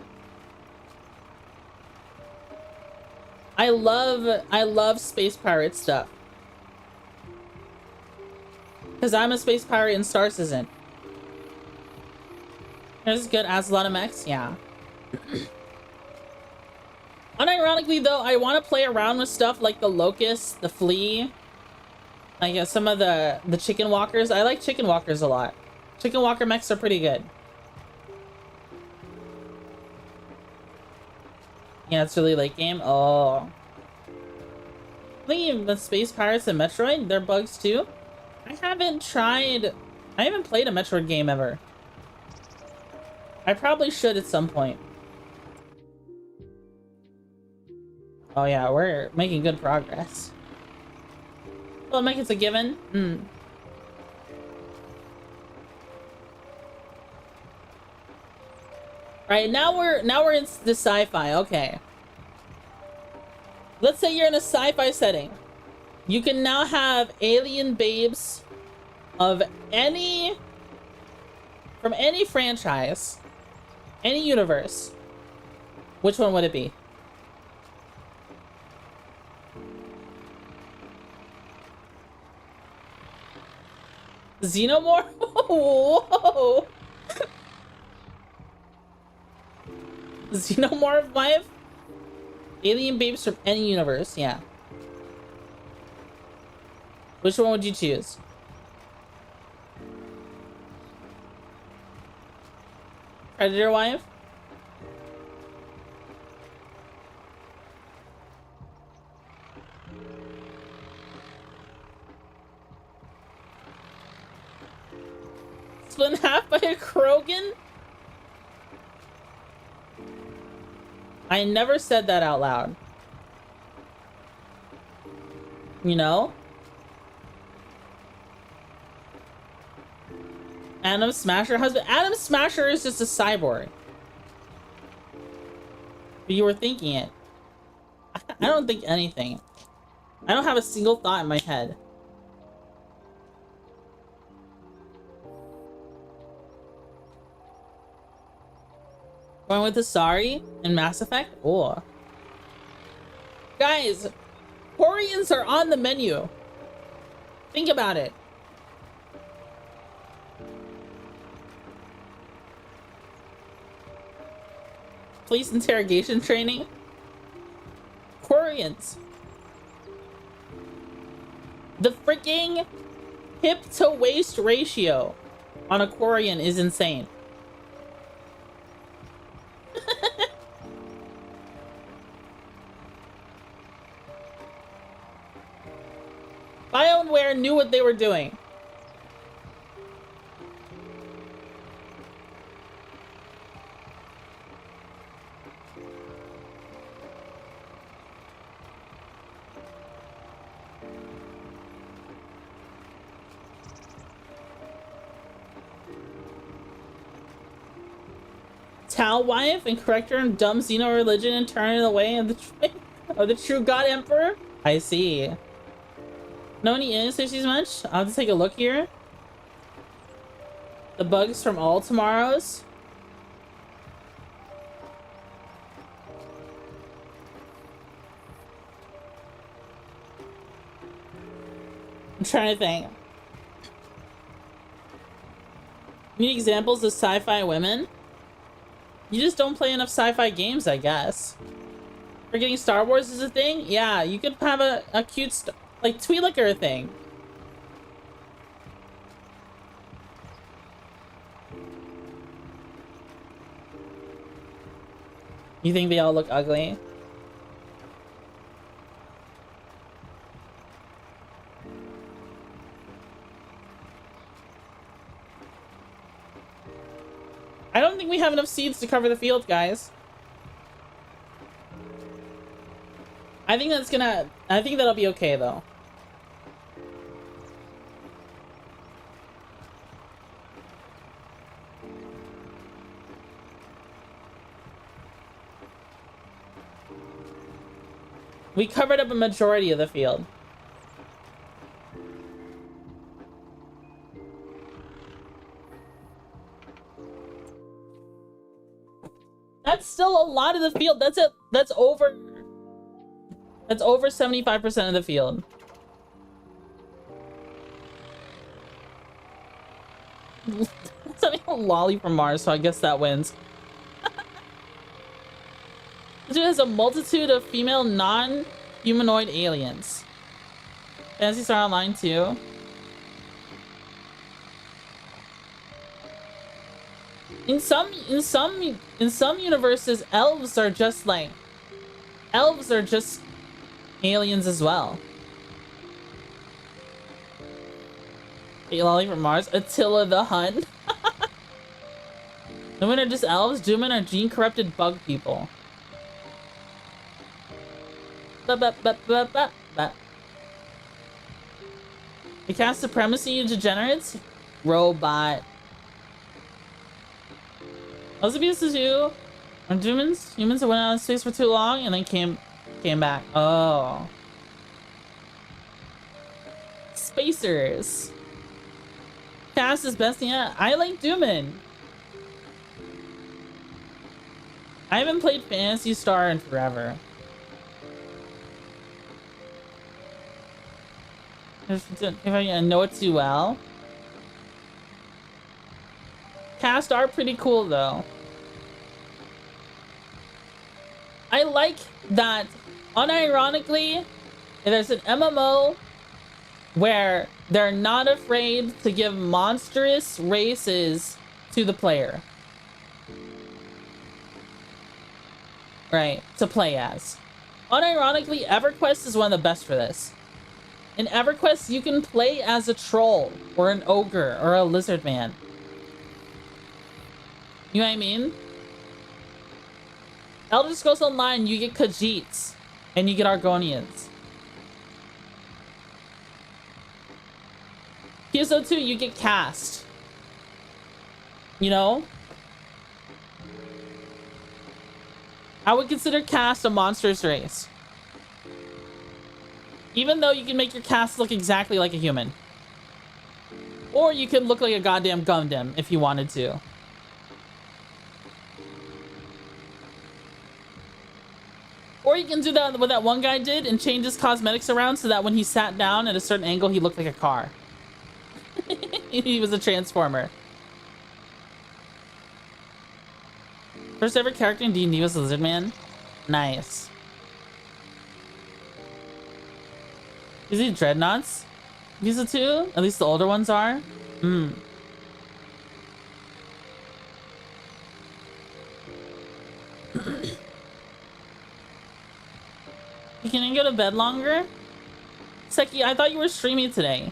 I love space pirate stuff. Because I'm a space pirate and Stars isn't. There's good as a lot of mechs, yeah. Unironically though, I want to play around with stuff like the Locust, the Flea, like some of the Chicken Walkers. I like Chicken Walkers a lot. Chicken Walker mechs are pretty good. Yeah, it's really late game. Oh. I think the Space Pirates and Metroid, they're bugs too. I haven't played a Metroid game ever. I probably should at some point. Oh yeah, we're making good progress. Well, Mech, it's a given. Right, now we're in the sci-fi. Okay. Let's say you're in a sci-fi setting. You can now have alien babes of from any franchise, any universe. Which one would it be? Xenomorph? Whoa! Xenomorph wife? Alien babes from any universe, yeah. Which one would you choose? Predator wife? Split in half by a Krogan? I never said that out loud. You know? Adam Smasher husband? Adam Smasher is just a cyborg. But you were thinking it. I don't think anything. I don't have a single thought in my head. Going with Asari in Mass Effect? Oh. Guys, Quarians are on the menu. Think about it. Police interrogation training? Quarians. The freaking hip to waist ratio on a Quarian is insane. BioWare knew what they were doing. Tao wife and correct her in dumb Xeno religion and turn it away of the true God Emperor? I see. Know any innocent much? I'll have to take a look here. The bugs from all tomorrows. I'm trying to think. Need examples of sci-fi women? You just don't play enough sci-fi games, I guess. Forgetting Star Wars is a thing? Yeah, you could have a cute, like, Twi'leka thing. You think they all look ugly? I don't think we have enough seeds to cover the field, guys. I think that'll be okay, though. We covered up a majority of the field. That's still a lot of the field. That's over 75% of the field. It's a lolly from Mars, so I guess that wins. It has a multitude of female non-humanoid aliens. Fantasy Star Online too. In some universes, elves are just aliens as well. A lolly from Mars. Attila the Hun. Women are just elves. Doomen are gene-corrupted bug people. The caste supremacy, you degenerates? Robot. Those abuse is you. Are humans that went out in space for too long and then came back. Oh. Spacers. Caste is best yet. I like Dooman. I haven't played Phantasy Star in forever. If I know it too well. Cast are pretty cool though. I like that, unironically, there's an MMO where they're not afraid to give monstrous races to the player. Right, to play as. Unironically, EverQuest is one of the best for this. In EverQuest, you can play as a troll, or an ogre, or a lizard man. You know what I mean? Elder Scrolls Online, you get Khajiits, and you get Argonians. PSO 2, you get Caste. You know? I would consider Caste a monstrous race. Even though you can make your Caste look exactly like a human. Or you could look like a goddamn Gundam if you wanted to. Or you can do that what that one guy did and change his cosmetics around so that when he sat down at a certain angle, he looked like a car. He was a transformer. First ever character in D&D was Lizard Man. Nice. Is he Dreadnoughts? Visa 2? At least the older ones are? Hmm. Can you go to bed longer? Seki, I thought you were streaming today.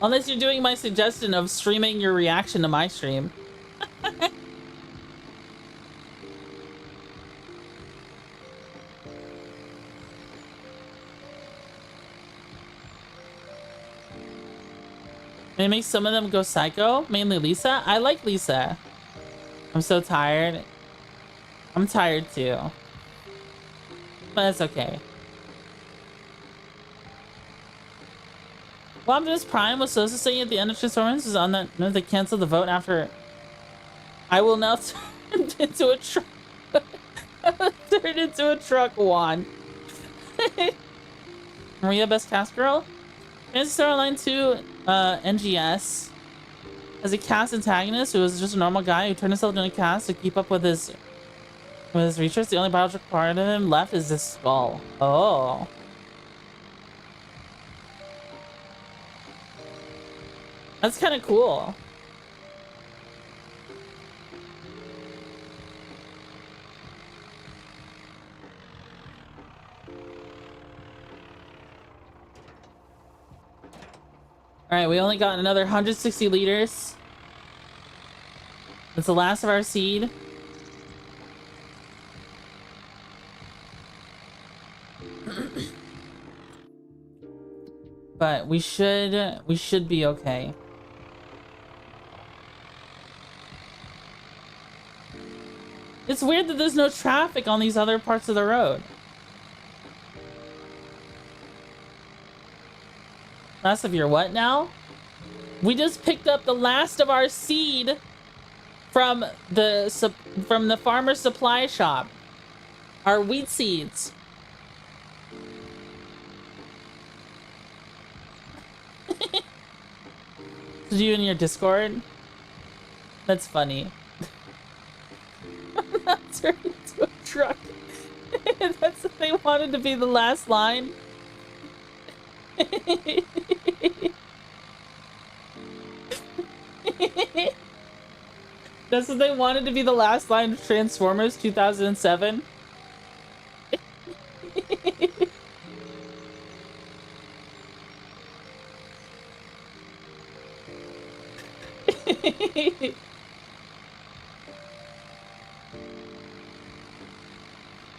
Unless you're doing my suggestion of streaming your reaction to my stream. And it makes some of them go psycho, mainly Lisa. I like Lisa. I'm so tired. I'm tired too. But it's okay. Well, Optimus Prime was supposed to say at the end of Transformers is on that note they canceled the vote after I will now turn into a truck. Turn into a truck, Juan. Maria, best cast girl? Fantasy Star Online 2 NGS as a cast antagonist who was just a normal guy who turned himself into a cast to keep up with his research. The only biological part of him left is this skull. Oh. That's kind of cool. All right, we only got another 160 liters. That's the last of our seed. But we should be okay. It's weird that there's no traffic on these other parts of the road. Last of your what now? We just picked up the last of our seed from the farmer's supply shop. Our wheat seeds. Did you in your Discord? That's funny. I'm not turning into a truck. That's what they wanted to be the last line. That's what they wanted to be the last line of Transformers 2007.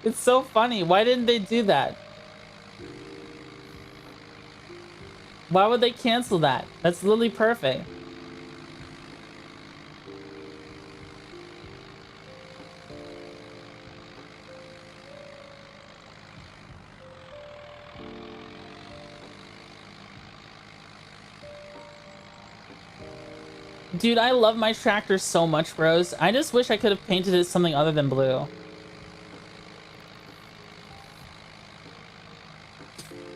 It's so funny. Why didn't they do that? Why would they cancel that? That's literally perfect. Dude, I love my tractor so much, bros. I just wish I could have painted it something other than blue.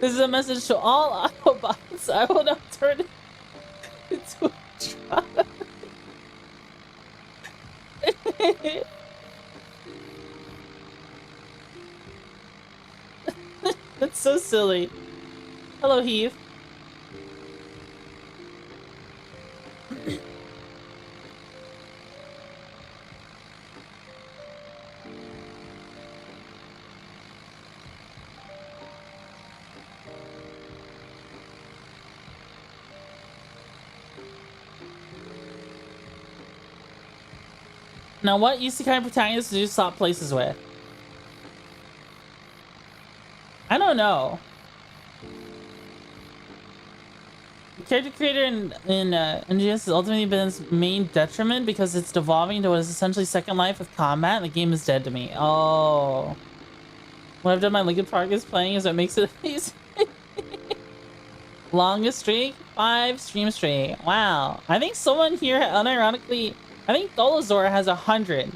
This is a message to all Autobots. I will now turn it into a truck. That's so silly. Hello, Heath. Now, what isekai protagonists do you swap places with? I don't know. The character creator in NGS has ultimately been its main detriment because it's devolving to what is essentially Second Life with combat. The game is dead to me. Oh. What I've done my Linkin Park is playing is what makes it easy. Longest streak? 5 stream streak. Wow. I think someone here unironically... I think Dolazor has 100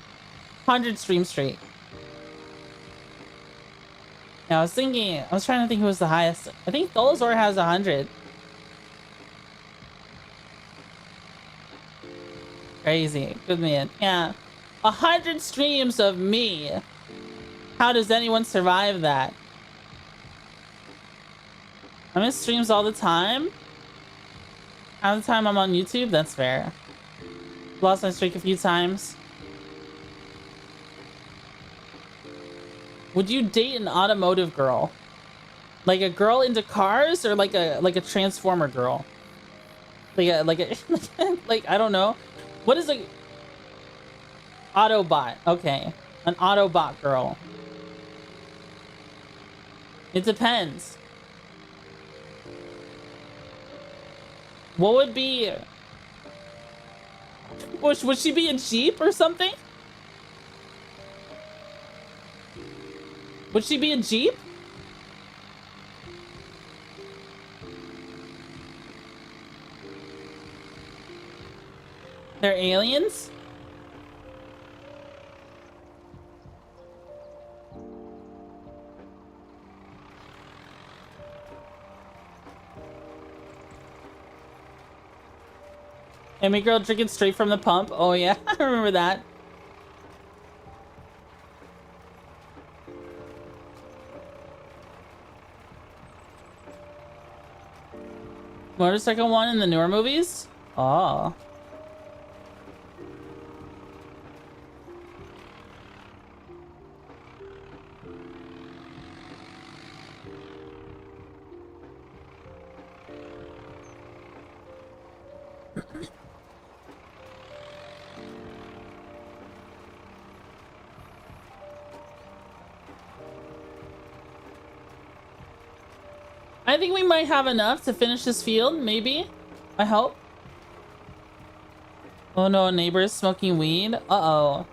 stream streak. Yeah, I was trying to think who was the highest. I think Dolazor has 100. Crazy. Good man. Yeah. 100 streams of me. How does anyone survive that? I'm in streams all the time. Half the time I'm on YouTube, that's fair. Lost my streak a few times. Would you date an automotive girl? Like a girl into cars, or like a transformer girl? Like I don't know. What is a Autobot? Okay, an Autobot girl. It depends. What would be? Would she be a Jeep or something? Would she be a Jeep? They're aliens? Amy girl drinking straight from the pump. Oh yeah, I remember that. Motorcycle one in the newer movies? Oh. I think we might have enough to finish this field, maybe. I hope. Oh no, neighbors smoking weed. Uh-oh.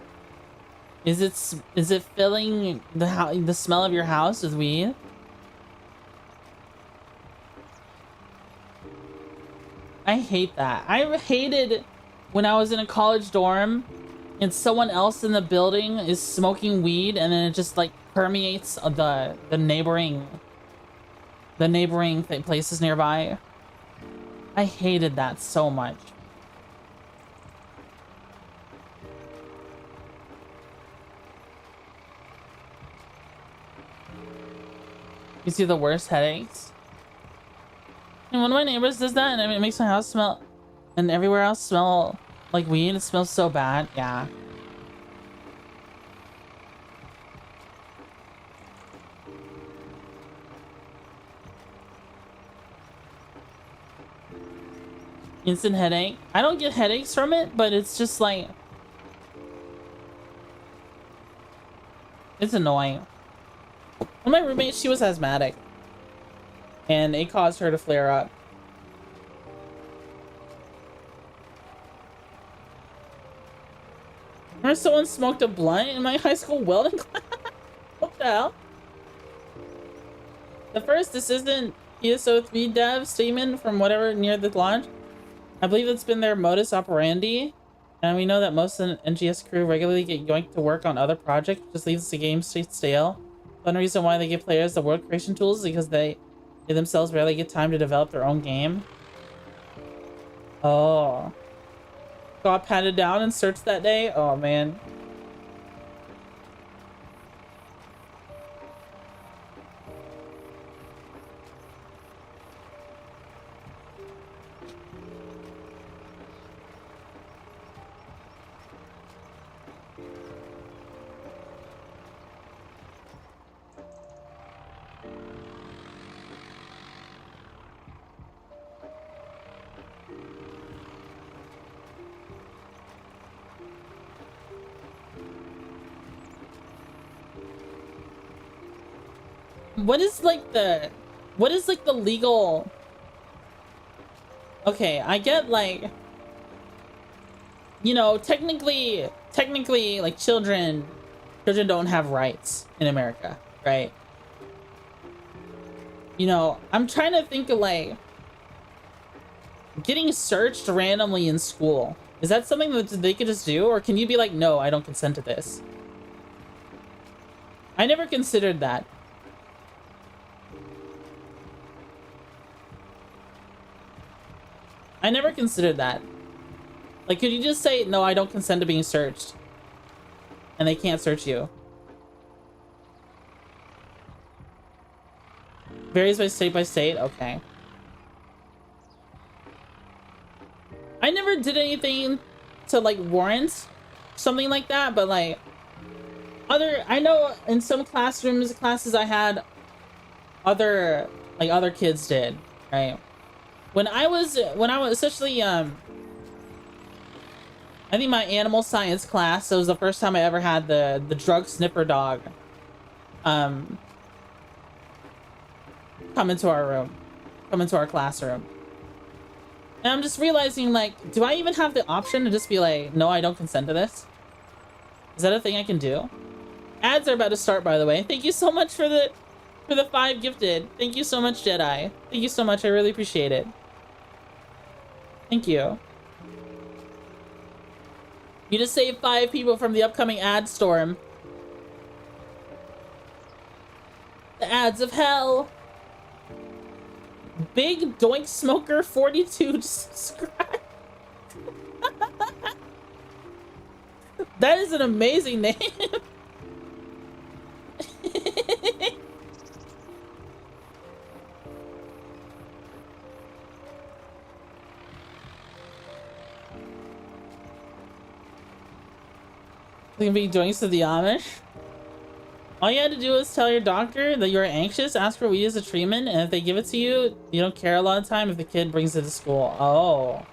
Is it filling the smell of your house with weed? I hate that. I hated when I was in a college dorm and someone else in the building is smoking weed, and then it just like permeates the neighboring places nearby. I hated that so much. You see the worst headaches? And one of my neighbors does that, and it makes my house smell, and everywhere else smell like weed. It smells so bad. Yeah. Instant headache. I don't get headaches from it, but it's just like, it's annoying. Well, my roommate, she was asthmatic, and it caused her to flare up. Remember someone smoked a blunt in my high school welding class? What the hell? The first, this isn't PSO3 dev statement from whatever near the launch. I believe it's been their modus operandi, and we know that most of the NGS crew regularly get yoinked to work on other projects, which just leaves the game stale. One reason why they give players the world creation tools is because they themselves rarely get time to develop their own game. Oh. Got patted down and searched that day? Oh, man. What is like the legal? Okay, I get like, you know, technically like children don't have rights in America, right? You know, I'm trying to think of like getting searched randomly in school. Is that something that they could just do, or can you be like, no, I don't consent to this? I never considered that. I never considered that. Like, could you just say, no, I don't consent to being searched? And they can't search you. Varies by state. Okay. I never did anything to like warrant something like that, but like I know in some classes I had other kids did, right? When I was especially I think my animal science class, that was the first time I ever had the drug sniffer dog come into our classroom. And I'm just realizing, like, do I even have the option to just be like, no, I don't consent to this? Is that a thing I can do? Ads are about to start, by the way. Thank you so much for the 5 gifted. Thank you so much, Jedi. Thank you so much. I really appreciate it. Thank you. You just saved 5 people from the upcoming ad storm. The ads of hell. Big Doink Smoker 42 subscribe. That is an amazing name. Gonna be doinks to the Amish. All you had to do is tell your doctor that you're anxious, ask for weed as a treatment, and if they give it to you, you don't care a lot of time if the kid brings it to school. Oh.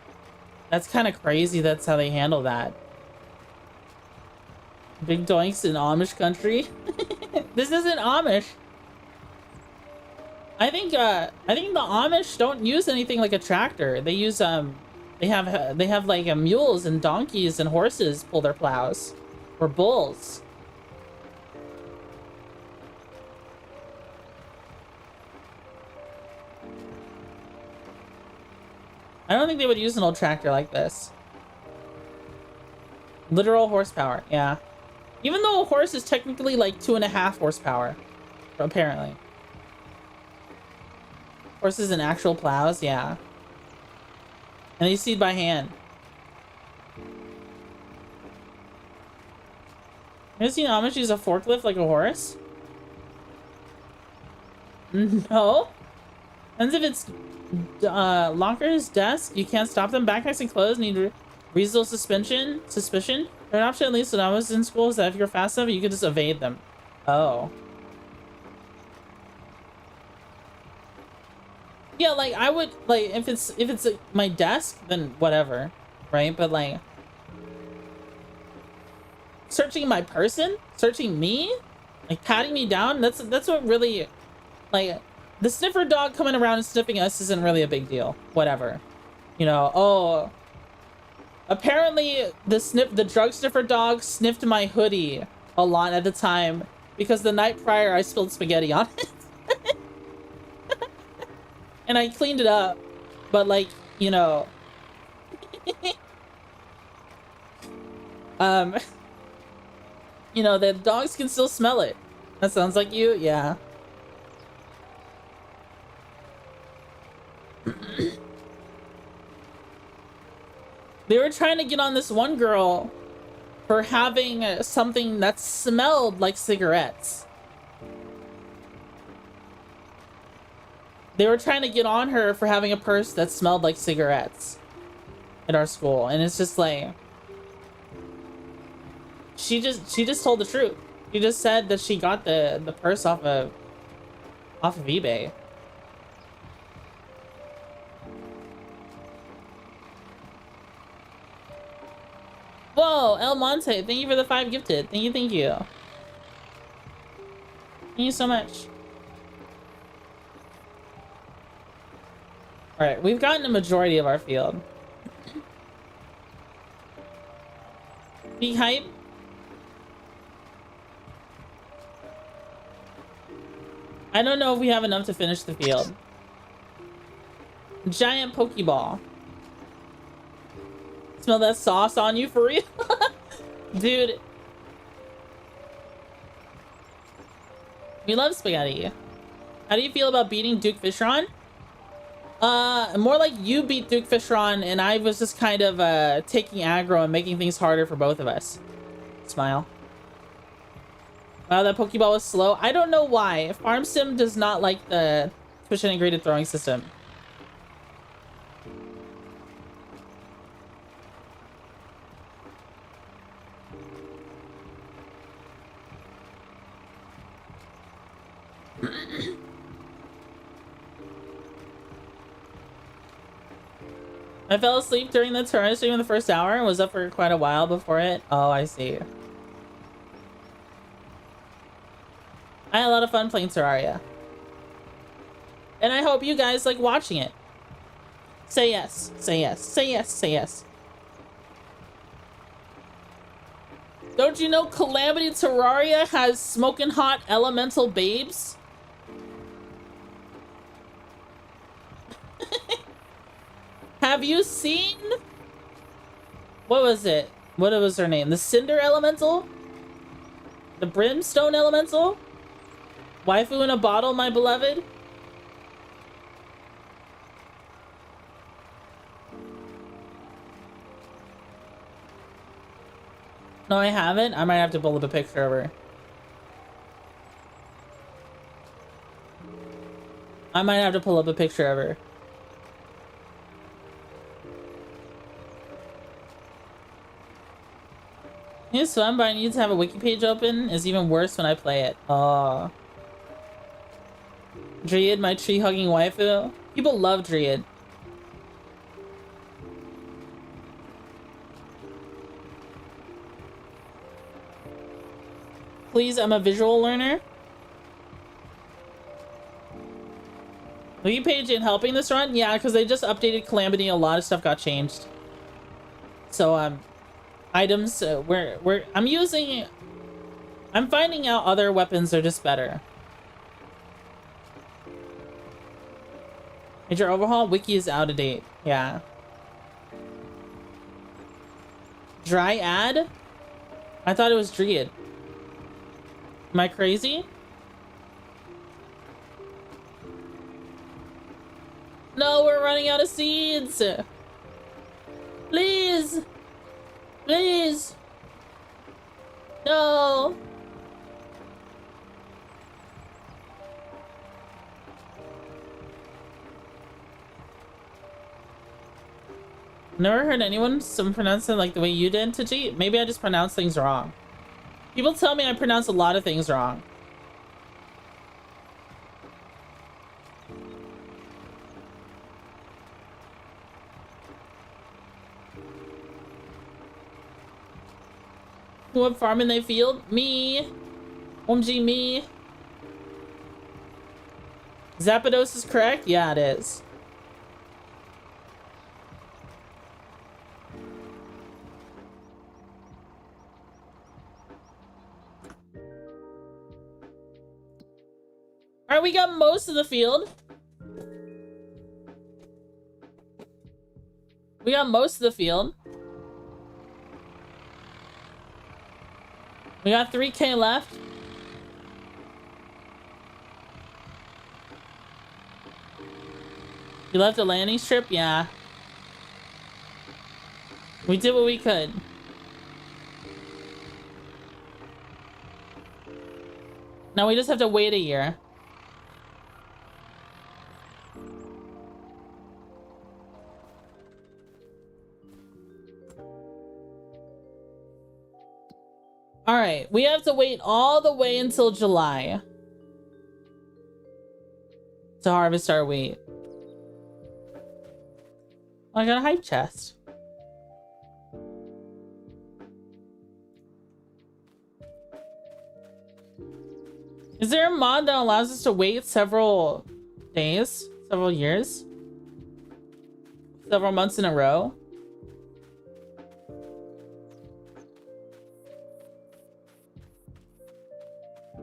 That's kind of crazy that's how they handle that. Big doinks in Amish country? This isn't Amish. I think the Amish don't use anything like a tractor. They use they have like mules and donkeys and horses pull their plows, or bulls. I don't think they would use an old tractor like this. Literal horsepower, yeah. Even though a horse is technically like 2.5 horsepower, apparently. Horses and actual plows, yeah. And they seed by hand. You ever seen Amish use a forklift like a horse? No. Depends if it's lockers, desk, you can't stop them. Backpacks and clothes need reasonable suspicion. An option, at least when I was in school, is that if you're fast enough, you could just evade them. Oh. Yeah, like I would, like, if it's like, my desk, then whatever, right? But like searching my person, searching me, like patting me down, that's what really, like, the sniffer dog coming around and sniffing us isn't really a big deal. Whatever. You know, oh, apparently the drug sniffer dog sniffed my hoodie a lot at the time because the night prior I spilled spaghetti on it. And I cleaned it up, but like, you know, you know, the dogs can still smell it. That sounds like you, yeah. They were trying to get on this one girl for having something that smelled like cigarettes. They were trying to get on her for having a purse that smelled like cigarettes at our school, and it's just like she just told the truth. She just said that she got the purse off of eBay. Whoa, El Monte, thank you for the 5 gifted. Thank you, thank you. Thank you so much. Alright, we've gotten a majority of our field. Be hype. I don't know if we have enough to finish the field. Giant Pokeball. Smell that sauce on you for real? Dude. We love spaghetti. How do you feel about beating Duke Fishron? More like you beat Duke Fishron and I was just kind of taking aggro and making things harder for both of us. Smile. Wow, that Pokeball was slow. I don't know why. Farm Sim does not like the Twitch integrated throwing system. I fell asleep during the Terraria stream in the first hour and was up for quite a while before it. Oh, I see. I had a lot of fun playing Terraria. And I hope you guys like watching it. Say yes. Say yes. Say yes. Say yes. Don't you know Calamity Terraria has smoking hot elemental babes? Have you seen? What was it? What was her name? The Cinder Elemental? The Brimstone Elemental? Waifu in a bottle, my beloved? No, I haven't. I might have to pull up a picture of her. I might have to pull up a picture of her. It's fun, but I need to have a wiki page open. It's even worse when I play it. Oh. Dryad, my tree-hugging waifu. People love Dryad. Please, I'm a visual learner. Wiki page ain't helping this run? Yeah, because they just updated Calamity. A lot of stuff got changed. So, items, I'm finding out other weapons are just better. Major overhaul? Wiki is out of date. Yeah. Dryad? I thought it was Dryad. Am I crazy? No, we're running out of seeds! Please! Please! No! Never heard anyone pronounce it like the way you did, Twitchy. Maybe I just pronounce things wrong. People tell me I pronounce a lot of things wrong. What farming they field? Me. OMG, me. Zapdos is correct? Yeah, it is. Alright, we got most of the field. We got most of the field. We got 3K left. You left a landing strip? Yeah. We did what we could. Now we just have to wait a year. All right, we have to wait all the way until July to harvest our wheat. Oh, I got a hype chest. Is there a mod that allows us to wait several days, several years, several months in a row?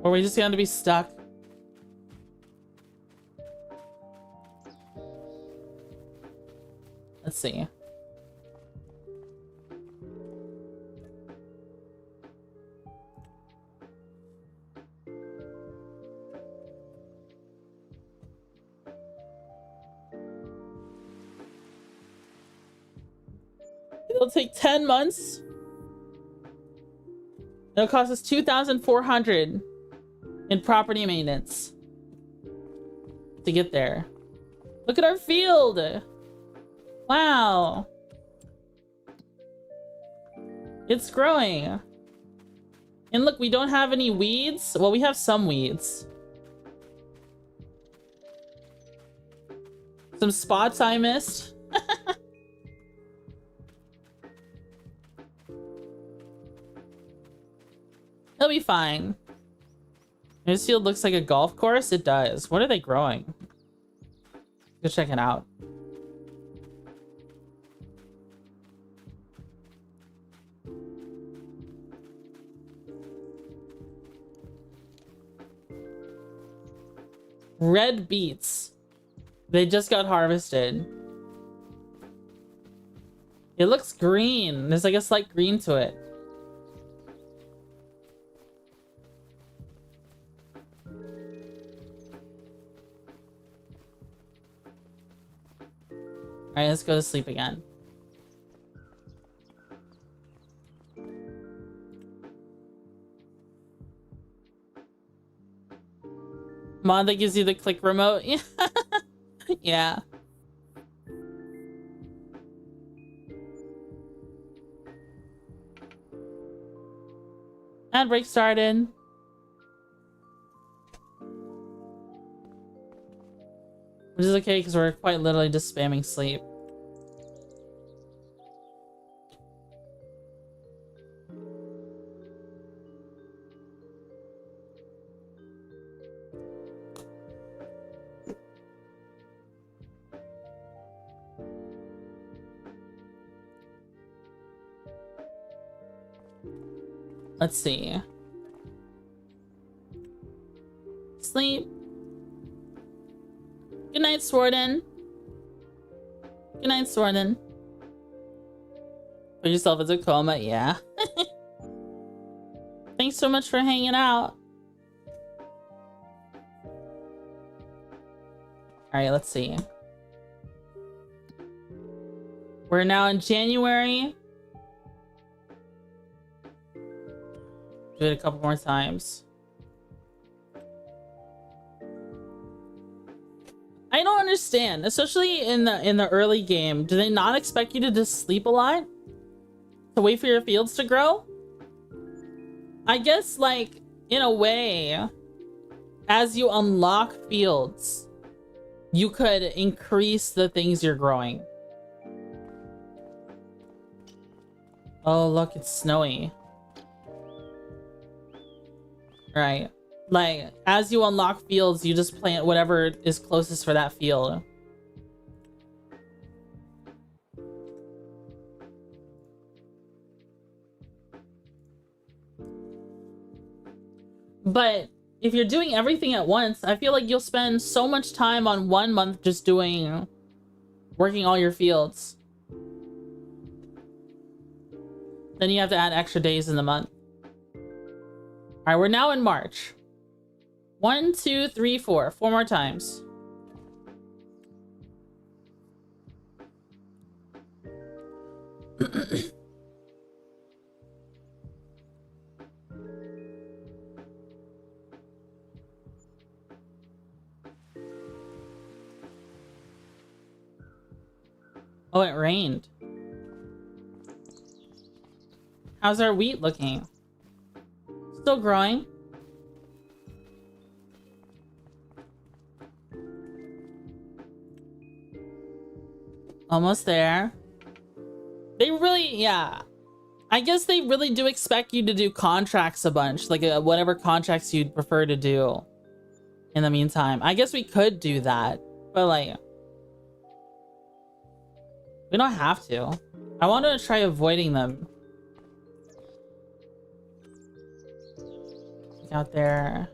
Or are we just going to be stuck? Let's see. It'll take 10 months. It'll cost us 2,400 in property maintenance. to get there. Look at our field. Wow. It's growing. And look, we don't have any weeds. Well, we have some weeds. Some spots I missed. It'll be fine. This field looks like a golf course. It does. What are they growing? Go check it out. Red beets. They just got harvested. It looks green. There's like a slight green to it. Alright, let's go to sleep again. Mod that gives you the click remote. Yeah. Ad break started. Which is okay because we're quite literally just spamming sleep. Let's see. Sleep. Good night, Sworden. Good night, Sworden. Put yourself into a coma, yeah. Thanks so much for hanging out. Alright, let's see. We're now in January. Do it a couple more times. I don't understand, especially in the early game. Do they not expect you to just sleep a lot? To wait for your fields to grow? I guess, like, in a way, as you unlock fields, you could increase the things you're growing. Oh, look, it's snowy. Right. Like, as you unlock fields, you just plant whatever is closest for that field. But if you're doing everything at once, I feel like you'll spend so much time on 1 month just working all your fields. Then you have to add extra days in the month. All right, we're now in March. 1, 2, 3, 4. 4 more times. Oh, it rained. How's our wheat looking? Still growing. Almost there. They really, yeah. I guess they really do expect you to do contracts a bunch. Like whatever contracts you'd prefer to do in the meantime. I guess we could do that. But like, we don't have to. I want to try avoiding them. Look out there.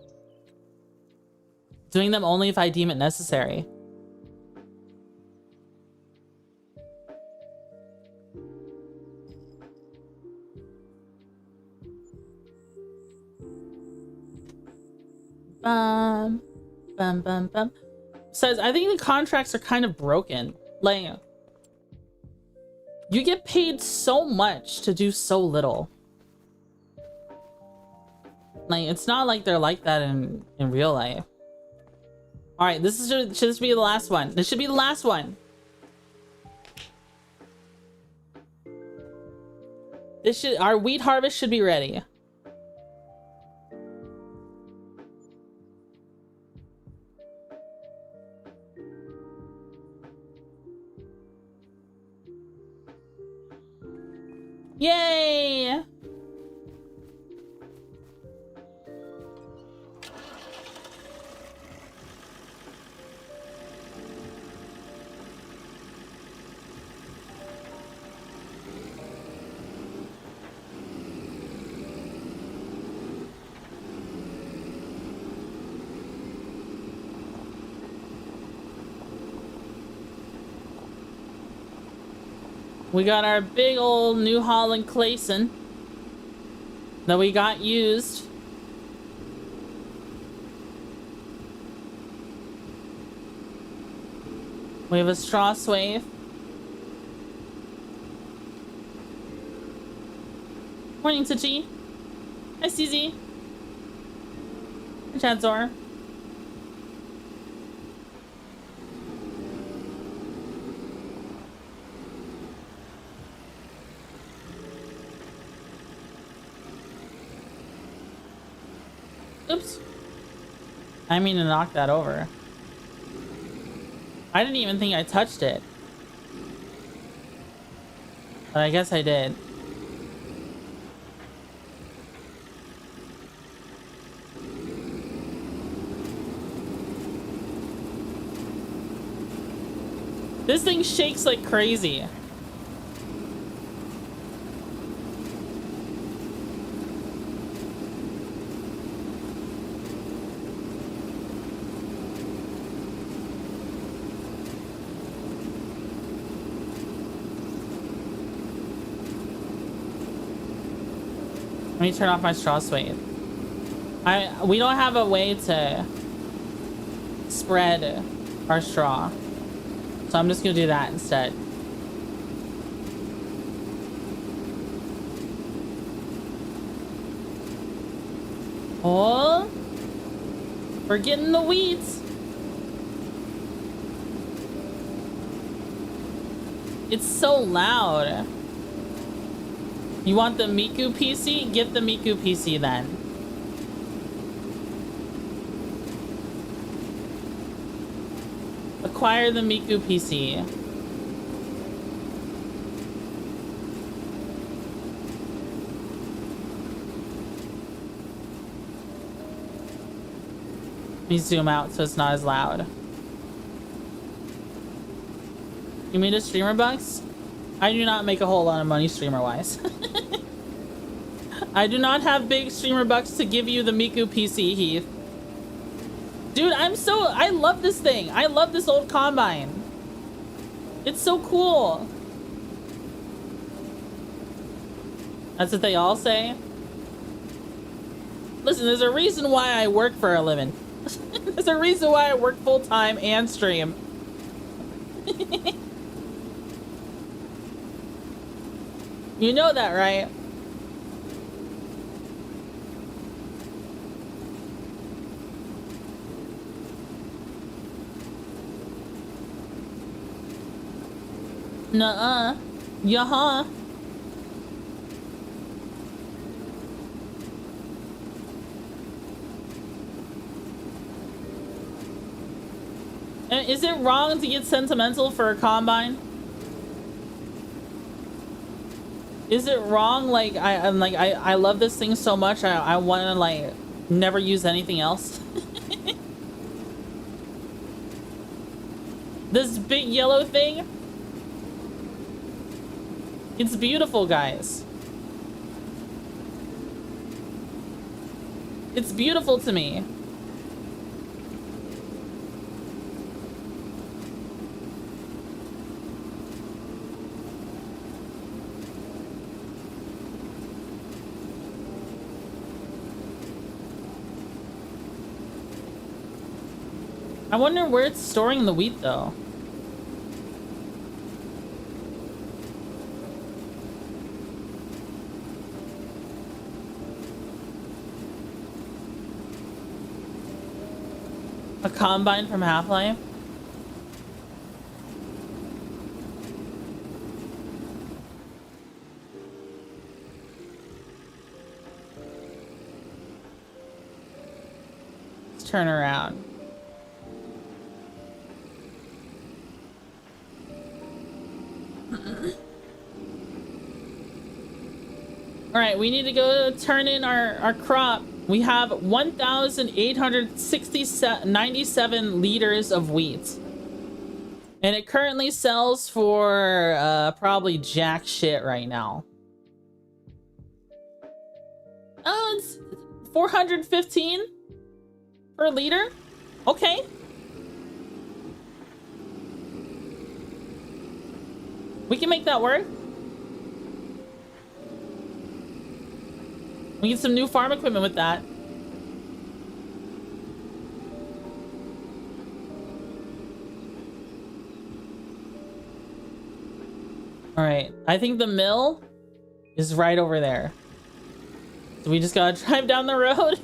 Doing them only if I deem it necessary. Bum, bum, bum, bum. Says, I think the contracts are kind of broken. Like, you get paid so much to do so little. Like, it's not like they're like that in real life. All right, should this be the last one? This should be the last one. Our wheat harvest should be ready. Yay! We got our big old New Holland Clayson that we got used. We have a straw swathe. Morning, Twitchy. Hi, CZ. Hi, Chadzor. Oops. I mean to knock that over. I didn't even think I touched it. But I guess I did. This thing shakes like crazy. Let me turn off my straw swathe. We don't have a way to spread our straw, so I'm just gonna do that instead. Oh, we're getting the weeds. It's so loud. You want the Miku PC? Get the Miku PC then. Acquire the Miku PC. Let me zoom out so it's not as loud. You made a streamer bucks? I do not make a whole lot of money streamer-wise. I do not have big streamer bucks to give you the Miku PC, Heath. Dude, I love this thing. I love this old combine. It's so cool. That's what they all say. Listen, there's a reason why I work for a living. There's a reason why I work full-time and stream. You know that, right? Nuh-uh. Yeah-huh. Is it wrong to get sentimental for a combine? Is it wrong? Like I love this thing so much. I want to like never use anything else. This big yellow thing. It's beautiful, guys. It's beautiful to me. I wonder where it's storing the wheat, though. A combine from Half-Life? Let's turn around. All right, we need to go turn in our crop. We have 1,897 liters of wheat. And it currently sells for probably jack shit right now. Oh, it's 415 per liter? Okay. We can make that work. We get some new farm equipment with that. All right, I think the mill is right over there. So we just gotta drive down the road.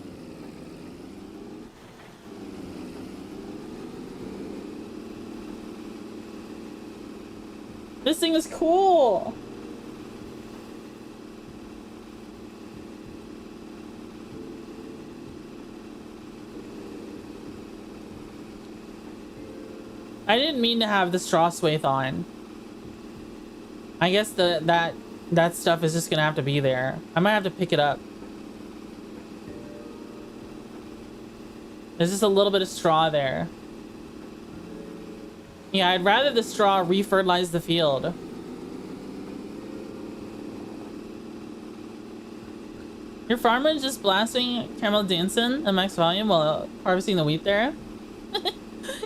This thing is cool. I didn't mean to have the straw swathe on. I guess that stuff is just gonna have to be there. I might have to pick it up. There's just a little bit of straw there. Yeah, I'd rather the straw re-fertilize the field. Your farmer is just blasting Caramel Dancing at max volume while harvesting the wheat there?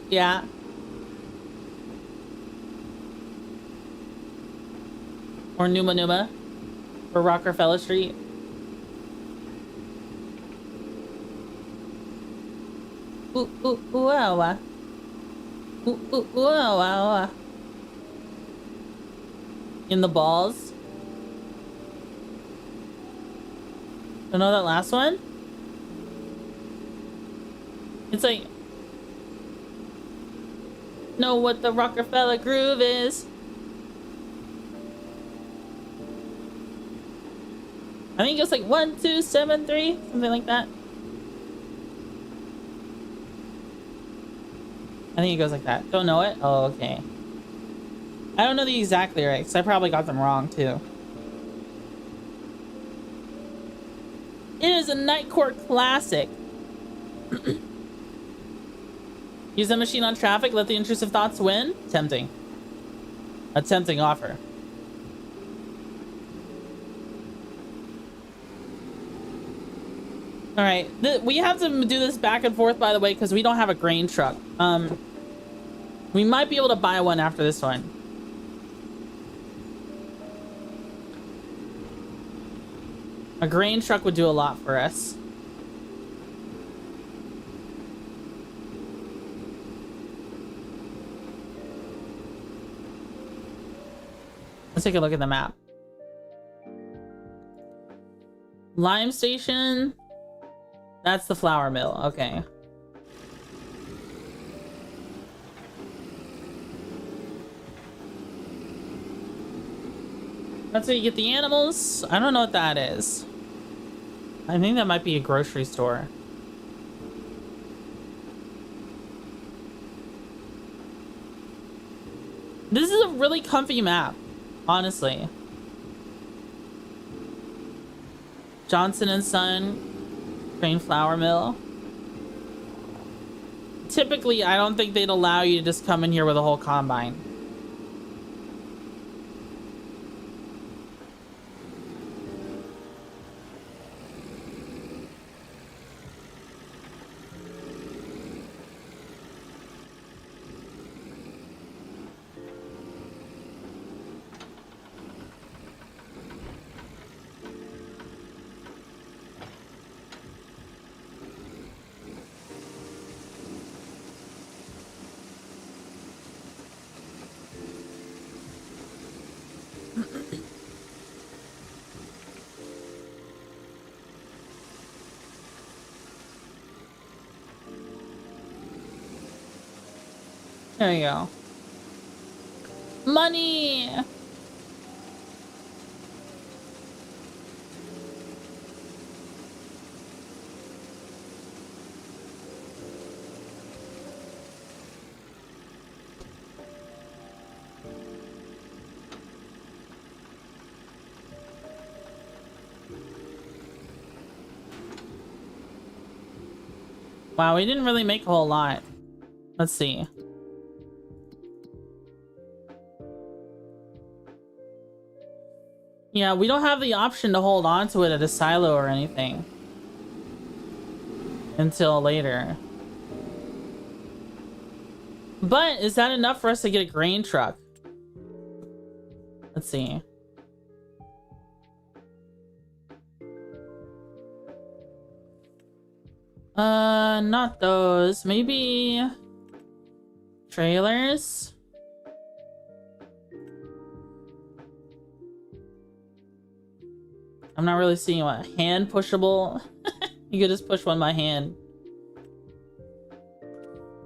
Yeah. Or Numa Numa. Or Rockefeller Street. Ooh, ooh, ooh, wow, wow. Ooh, ooh, ooh, wow, wow. In the balls. Don't know that last one? It's like... Know what the Rockefeller groove is. I think it goes like 1, 2, 7, 3, something like that. I think it goes like that. Don't know it? Oh, okay. I don't know the exact lyrics. I probably got them wrong too. It is a Night Court classic. Use the machine on traffic, let the intrusive thoughts win. Tempting. A tempting offer. All right, we have to do this back and forth, by the way, because we don't have a grain truck. We might be able to buy one after this one. A grain truck would do a lot for us. Let's take a look at the map. Lime Station. That's the flour mill. Okay. That's where you get the animals. I don't know what that is. I think that might be a grocery store. This is a really comfy map, honestly. Johnson and Son, grain flour mill. Typically, I don't think they'd allow you to just come in here with a whole combine. There we go. Money! Wow, we didn't really make a whole lot. Let's see. Yeah, we don't have the option to hold on to it at a silo or anything until later. But is that enough for us to get a grain truck? Let's see. Not those. Maybe trailers? I'm not really seeing what. Hand pushable? You could just push one by hand.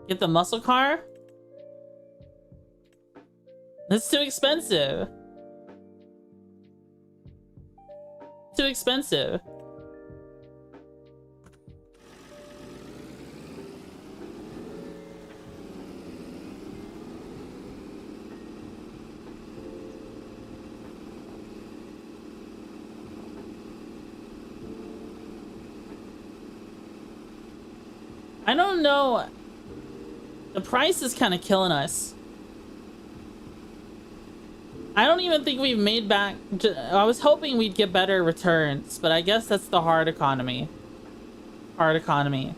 Get the muscle car? That's too expensive. Too expensive. I don't know. The price is kind of killing us. I don't even think we've made back. I was hoping we'd get better returns, but I guess that's the hard economy. Hard economy.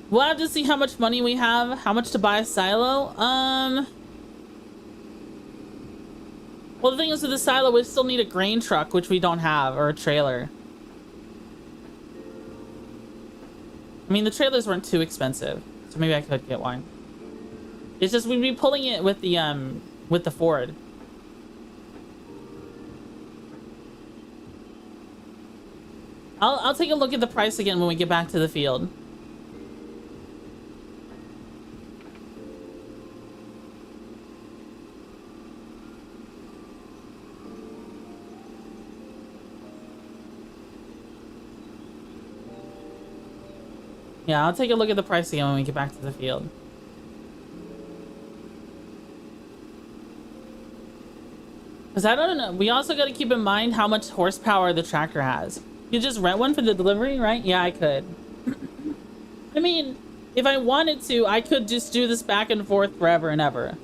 We'll have to see how much money we have, how much to buy a silo. Well, the thing is with the silo, we still need a grain truck, which we don't have, or a trailer. I mean, the trailers weren't too expensive, so maybe I could get one. It's just we'd be pulling it with the Ford. I'll take a look at the price again when we get back to the field. Yeah, I'll take a look at the price again when we get back to the field. Because I don't know. We also got to keep in mind how much horsepower the tractor has. You just rent one for the delivery, right? Yeah, I could. I mean, if I wanted to, I could just do this back and forth forever and ever.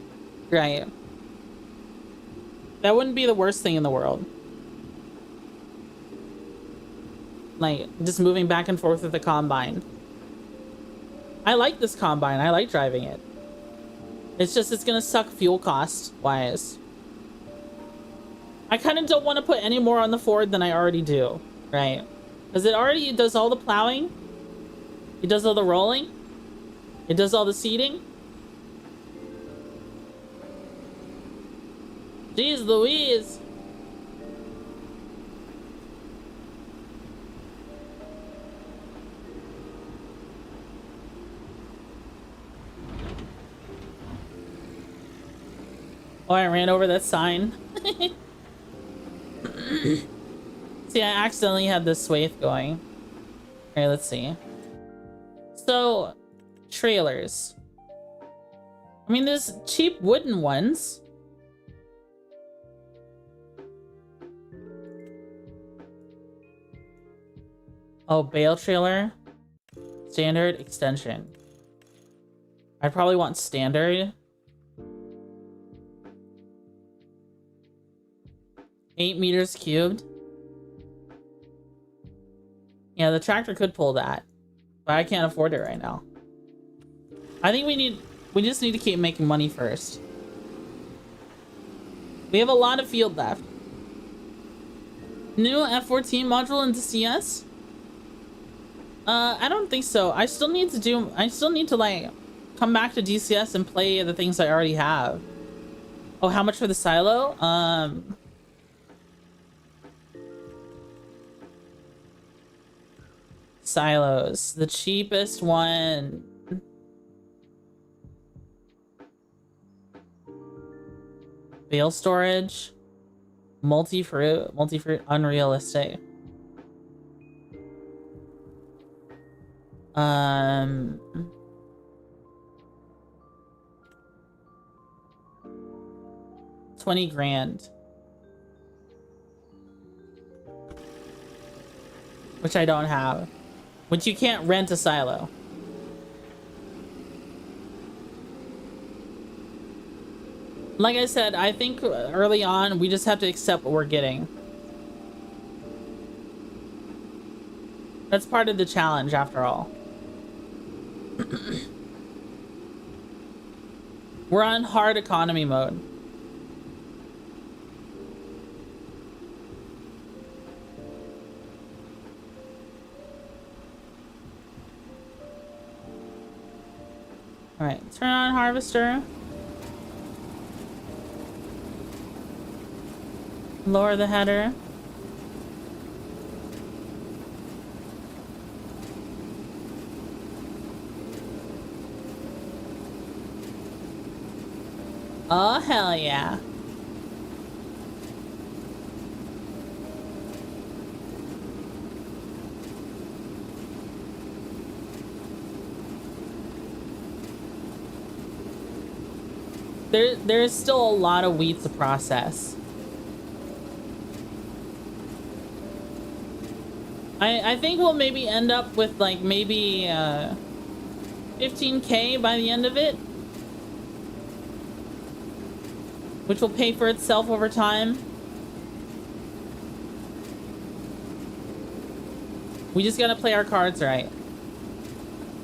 Right. That wouldn't be the worst thing in the world. Like, just moving back and forth with the combine. I like this combine. I like driving it. It's just, it's gonna suck fuel cost wise. I kind of don't want to put any more on the Ford than I already do, right? Because it already does all the plowing. It does all the rolling. It does all the seeding. Jeez Louise. Oh, I ran over that sign. See, I accidentally had this swathe going. Alright, let's see. So, trailers. I mean, there's cheap wooden ones. Oh, bale trailer. Standard, extension. I'd probably want standard. 8 meters cubed. Yeah, the tractor could pull that, but I can't afford it right now. I think we just need to keep making money first. We have a lot of field left. New F14 module into CS? I don't think so. I still need to like come back to DCS and play the things I already have. Oh, how much for the silo? silos. The cheapest one. Bale storage. Multi-fruit, unrealistic. 20 grand. Which I don't have. Which you can't rent a silo. Like I said, I think early on, we just have to accept what we're getting. That's part of the challenge, after all. We're on hard economy mode. Alright, turn on harvester. Lower the header. Oh, hell yeah. There's still a lot of wheat to process. I think we'll maybe end up with like maybe 15K by the end of it, which will pay for itself over time. We just gotta play our cards right.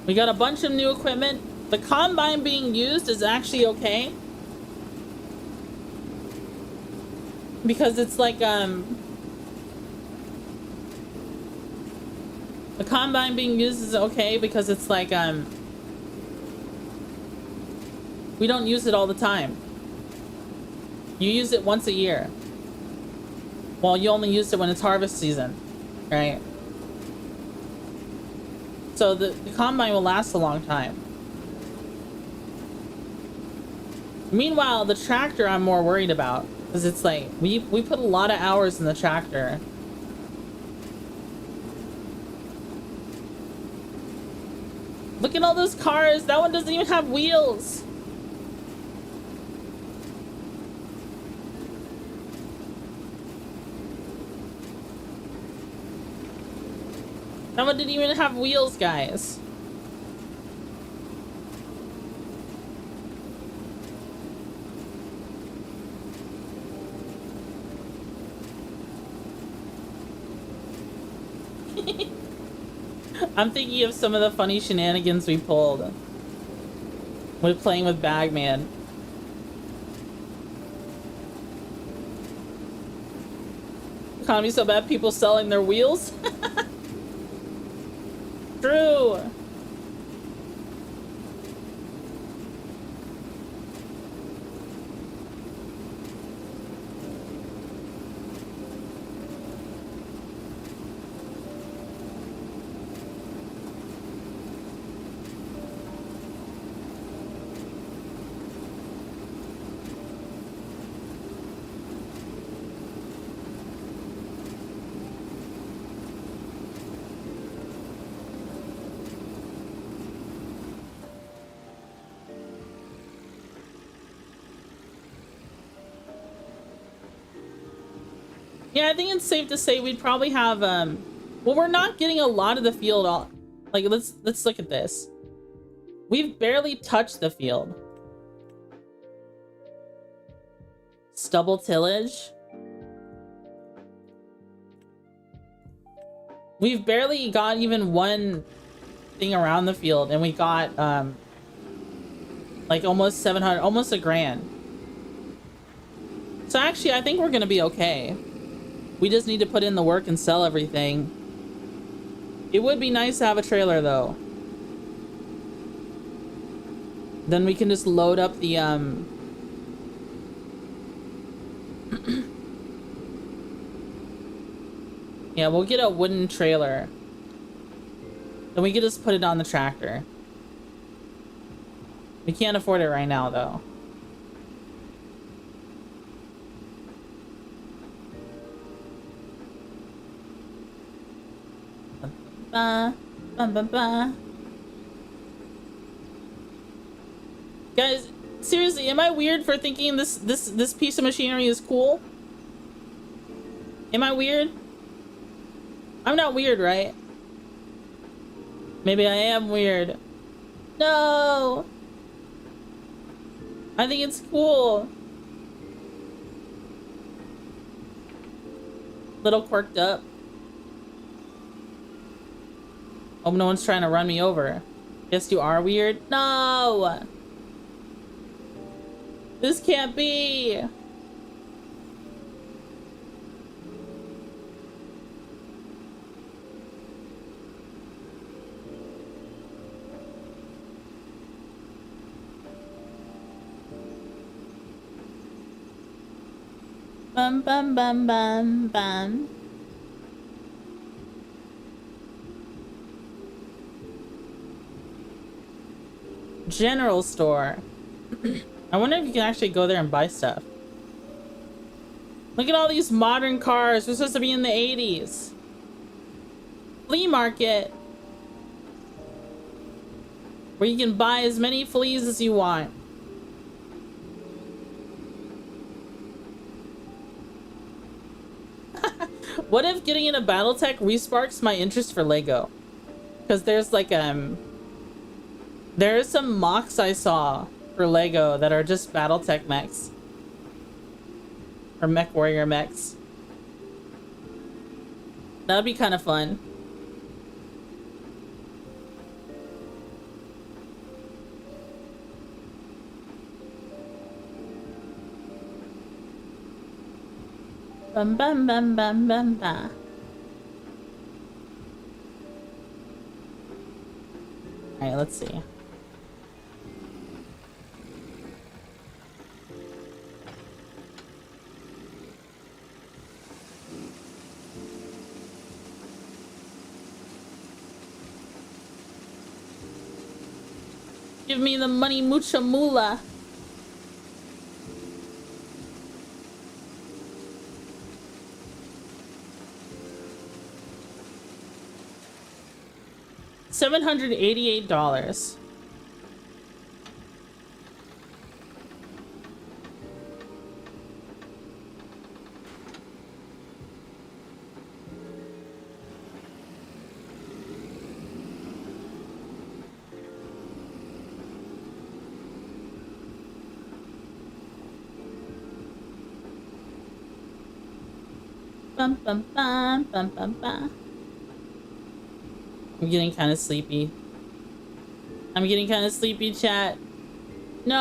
We got a bunch of new equipment. The combine being used is actually okay, because it's like the combine being used is okay because it's like we don't use it all the time. You use it once a year. Well, you only use it when it's harvest season, right? So the combine will last a long time. Meanwhile, the tractor I'm more worried about, because it's like we put a lot of hours in the tractor. Look at all those cars. That one doesn't even have wheels. That one didn't even have wheels, guys. I'm thinking of some of the funny shenanigans we pulled when playing with Bagman. Economy so bad, people selling their wheels. True. Yeah, I think it's safe to say we'd probably have well, we're not getting a lot of the field all, like let's look at this. We've barely touched the field. Stubble tillage. We've barely got even one thing around the field, and we got like almost 700, almost a grand. So actually I think we're gonna be okay. We just need to put in the work and sell everything. It would be nice to have a trailer though. Then we can just load up the yeah, we'll get a wooden trailer. Then we could just put it on the tractor. We can't afford it right now, though. Ba, ba, ba, ba. Guys, seriously, am I weird for thinking this piece of machinery is cool? Am I weird? I'm not weird, right? Maybe I am weird. No! I think it's cool. Little quirked up. Hope no one's trying to run me over. Guess you are weird? No! This can't be! Bum bum bum bum bum. General store. I wonder if you can actually go there and buy stuff. Look at all these modern cars. We're supposed to be in the 80s. Flea market. Where you can buy as many fleas as you want. What if getting into Battletech resparks my interest for Lego? Because there's like there's some mocks I saw for Lego that are just Battletech mechs. Or Mech Warrior mechs. That'd be kind of fun. Bum bum bum bum bum bum. Alright, let's see. Give me the money, mucha moolah. $788. Bum bum bum bum bum bum. I'm getting kind of sleepy. I'm getting kind of sleepy, chat. No.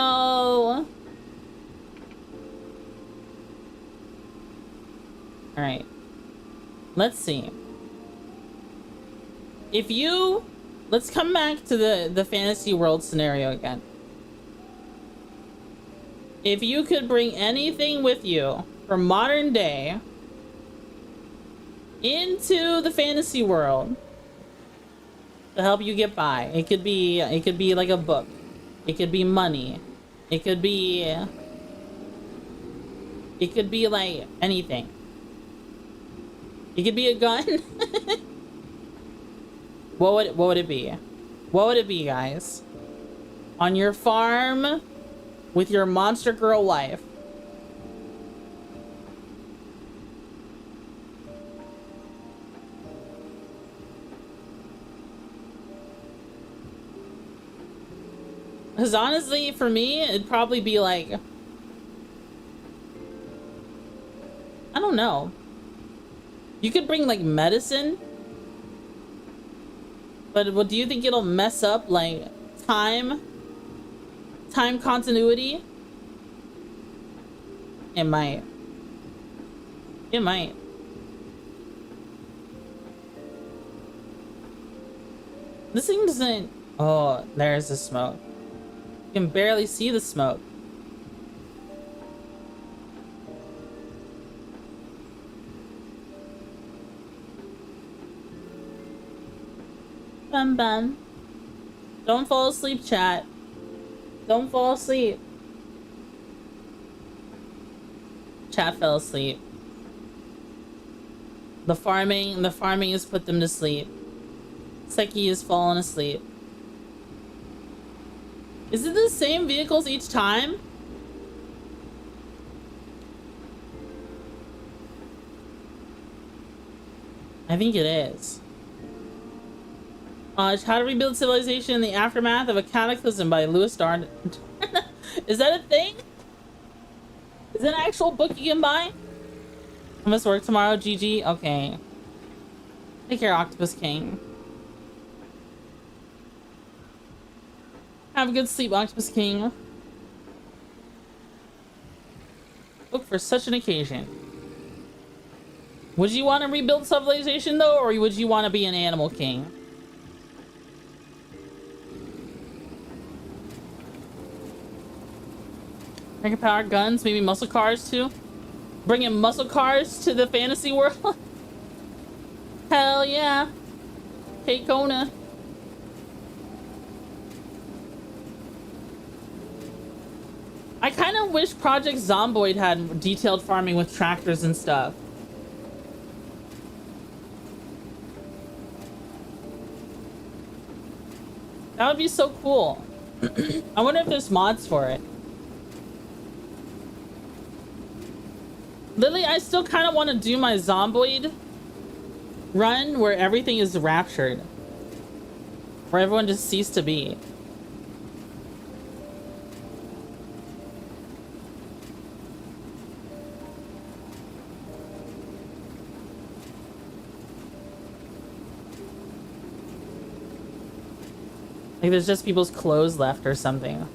All right. Let's see. If you, let's come back to the fantasy world scenario again. If you could bring anything with you from modern day into the fantasy world to help you get by, it could be like a book, it could be money, it could be like anything. It could be a gun. What would it be? What would it be, guys? On your farm with your monster girl wife. Because honestly, for me, it'd probably be like, I don't know. You could bring like medicine, but what do you think it'll mess up like time continuity? It might. It might. This thing doesn't. Oh, there's the smoke. You can barely see the smoke. Bum bum. Don't fall asleep, chat. Don't fall asleep. Chat fell asleep. The farming has put them to sleep. Seki is fallen asleep. Is it the same vehicles each time? I think it is. How to Rebuild Civilization in the Aftermath of a Cataclysm by Lewis Darn. Is that a thing? Is that an actual book you can buy? I must work tomorrow, GG. Okay. Take care, Octopus King. Have a good sleep, Octopus King. Look for such an occasion. Would you want to rebuild civilization though, or would you want to be an animal king? Mega power guns, maybe muscle cars too. Bringing muscle cars to the fantasy world. Hell yeah. Hey Kona. I kind of wish Project Zomboid had detailed farming with tractors and stuff. That would be so cool. I wonder if there's mods for it. Lily, I still kind of want to do my Zomboid run where everything is raptured. Where everyone just ceased to be. Like there's just people's clothes left or something.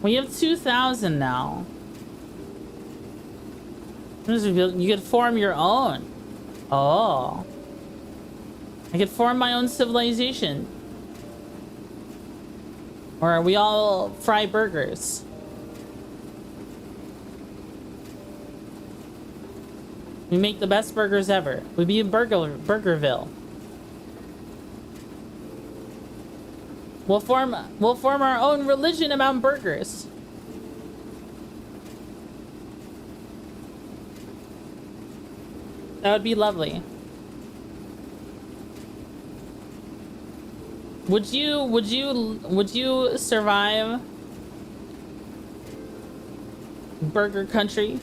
We have 2,000 now. You could form your own. Oh. I could form my own civilization. Or we all fry burgers. We make the best burgers ever. We'd be in Burgerville. We'll form our own religion about burgers. That would be lovely. Would you survive Burger Country?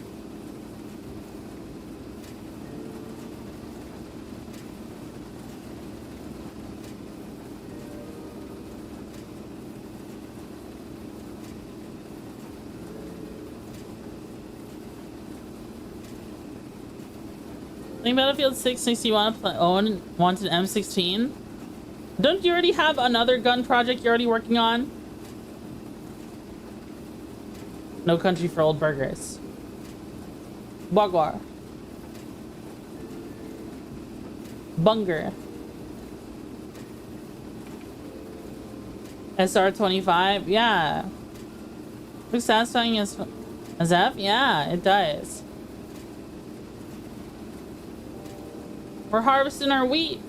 Think Battlefield 6 makes you want to want an M16? Don't you already have another gun project you're already working on? No Country for Old Burgers. Bagwar. Bunger. SR-25? Yeah. Looks satisfying as F? Yeah, it does. We're harvesting our wheat.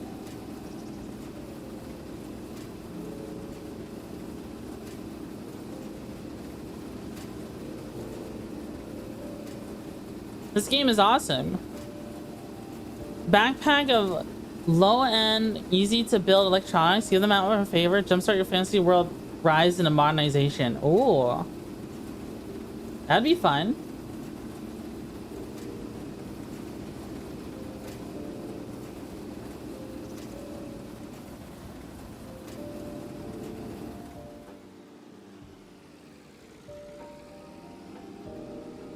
This game is awesome. Backpack of low-end, easy-to-build electronics. Give them out for a favor. Jumpstart your fantasy world rise into modernization. Ooh. That'd be fun.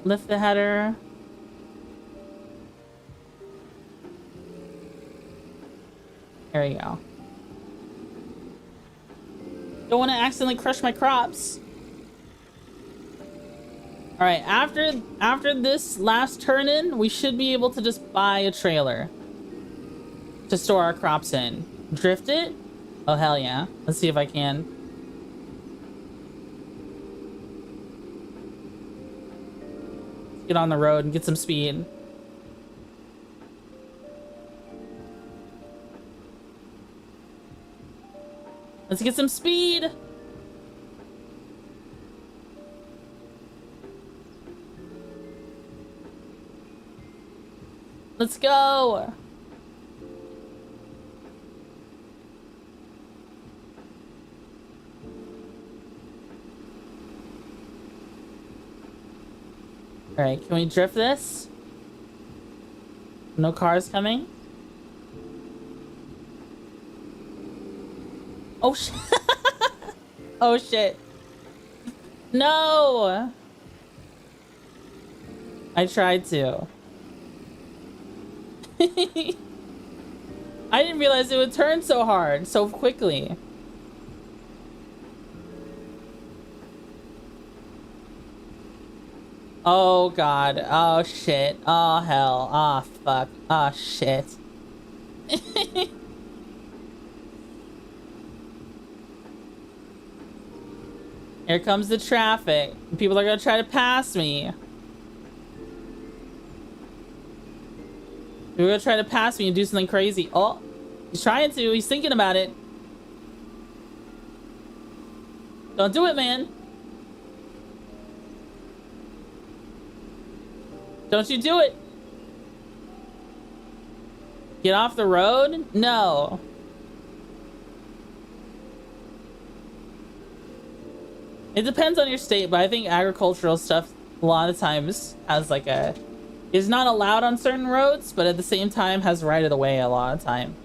Lift the header. There you go. Don't want to accidentally crush my crops. All right, after this last turn-in, we should be able to just buy a trailer to store our crops in. Drift it, Oh, hell yeah. Let's see if I can. Let's get on the road and get some speed. Let's get some speed. Let's go. All right, can we drift this? No cars coming? Oh shit. Oh shit. No. I tried to. I didn't realize it would turn so hard, so quickly. Oh god. Oh shit. Oh hell. Oh fuck. Oh shit. Here comes the traffic. People are gonna try to pass me. People are gonna try to pass me and do something crazy. Oh, he's trying to. He's thinking about it. Don't do it, man. Don't you do it. Get off the road? No. It depends on your state, but I think agricultural stuff a lot of times has like a... is not allowed on certain roads, but at the same time has right of the way a lot of time.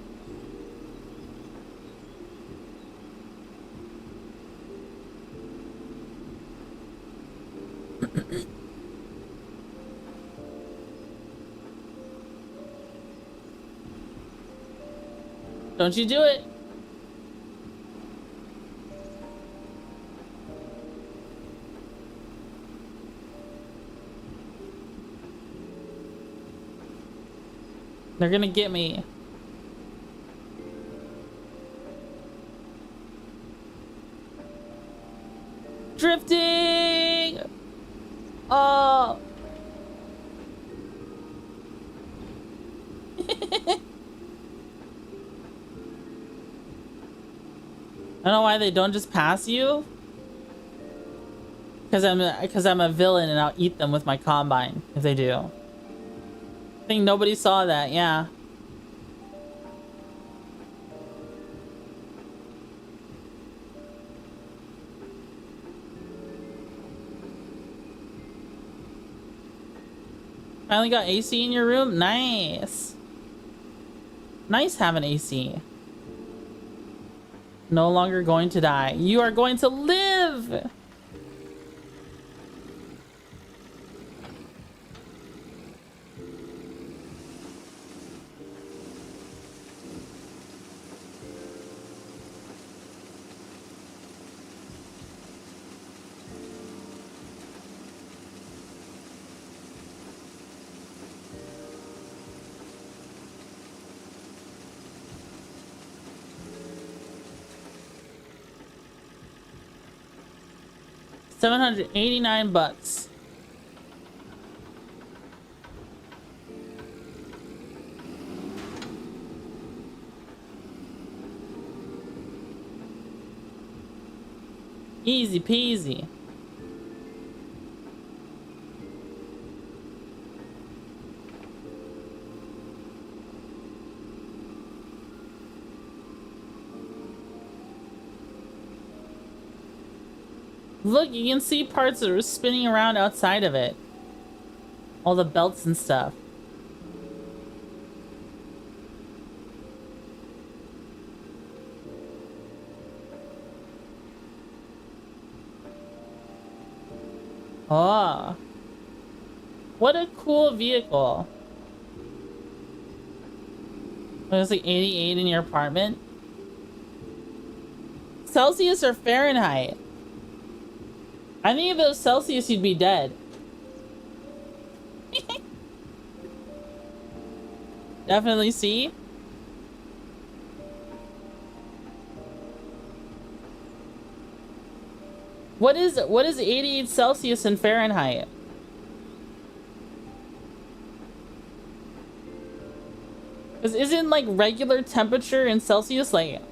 Don't you do it. They're gonna get me. Drifting! Oh! I don't know why they don't just pass you. Because I'm a villain and I'll eat them with my combine if they do. I think nobody saw that, yeah. Finally got AC in your room? Nice. Nice having AC. No longer going to die. You are going to live! $789. Easy peasy. Look, you can see parts that are spinning around outside of it. All the belts and stuff. Oh. What a cool vehicle. Oh, it's like 88 in your apartment. Celsius or Fahrenheit? I think if it was Celsius, you'd be dead. Definitely see. What is 88 Celsius in Fahrenheit? Because isn't like regular temperature in Celsius like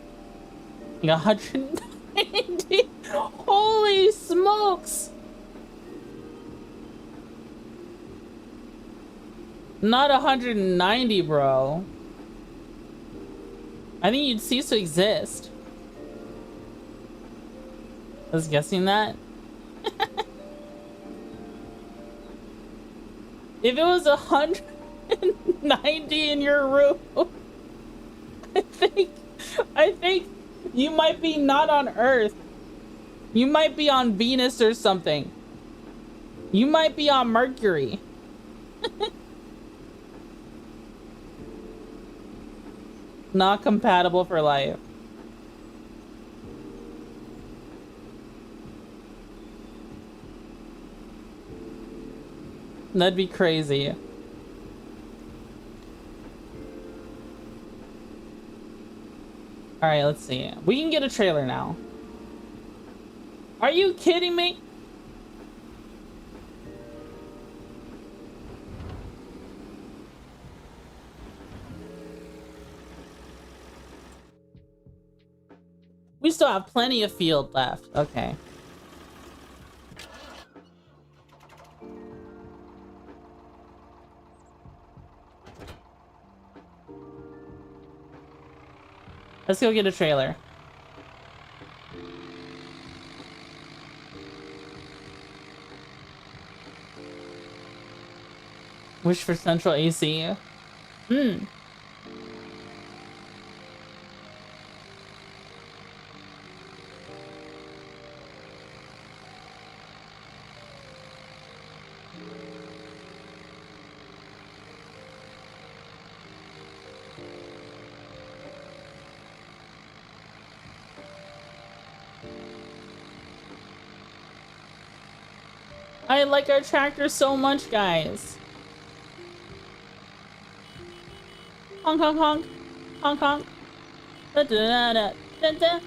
190? Holy smokes! Not 190, bro. I think you'd cease to exist. I was guessing that. If it was 190 in your room, I think you might be not on Earth. You might be on Venus or something. You might be on Mercury. Not compatible for life. That'd be crazy. Alright, let's see. We can get a trailer now. Are you kidding me? We still have plenty of field left. Okay. Let's go get a trailer. Wish for central AC. I like our tractor so much, guys. Honk, honk, honk. Honk, honk. Da, da, da, da, da.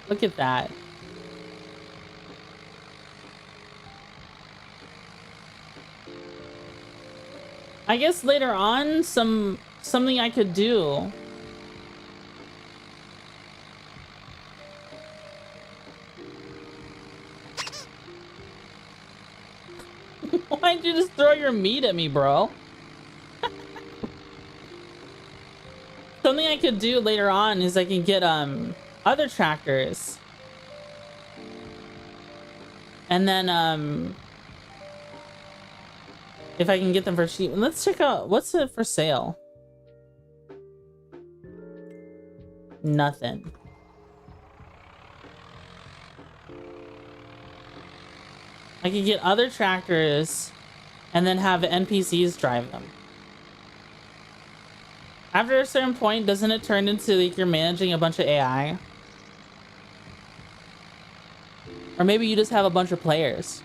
Look at that. I guess later on, something I could do. Why'd you just throw your meat at me, bro? Something I could do later on is I can get other tractors. And then if I can get them for cheap. Let's check out what's it for sale. Nothing. I could get other tractors and then have NPCs drive them. After a certain point, doesn't it turn into like you're managing a bunch of AI? Or maybe you just have a bunch of players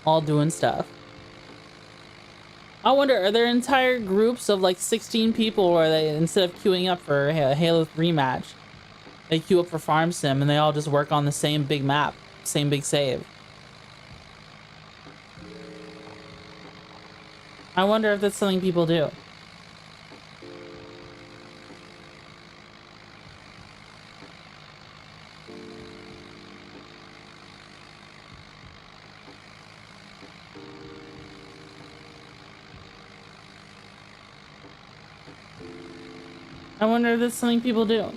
all doing stuff. I wonder, are there entire groups of like 16 people where they, instead of queuing up for a Halo 3 match, they queue up for Farm Sim and they all just work on the same big map, same big save? I wonder if that's something people do. I wonder if that's something people do.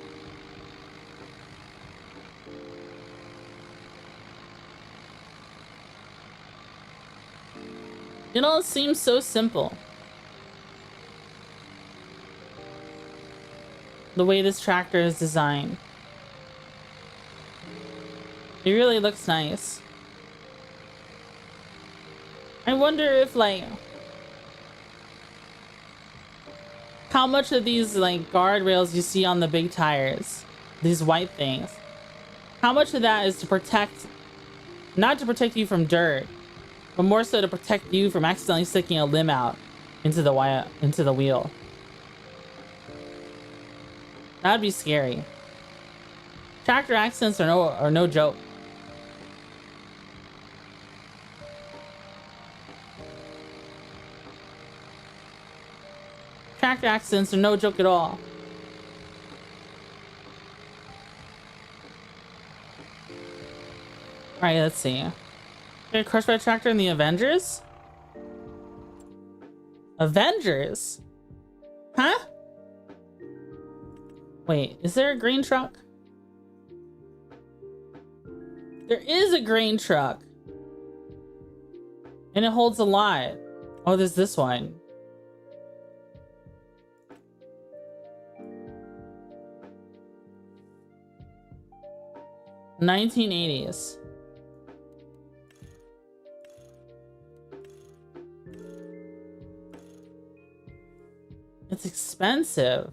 It all seems so simple. The way this tractor is designed. It really looks nice. I wonder if like how much of these like guardrails you see on the big tires, these white things, how much of that is to protect, not to protect you from dirt, but more so to protect you from accidentally sticking a limb out into the wheel. That'd be scary. Tractor accidents are no joke. Tractor accidents are no joke at all. Alright, let's see. Get crushed by a tractor in the Avengers? Avengers? Huh? Wait, is there a green truck? There is a green truck. And it holds a lot. Oh, there's this one. $1980s. It's expensive.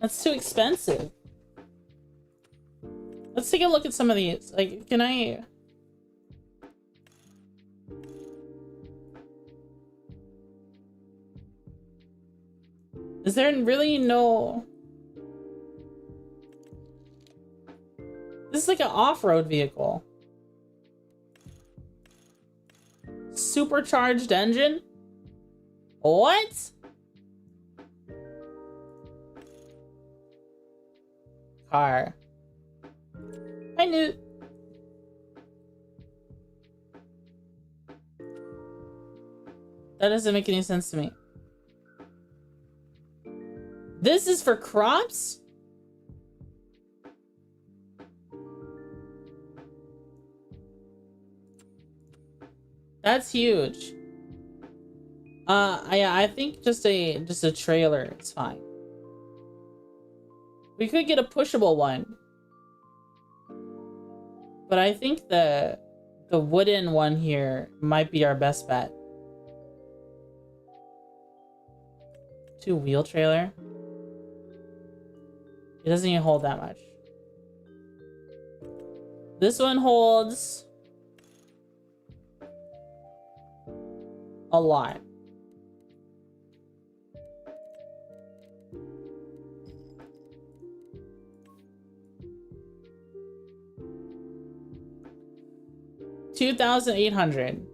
That's too expensive. Let's take a look at some of these. Like, can I... Is there really no... This is like an off-road vehicle. Supercharged engine? What? Car. I knew. That doesn't make any sense to me. This is for crops? That's huge. I think just a trailer is fine. We could get a pushable one. But I think the wooden one here might be our best bet. 2-wheel trailer. It doesn't even hold that much. This one holds a lot. $2,800.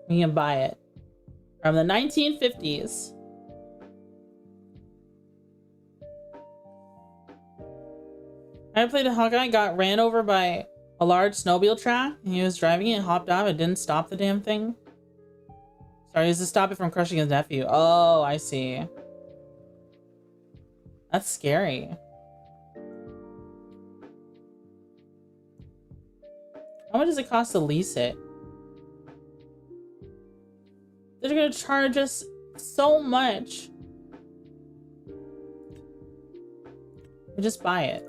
We can buy it from the 1950s. I played a Hawkeye, got ran over by a large snowmobile track, and he was driving it and hopped off. It didn't stop the damn thing. Sorry, is to stop it from crushing his nephew. Oh, I see. That's scary. How much does it cost to lease it? They're gonna charge us so much. We just buy it.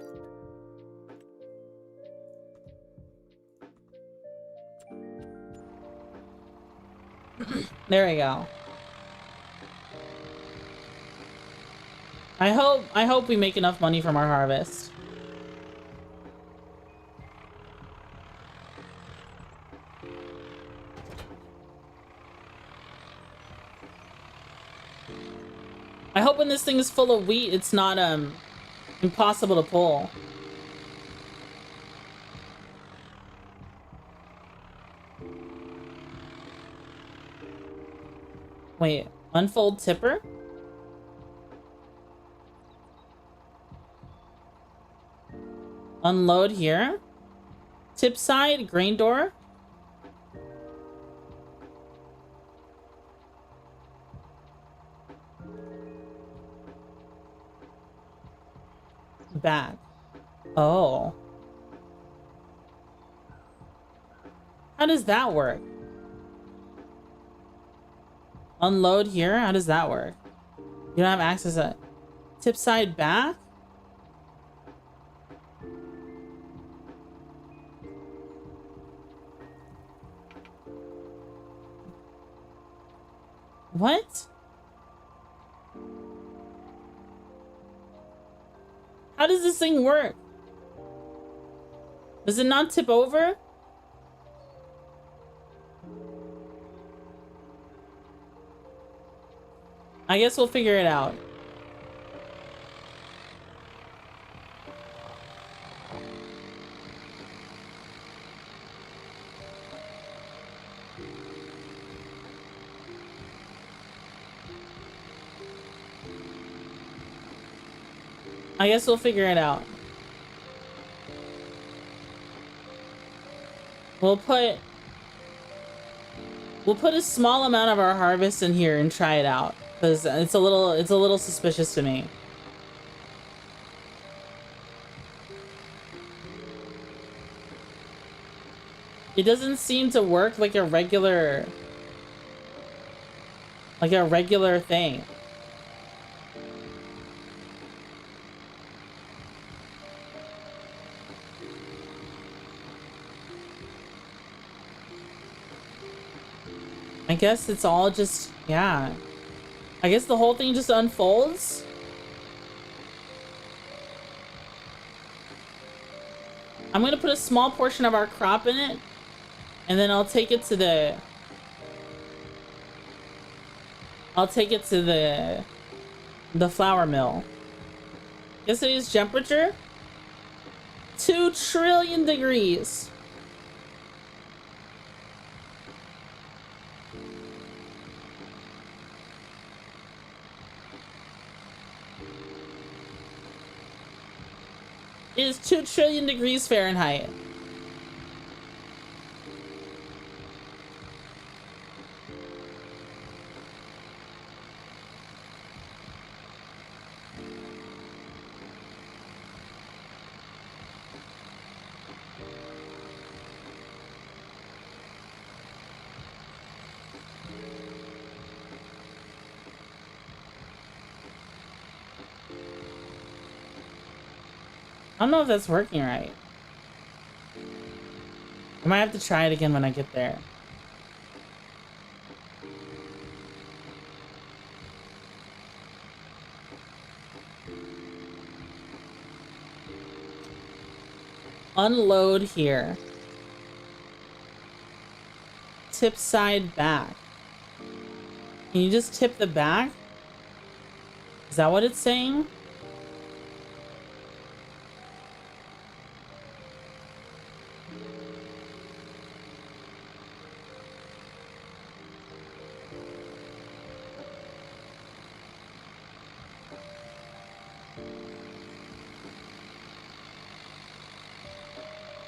There we go. I hope we make enough money from our harvest. I hope when this thing is full of wheat, it's not impossible to pull. Wait, unfold tipper? Unload here? Tip side, grain door? Back. Oh. How does that work? Unload here? How does that work? You don't have access to tip side back? What? How does this thing work? Does it not tip over? I guess we'll figure it out. I guess we'll figure it out. We'll put a small amount of our harvest in here and try it out, because it's a little suspicious to me. It doesn't seem to work like a regular thing. I guess it's all just, yeah. I guess the whole thing just unfolds. I'm gonna put a small portion of our crop in it, and then I'll take it to the flour mill. Yesterday's temperature, 2 trillion degrees. It is 2 trillion degrees Fahrenheit. I don't know if that's working right. I might have to try it again when I get there. Unload here. Tip side back. Can you just tip the back? Is that what it's saying?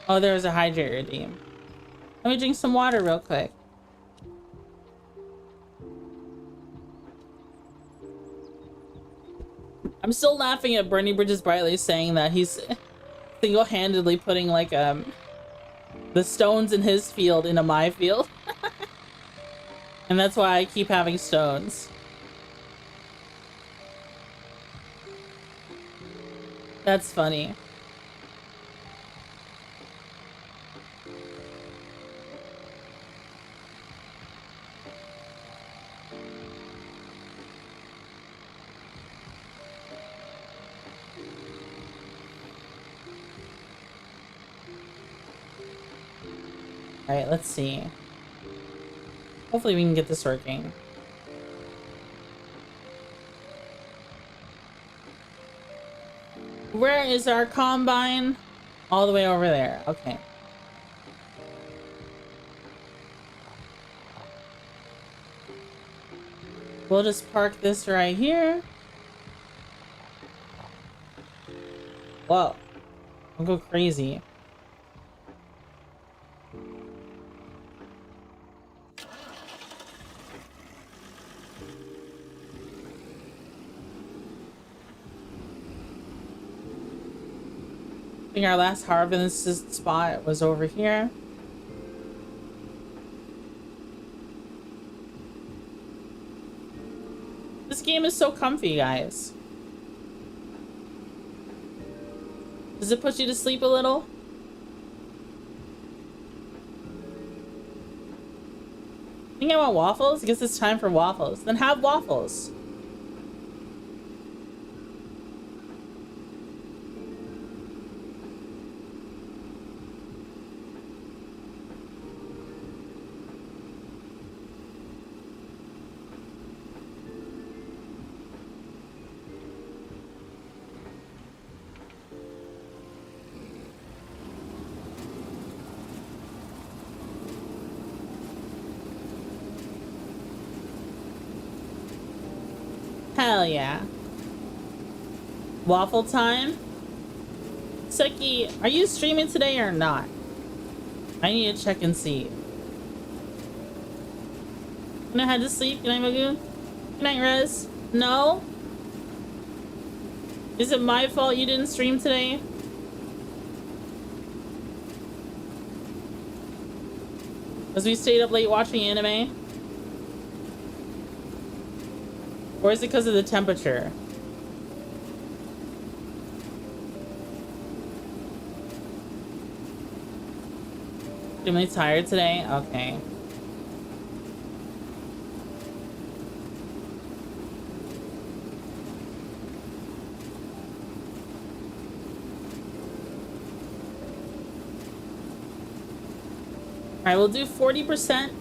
Oh, there's a hydrate redeem. Let me drink some water real quick. I'm still laughing at Bernie Bridges Brightly saying that he's single-handedly putting like the stones in his field into my field. And that's why I keep having stones. That's funny. All right, let's see. Hopefully we can get this working. Where is our combine? All the way over there. Okay. We'll just park this right here. Whoa. I'll go crazy. I think our last harvest spot was over here. This game is so comfy, guys. Does it put you to sleep a little? I think I want waffles. I guess it's time for waffles. Then have waffles. Hell yeah. Waffle time? Seki, are you streaming today or not? I need to check and see. Can I head to sleep? Good night, Magoon. Good night, Rez. No? Is it my fault you didn't stream today? Because we stayed up late watching anime? Or is it because of the temperature? Extremely tired today? Okay. Alright, we'll do 40%.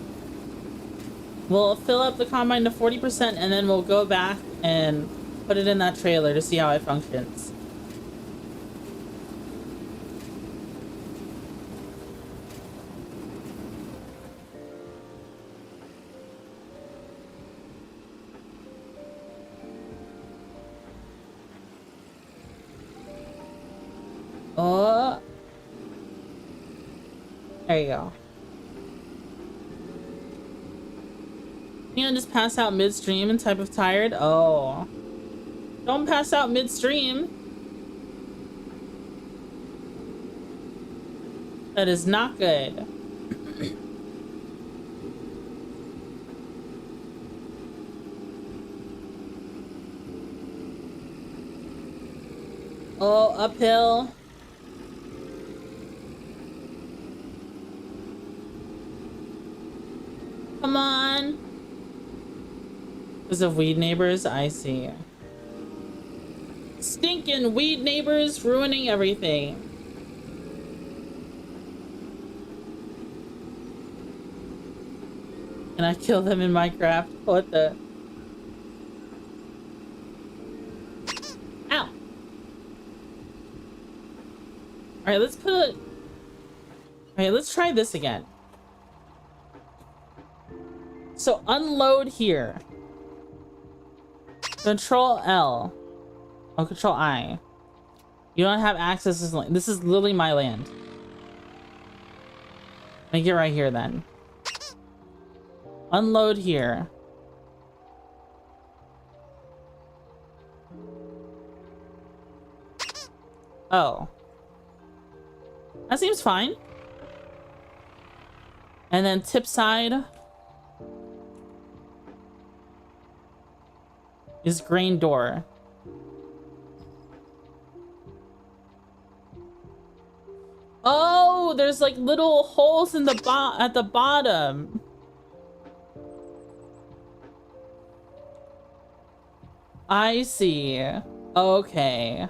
We'll fill up the combine to 40% and then we'll go back and put it in that trailer to see how it functions. Oh. There you go. You know, just pass out midstream and type of tired? Oh. Don't pass out midstream. That is not good. Oh, uphill. Come on. Because of weed neighbors, I see. Stinking weed neighbors ruining everything. Can I kill them in Minecraft? What the? Ow! Alright, let's put it. Alright, let's try this again. So unload here. Control L. Oh, Control I. You don't have access to this land. This is literally my land. Make it right here then. Unload here. Oh. That seems fine. And then tip side is grain door. Oh, there's like little holes in the at the bottom. I see. Okay.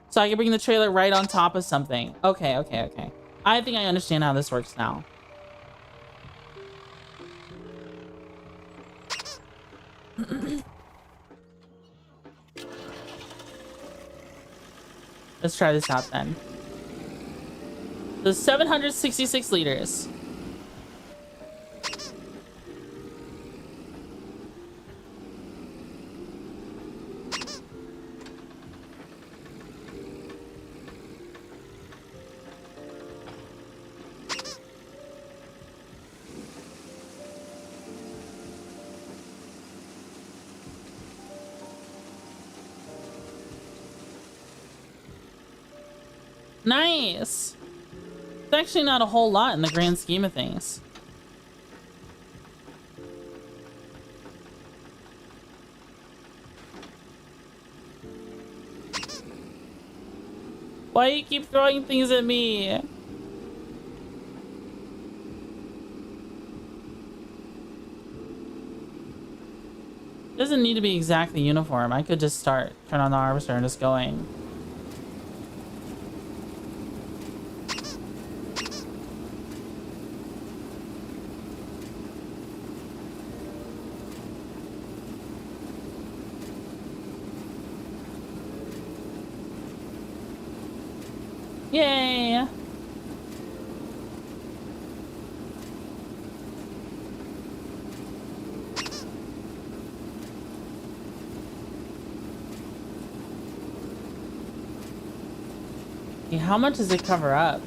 So I can bring the trailer right on top of something. Okay, okay, okay. I think I understand how this works now. Let's try this out then. The 766 liters. Nice. It's actually not a whole lot in the grand scheme of things. Why do you keep throwing things at me? Doesn't need to be exactly uniform. I could just turn on the harvester and just going. Yay! Hey, how much does it cover up?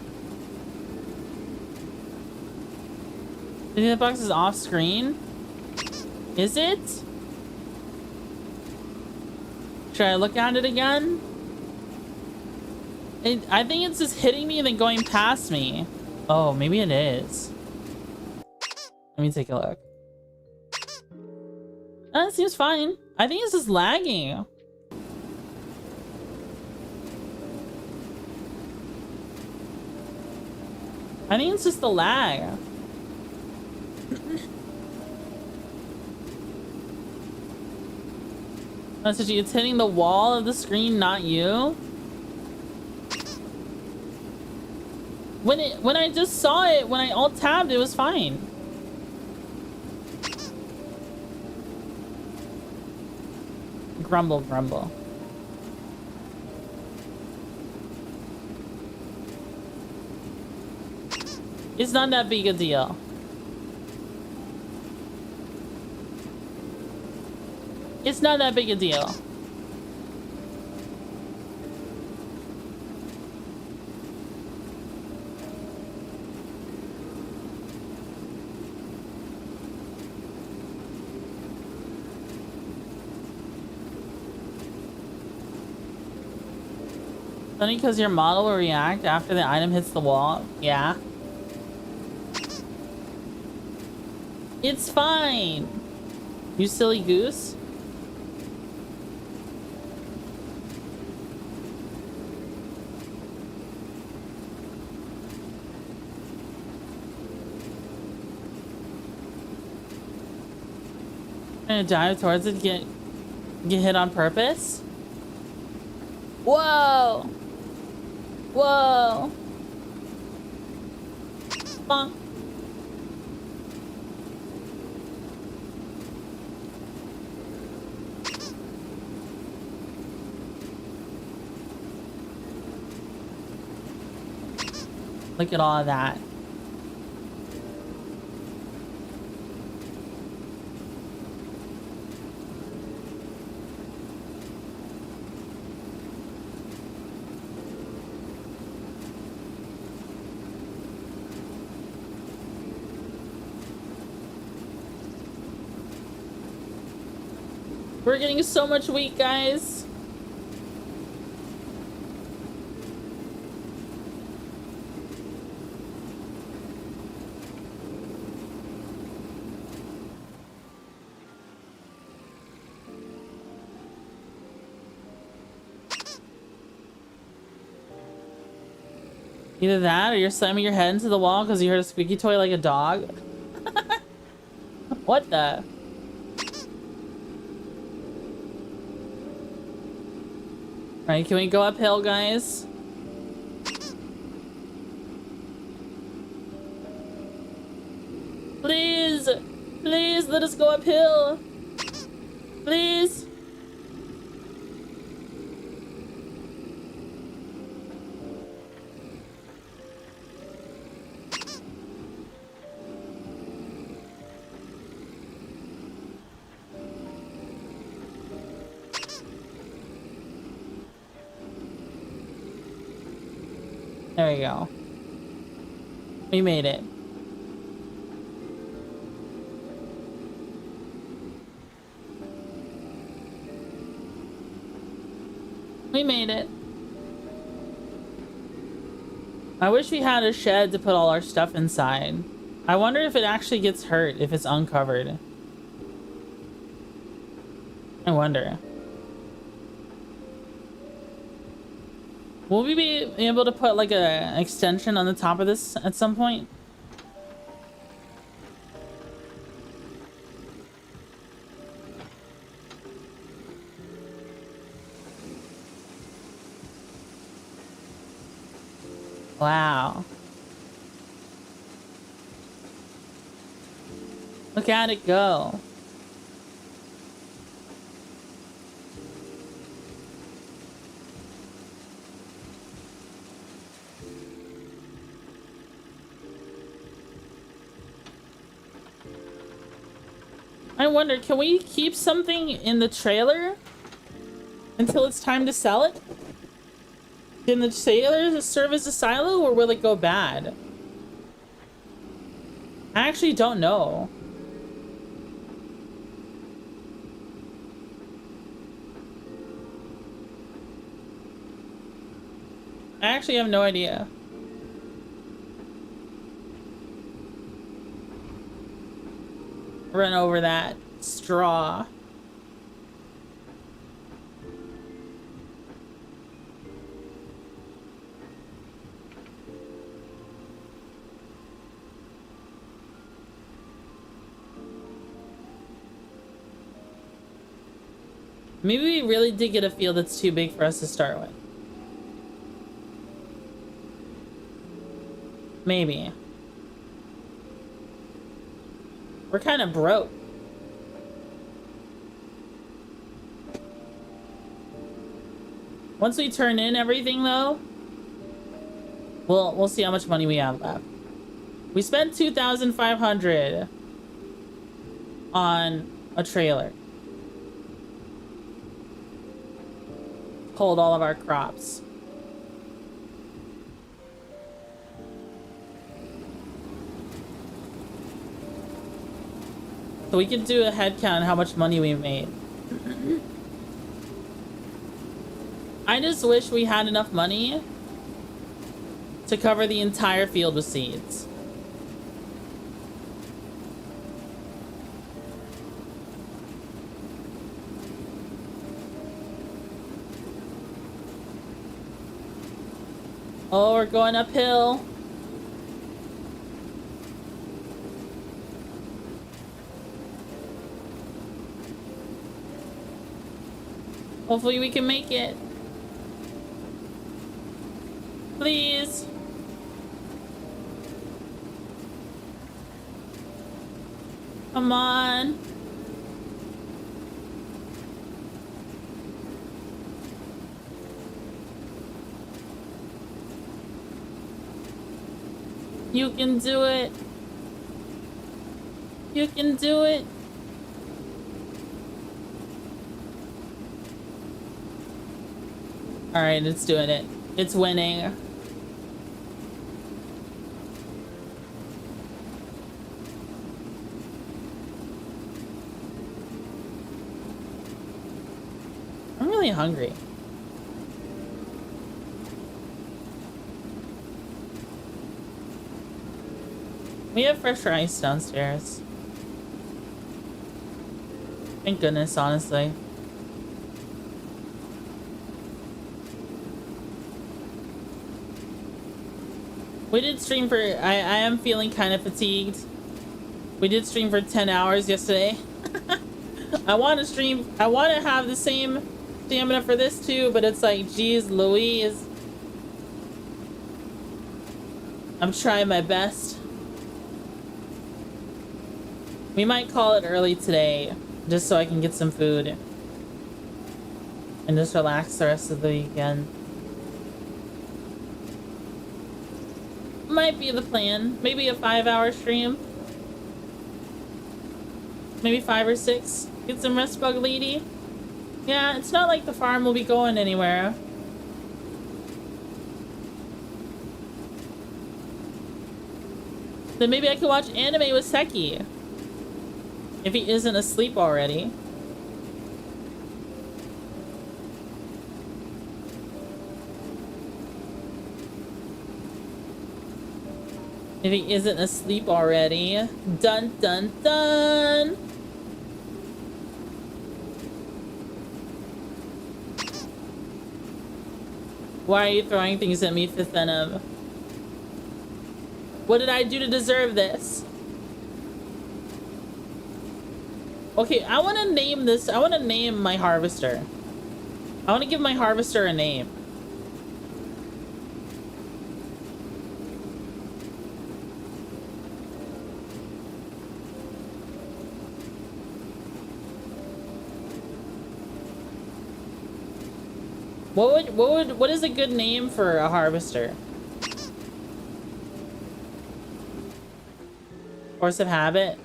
The hitbox is off screen? Is it? Should I look at it again? I think it's just hitting me and then going past me. Oh, maybe it is. Let me take a look. It seems fine. I think it's just lagging. I think it's just the lag. Message, it's hitting the wall of the screen, not you. When I just saw it, when I alt tabbed, it was fine. Grumble, grumble. It's not that big a deal. It's not that big a deal. Funny because your model will react after the item hits the wall. Yeah. It's fine. You silly goose. Gonna dive towards it, get hit on purpose. Whoa! Whoa! Bonk. Look at all of that. We're getting so much wheat, guys. Either that or you're slamming your head into the wall because you heard a squeaky toy like a dog. What the? Alright, can we go uphill, guys? Please! Please, let us go uphill! Please! There we go. We made it. We made it. I wish we had a shed to put all our stuff inside. I wonder if it actually gets hurt if it's uncovered. I wonder. Will we be able to put like an extension on the top of this at some point? Wow. Look at it go. I wonder, can we keep something in the trailer until it's time to sell it? Can the sailors serve as a silo or will it go bad? I actually don't know. I actually have no idea. Run over that straw. Maybe we really did get a field that's too big for us to start with. Maybe. We're kind of broke. Once we turn in everything though, we'll see how much money we have left. We spent 2,500 on a trailer. Pulled all of our crops. So we can do a head count on how much money we made. I just wish we had enough money to cover the entire field with seeds. Oh, we're going uphill. Hopefully we can make it. Please. Come on. You can do it. You can do it. All right, it's doing it. It's winning. I'm really hungry. We have fresh rice downstairs. Thank goodness, honestly. We did stream for, I am feeling kind of fatigued. We did stream for 10 hours yesterday. I want to stream, I want to have the same stamina for this too, but it's like, geez Louise. I'm trying my best. We might call it early today, just so I can get some food. And just relax the rest of the weekend. Might be the plan. Maybe a 5-hour stream. Maybe 5 or 6. Get some rest, bug lady. Yeah, it's not like the farm will be going anywhere. Then maybe I could watch anime with Seki. If he isn't asleep already. If he isn't asleep already. Dun dun dun! Why are you throwing things at me, Fifth Venom? What did I do to deserve this? Okay, I want to name this. I want to name my harvester. I want to give my harvester a name. What is a good name for a harvester? Force of habit.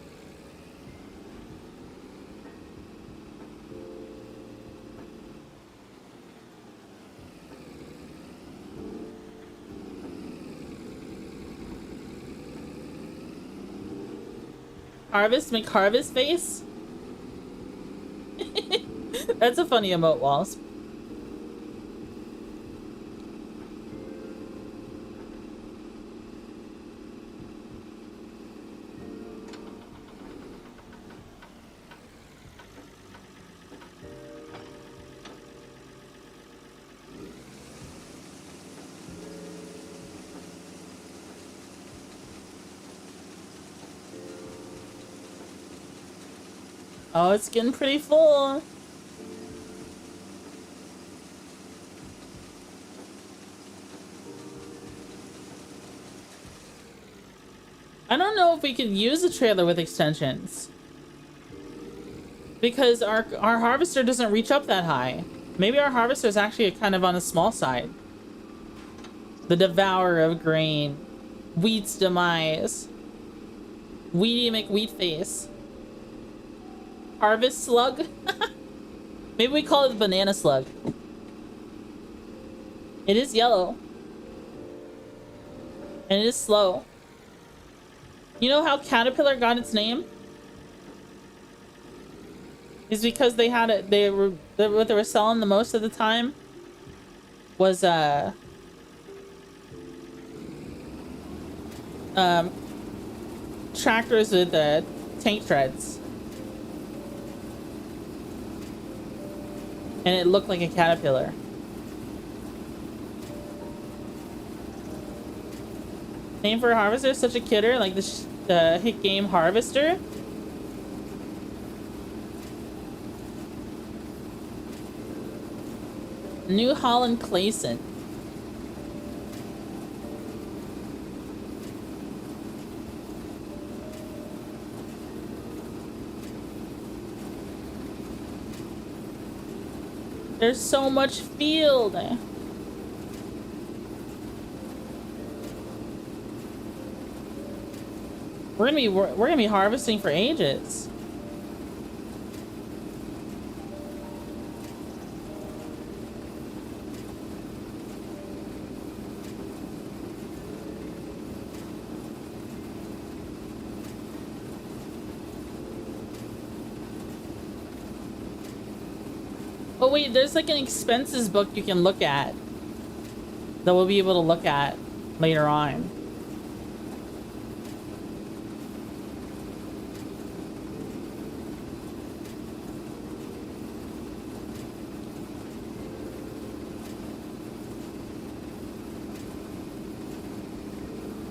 Harvest McHarvest face? That's a funny emote, Walls. Oh, it's getting pretty full. I don't know if we could use a trailer with extensions, because our harvester doesn't reach up that high. Maybe our harvester is actually kind of on the small side. The devourer of grain. Wheat's demise. Weedy McWheatface. Harvest slug? Maybe we call it the banana slug. It is yellow. And it is slow. You know how caterpillar got its name? Is because they had it, what they were selling the most of the time was tractors with tank treads. And it looked like a caterpillar. Name for a harvester, such a kidder, like the hit game Harvester. New Holland Clayson. There's so much field. We're gonna be harvesting for ages. Oh wait, there's like an expenses book you can look at that we'll be able to look at later on.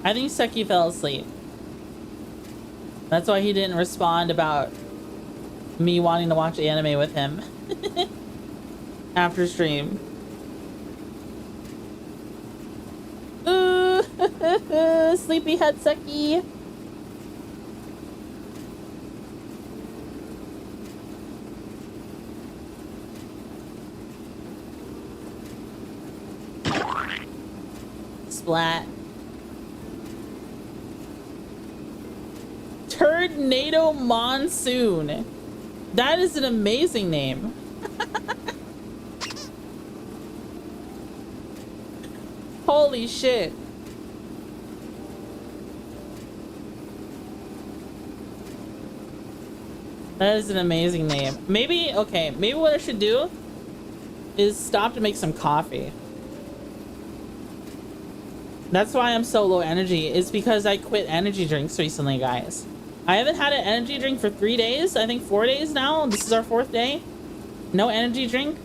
I think Seki fell asleep. That's why he didn't respond about me wanting to watch anime with him after stream. Ooh, sleepyhead Seki. Splat. Tornado Monsoon. That is an amazing name. Holy shit. That is an amazing name. Maybe, okay, maybe what I should do is stop to make some coffee. That's why I'm so low energy, is because I quit energy drinks recently, guys. I haven't had an energy drink for 3 days. I think 4 days now. This is our 4th day. No energy drink.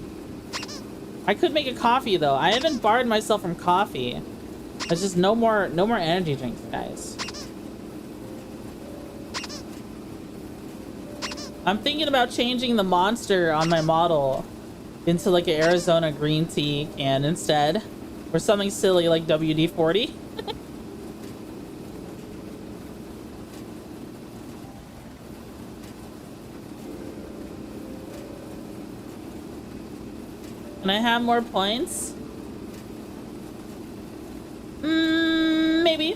I could make a coffee though. I haven't barred myself from coffee. It's just no more energy drinks, guys. I'm thinking about changing the monster on my model into like an Arizona green tea can instead, or something silly like WD-40. Can I have more points? Maybe.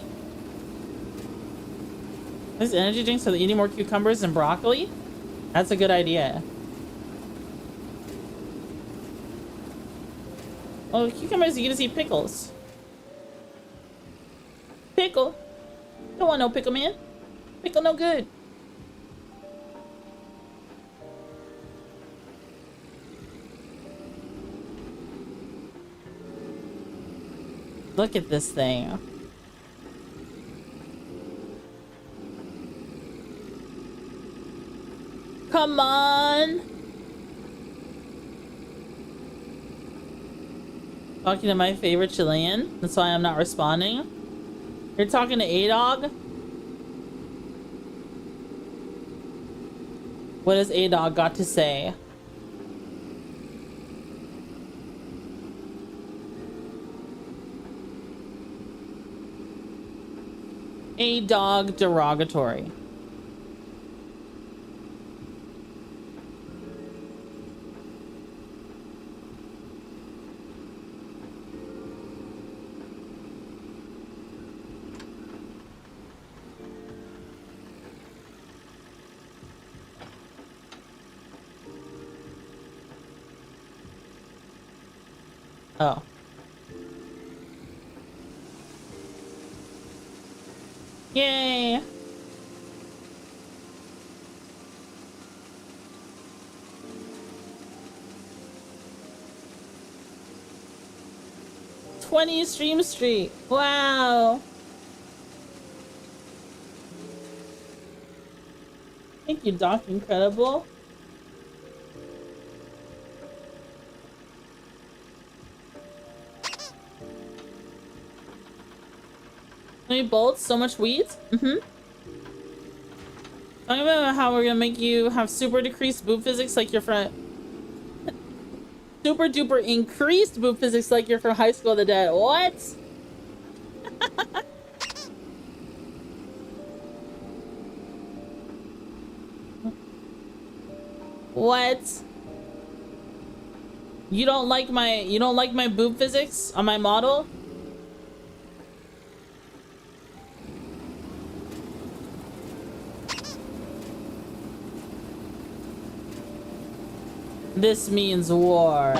This energy drink so that eating more cucumbers and broccoli? That's a good idea. Oh, cucumbers, you can just eat pickles. Pickle. Don't want no pickle, man. Pickle no good. Look at this thing. Come on. Talking to my favorite Chilean. That's why I'm not responding. You're talking to A-Dog? What has A-Dog got to say? A-Dog derogatory. Oh. Yay! $20 stream streak. Wow. Thank you, Doc Incredible. Many bolts, so much wheat. Talking about how we're gonna make you have super decreased boob physics like you're from super duper increased boob physics like you're from High School of the Dead. What? What? You don't like my boob physics on my model? This means war.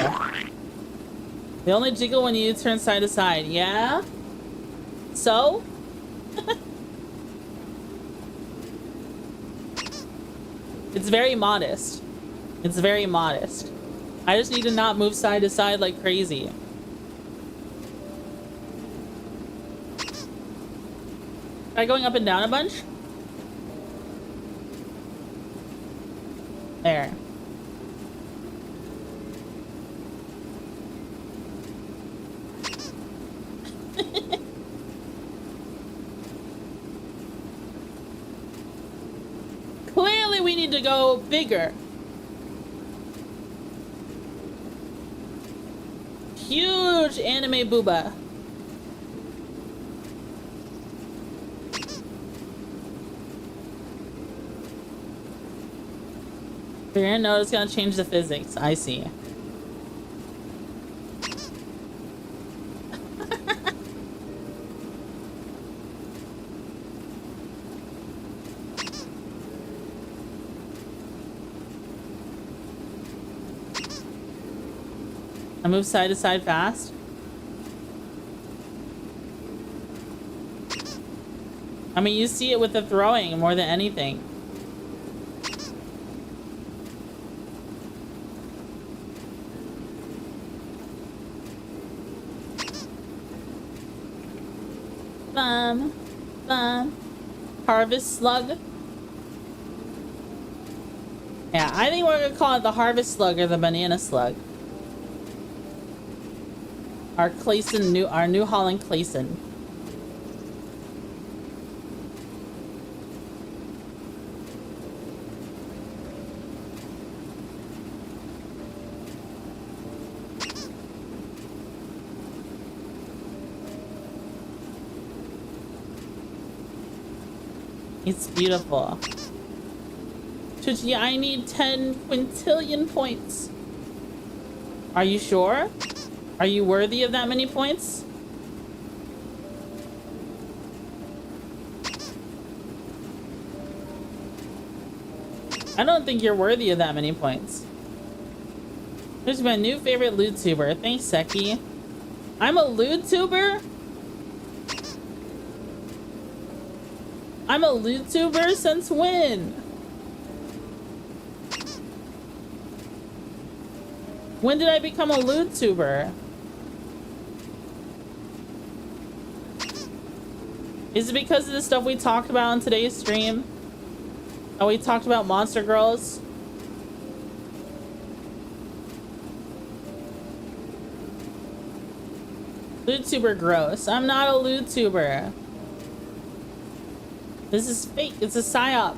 They only jiggle when you turn side to side. Yeah? So? It's very modest. It's very modest. I just need to not move side to side like crazy. Try going up and down a bunch? There. Clearly we need to go bigger. Huge anime booba. You're gonna know it's gonna change the physics. I see. I move side to side fast. I mean, you see it with the throwing more than anything. Harvest slug. Yeah, I think we're gonna call it the harvest slug or the banana slug. Our New Holland Clayson. It's beautiful. Twitchy, I need 10 quintillion points. Are you sure? Are you worthy of that many points? I don't think you're worthy of that many points. Here's my new favorite LootTuber. Thanks, Seki. I'm a LootTuber? I'm a LootTuber since when? When did I become a LootTuber? Is it because of the stuff we talked about on today's stream? Oh, we talked about monster girls? LootTuber gross. I'm not a LootTuber. This is fake. It's a psyop.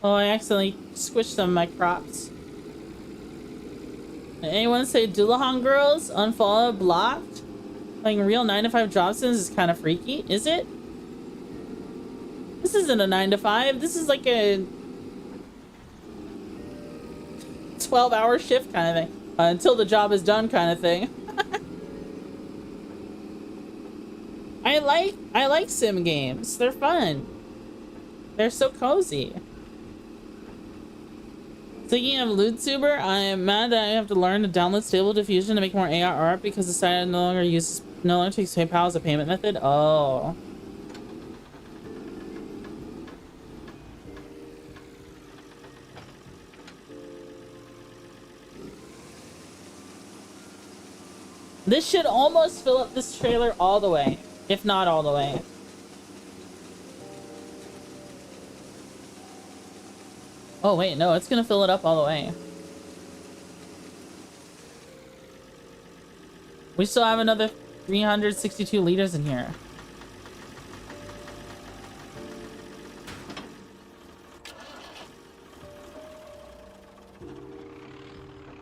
Oh, I accidentally squished some of my crops. Anyone say Doulahan girls? Unfollowed, blocked? Playing real 9-to-5 jobs is kind of freaky. Is it? This isn't a 9-to-5. This is like a 12-hour shift kind of thing. Until the job is done kind of thing. I like sim games. They're fun. They're so cozy. Speaking of LootTuber, I am mad that I have to learn to download Stable Diffusion to make more AI art because the site no longer takes PayPal as a payment method. Oh. This should almost fill up this trailer all the way, if not all the way. Oh wait, no, it's gonna fill it up all the way. We still have another 362 liters in here.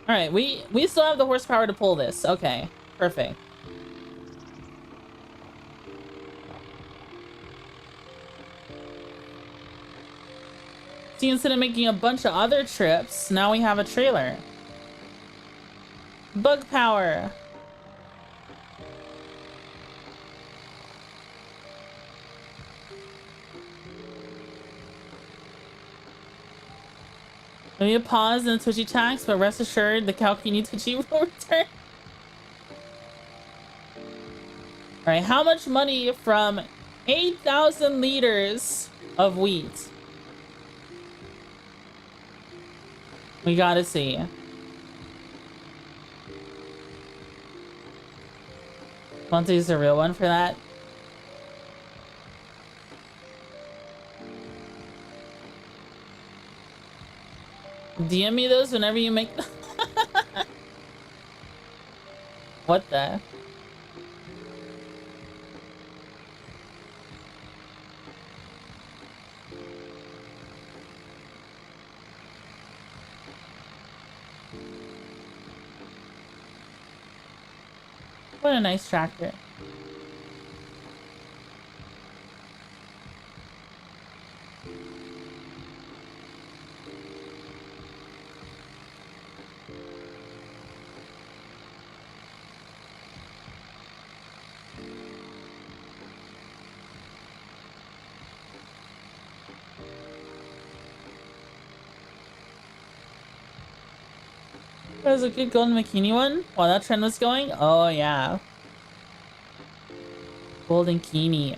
All right, we still have the horsepower to pull this. Okay, perfect. See, instead of making a bunch of other trips, now we have a trailer. Bug power. Maybe a pause in the Twitchy tax, but rest assured the Kalkini Twitchy will return. Alright, how much money from 8,000 liters of wheat? We gotta see. Want to use the real one for that? DM me those whenever you make. What the? What a nice tractor. That was a good golden bikini one while that trend was going. Oh yeah. Golden Kini.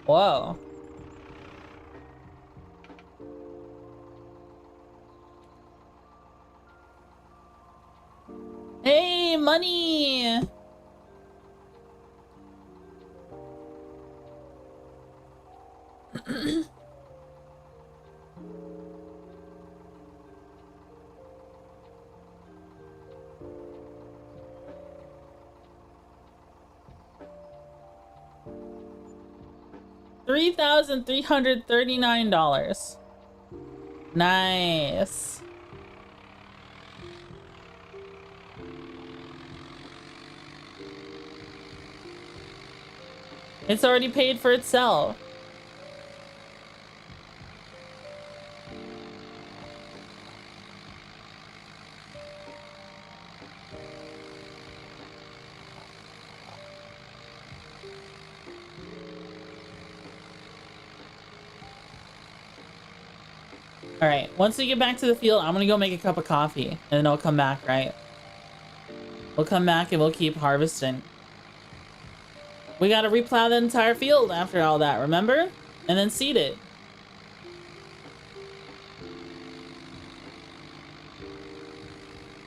Whoa. Hey, money! $3,339. Nice. It's already paid for itself. All right, once we get back to the field, I'm gonna go make a cup of coffee and then I'll come back, right? We'll come back and we'll keep harvesting. We gotta replow the entire field after all that, remember? And then seed it.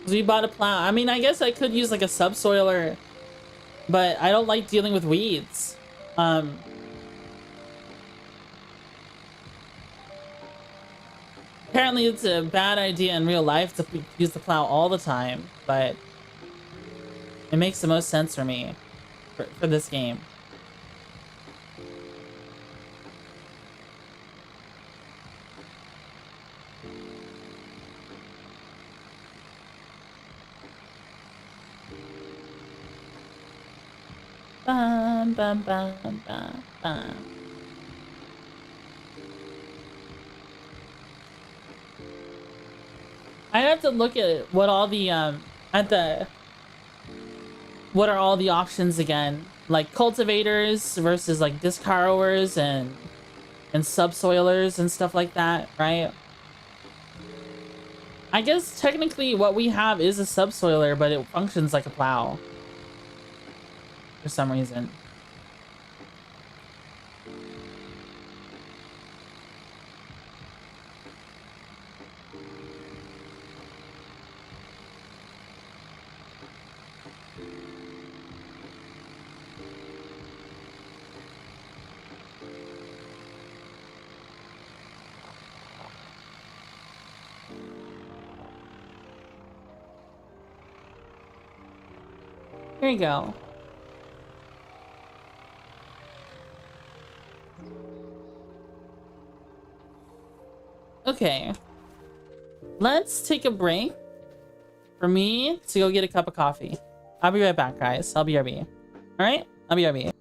We bought a plow. I mean, I guess I could use like a subsoiler, but I don't like dealing with weeds. Apparently it's a bad idea in real life to use the plow all the time, but it makes the most sense for me for this game. Bum, bum, bum, bum, bum. I have to look at what all the what are all the options again, like cultivators versus like disc harrowers and subsoilers and stuff like that, right? I guess technically what we have is a subsoiler, but it functions like a plow for some reason. Here you go. Okay. Let's take a break for me to go get a cup of coffee. I'll be right back, guys. I'll be RB. All right? I'll be RB.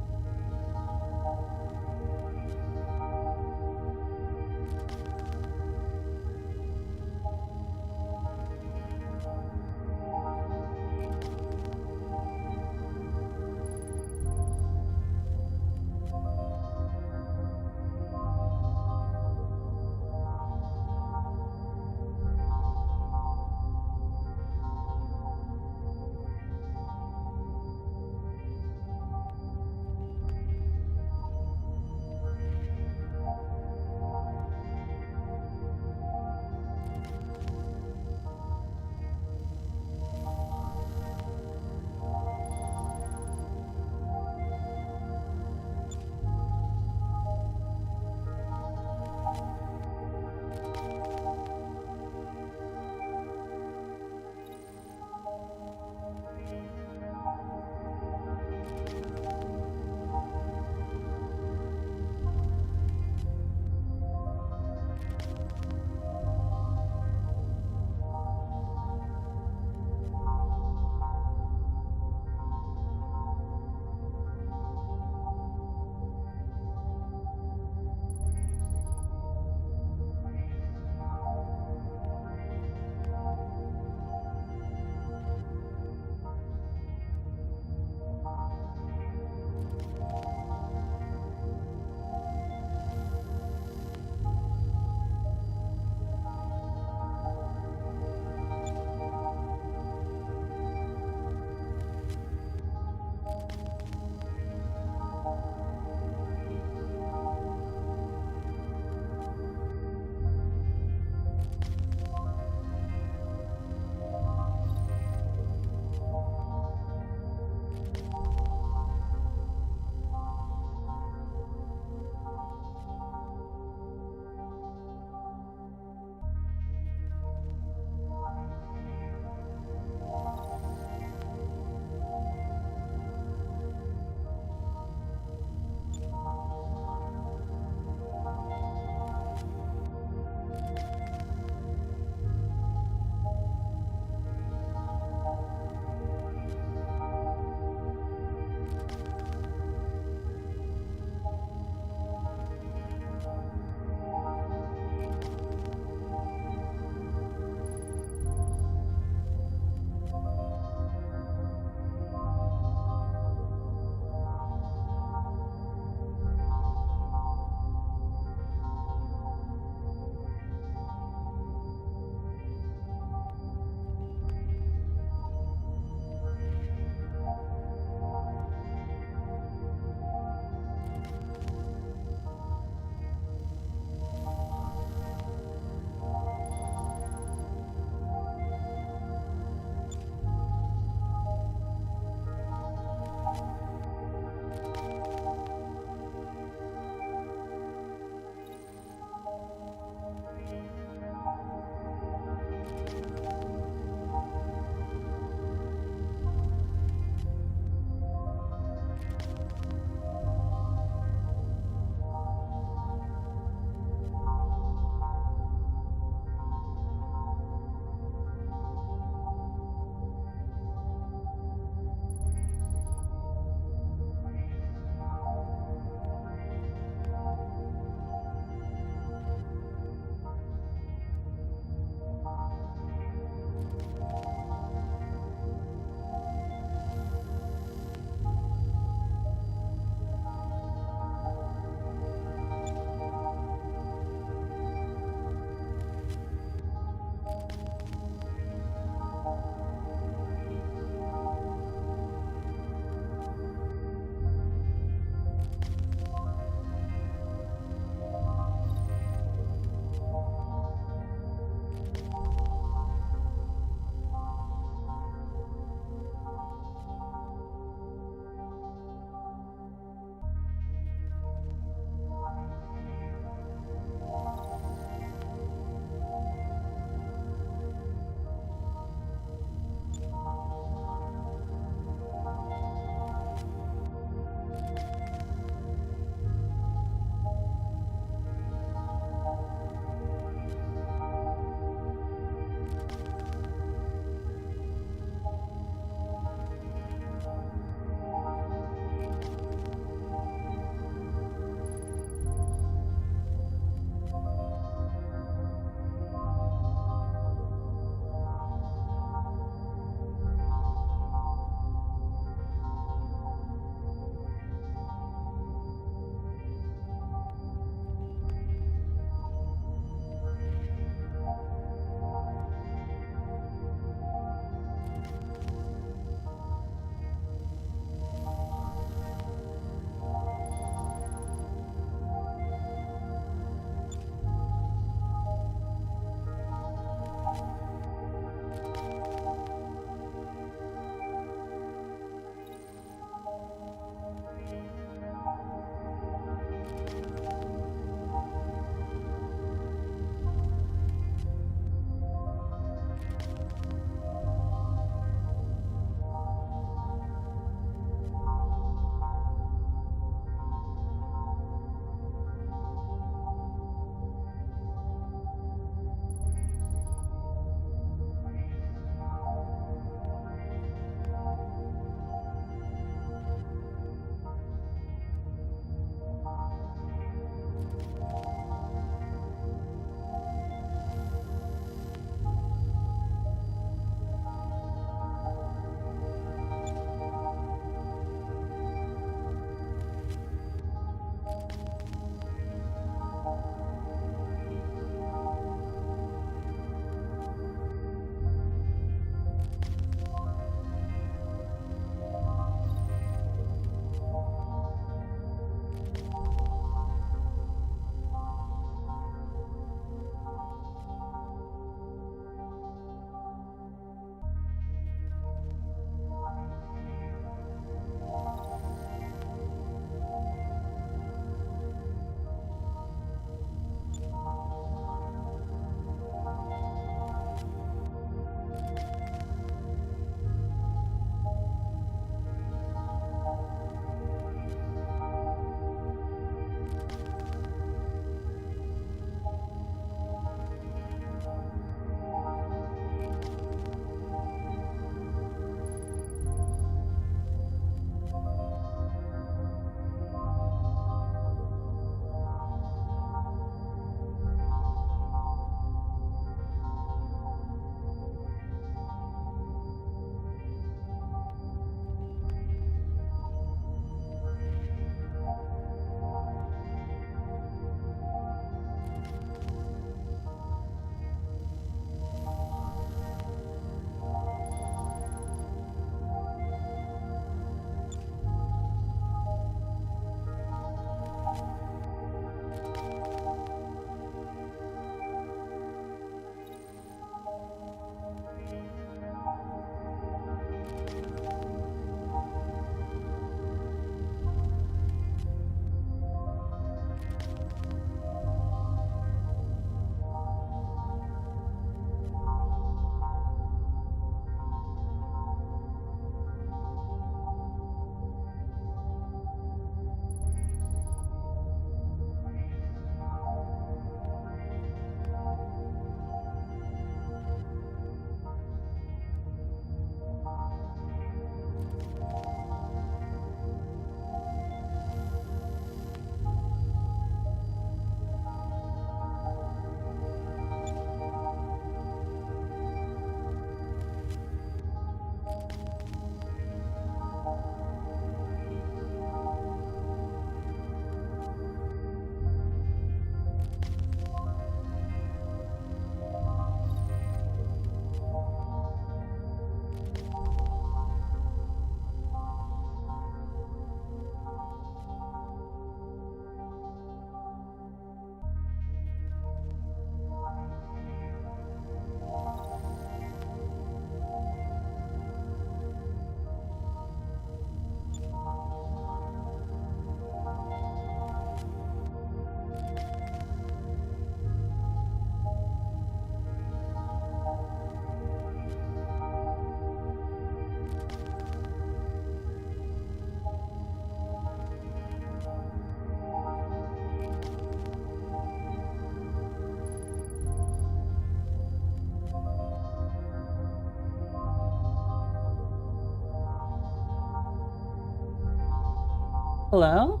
Hello?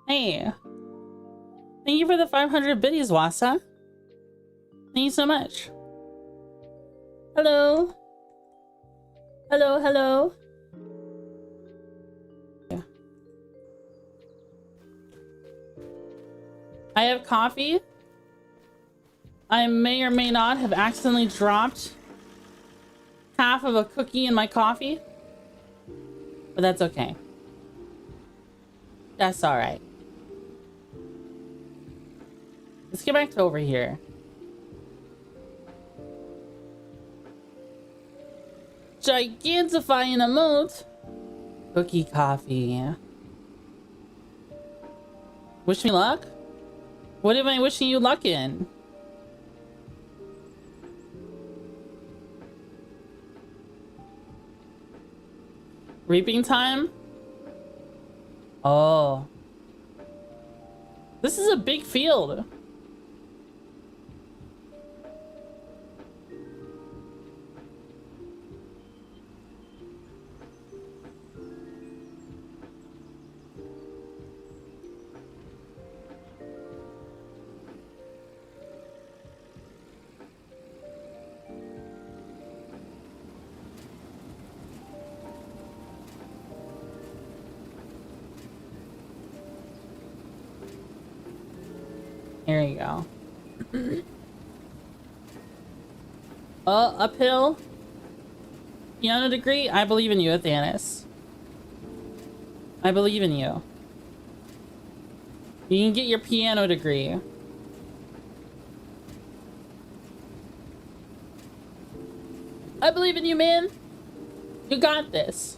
Hey. Thank you for the 500 biddies, Wasa. Thank you so much. Hello. Hello, hello. Yeah. I have coffee. I may or may not have accidentally dropped half of a cookie in my coffee. But that's okay. That's alright. Let's get back to over here. Gigantifying emote. Cookie coffee. Wish me luck? What am I wishing you luck in? Reaping time? Oh. This is a big field. Here you go. Uphill. Piano degree? I believe in you, Athanas. I believe in you. You can get your piano degree. I believe in you, man. You got this.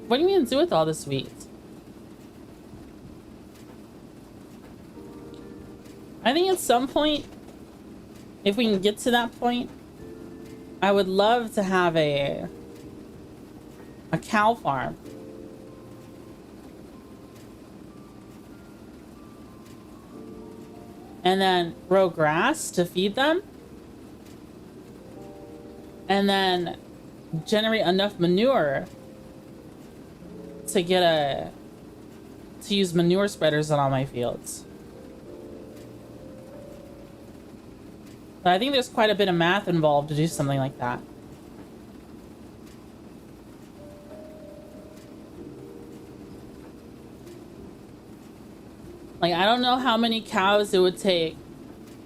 What are you gonna do with all this wheat? I think at some point, if we can get to that point, I would love to have a cow farm. And then grow grass to feed them. And then generate enough manure to get to use manure spreaders on all my fields. But I think there's quite a bit of math involved to do something like that. Like, I don't know how many cows it would take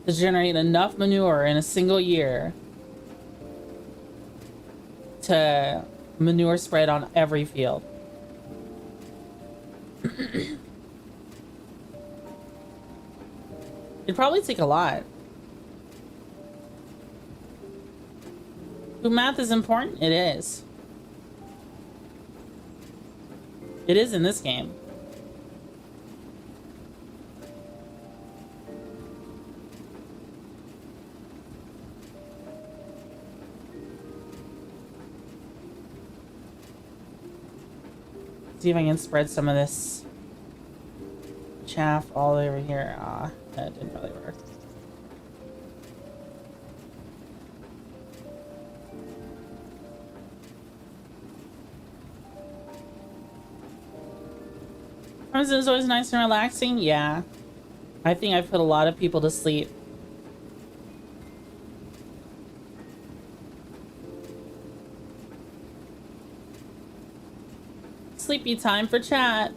to generate enough manure in a single year to manure spread on every field. It'd probably take a lot. But math is important? It is. It is in this game. See if I can spread some of this chaff all over here. Ah, that didn't really work. Is it always nice and relaxing? Yeah. I think I've put a lot of people to sleep. Sleepy time for chat.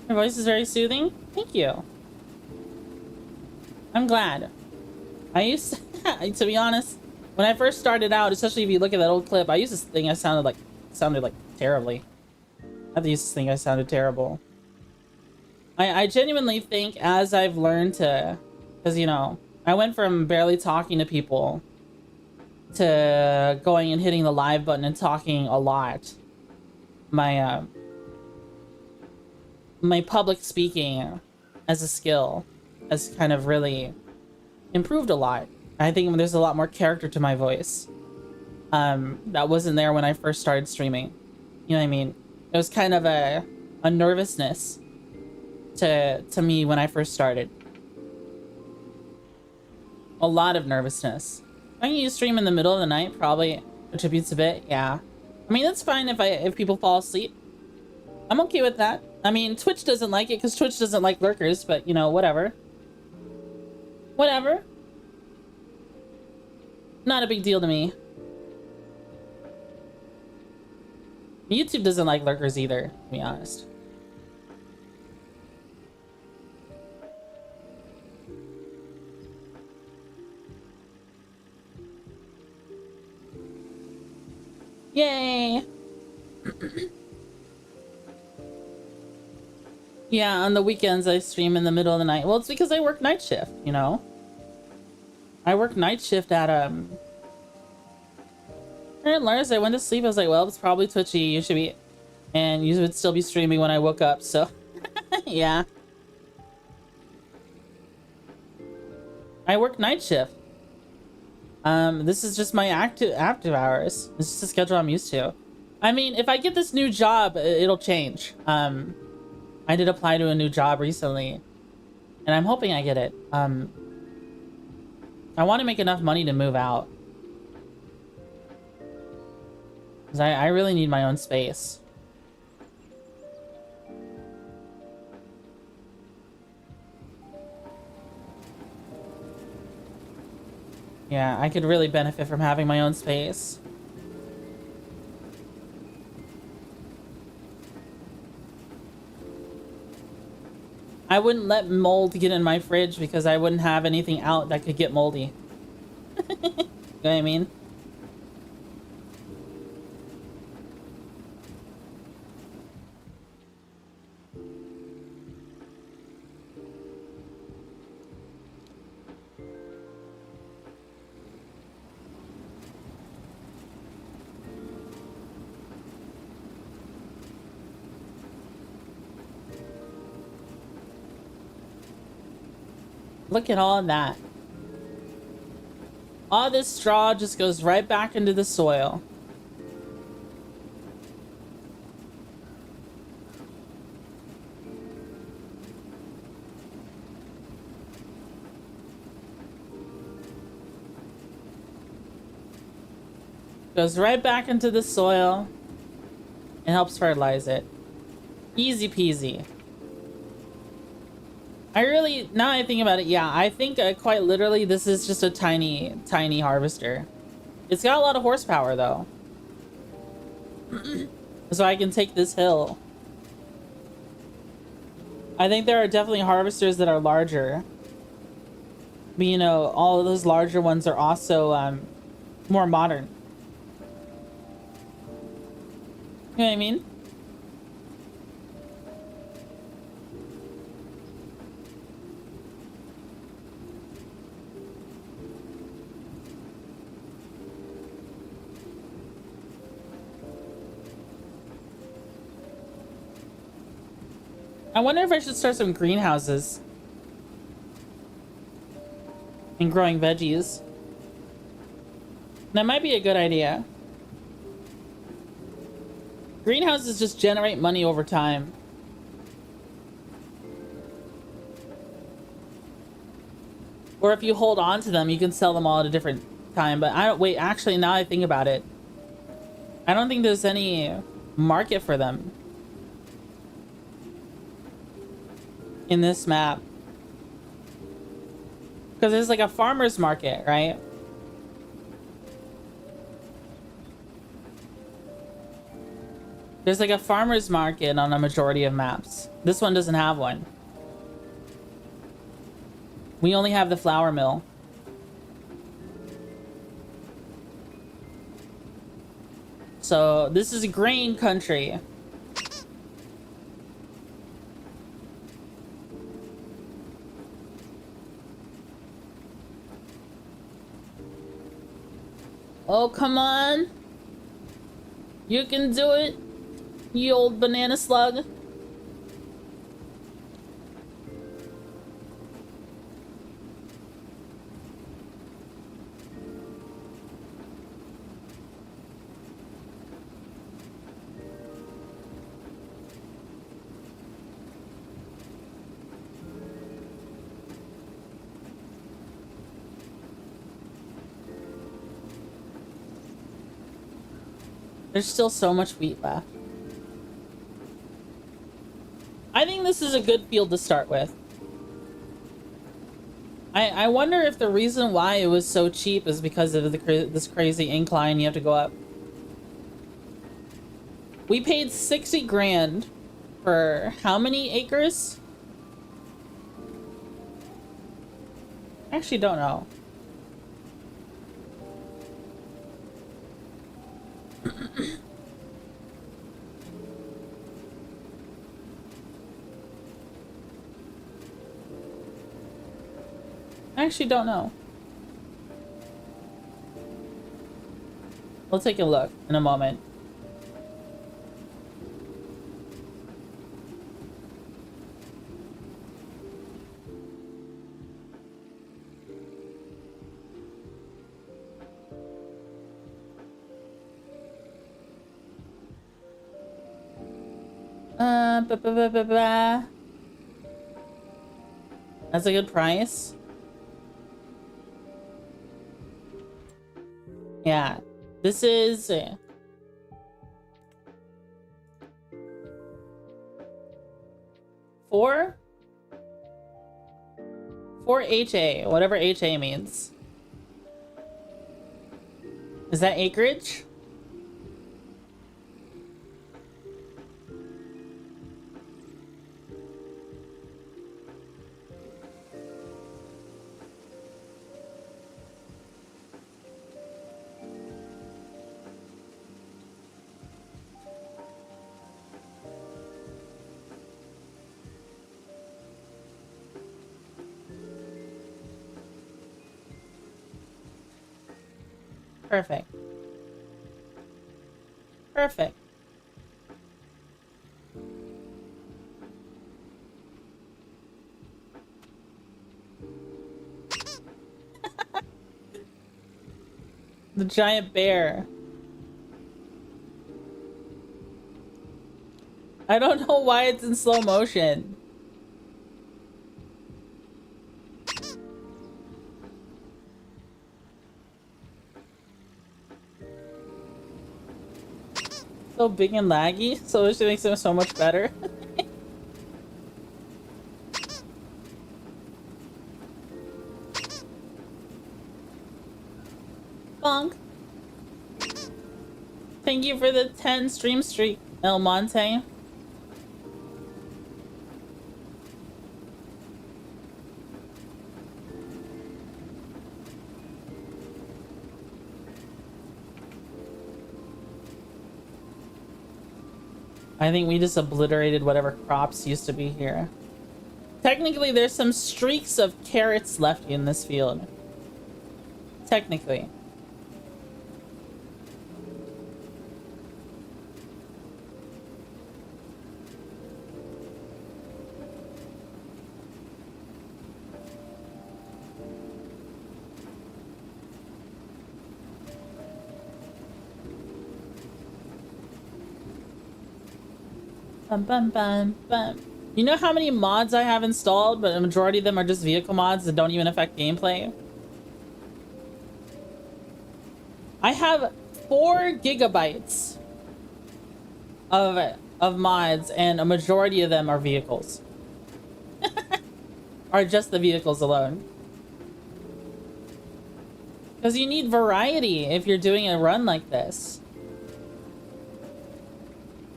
Your voice is very soothing. Thank you. I'm glad. I used to be honest, when I first started out, especially if you look at that old clip, I used to think I sounded like terribly. I used to think I sounded terrible. I genuinely think as I've learned to, because you know, I went from barely talking to people to going and hitting the live button and talking a lot. my my public speaking as a skill has kind of really improved a lot. I think there's a lot more character to my voice. That wasn't there when I first started streaming. You know what I mean? It was kind of a nervousness to me when I first started. A lot of nervousness. I can use stream in the middle of the night, probably attributes a bit, yeah. I mean, that's fine if people fall asleep. I'm okay with that. I mean, Twitch doesn't like it because Twitch doesn't like lurkers, but you know, whatever. Whatever. Not a big deal to me. YouTube doesn't like lurkers either, to be honest. Yay! Yeah, on the weekends I stream in the middle of the night. Well, it's because I work night shift, you know? I work night shift at, Alright, Lars, I went to sleep. I was like, well, it's probably Twitchy. You should be... And you would still be streaming when I woke up, so... Yeah. I work night shift. This is just my active hours. This is the schedule I'm used to. I mean, if I get this new job, it'll change. I did apply to a new job recently, and I'm hoping I get it. I want to make enough money to move out. Because I really need my own space. Yeah, I could really benefit from having my own space. I wouldn't let mold get in my fridge because I wouldn't have anything out that could get moldy. You know what I mean? Look at all of that. All this straw just goes right back into the soil. Goes right back into the soil and helps fertilize it. Easy peasy. I really, now I think about it, yeah, I think quite literally this is just a tiny harvester. It's got a lot of horsepower though. So I can take this hill. I think there are definitely harvesters that are larger. But you know, all of those larger ones are also more modern. You know what I mean? I wonder if I should start some greenhouses and growing veggies. That might be a good idea. Greenhouses just generate money over time. Or if you hold on to them, you can sell them all at a different time. But I don't, wait, actually, now I think about it, I don't think there's any market for them in this map. Because there's like a farmer's market, right? There's like a farmer's market on a majority of maps. This one doesn't have one. We only have the flour mill. So this is a grain country. Oh, come on. You can do it. You old banana slug. There's still so much wheat left. I think this is a good field to start with. I wonder if the reason why it was so cheap is because of this crazy incline you have to go up. We paid 60 grand for how many acres? I actually don't know. I actually don't know. We'll take a look in a moment. That's a good price. Yeah, this is 4 HA, whatever HA means. Is that acreage? Perfect. Perfect. The giant bear. I don't know why it's in slow motion. So big and laggy, so it makes them so much better. Bonk. Thank you for the 10 stream streak, El Monte. I think we just obliterated whatever crops used to be here. Technically, there's some streaks of carrots left in this field. Technically. Bum, bum, bum, bum. You know how many mods I have installed, but a majority of them are just vehicle mods that don't even affect gameplay? I have 4 gigabytes of mods, and a majority of them are vehicles. Are just the vehicles alone. Because you need variety if you're doing a run like this.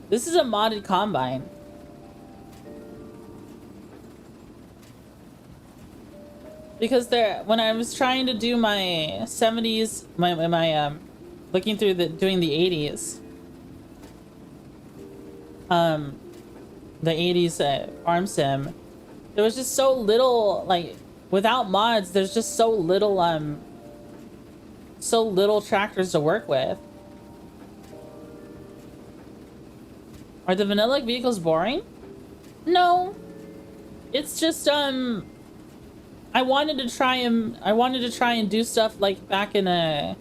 This is a modded combine. Because when I was trying to do my 70s, looking through doing the 80s, the 80s farm sim, there was just so little, like, without mods, there's just so little tractors to work with. Are the vanilla vehicles boring? No. It's just I wanted to try and do stuff like Batman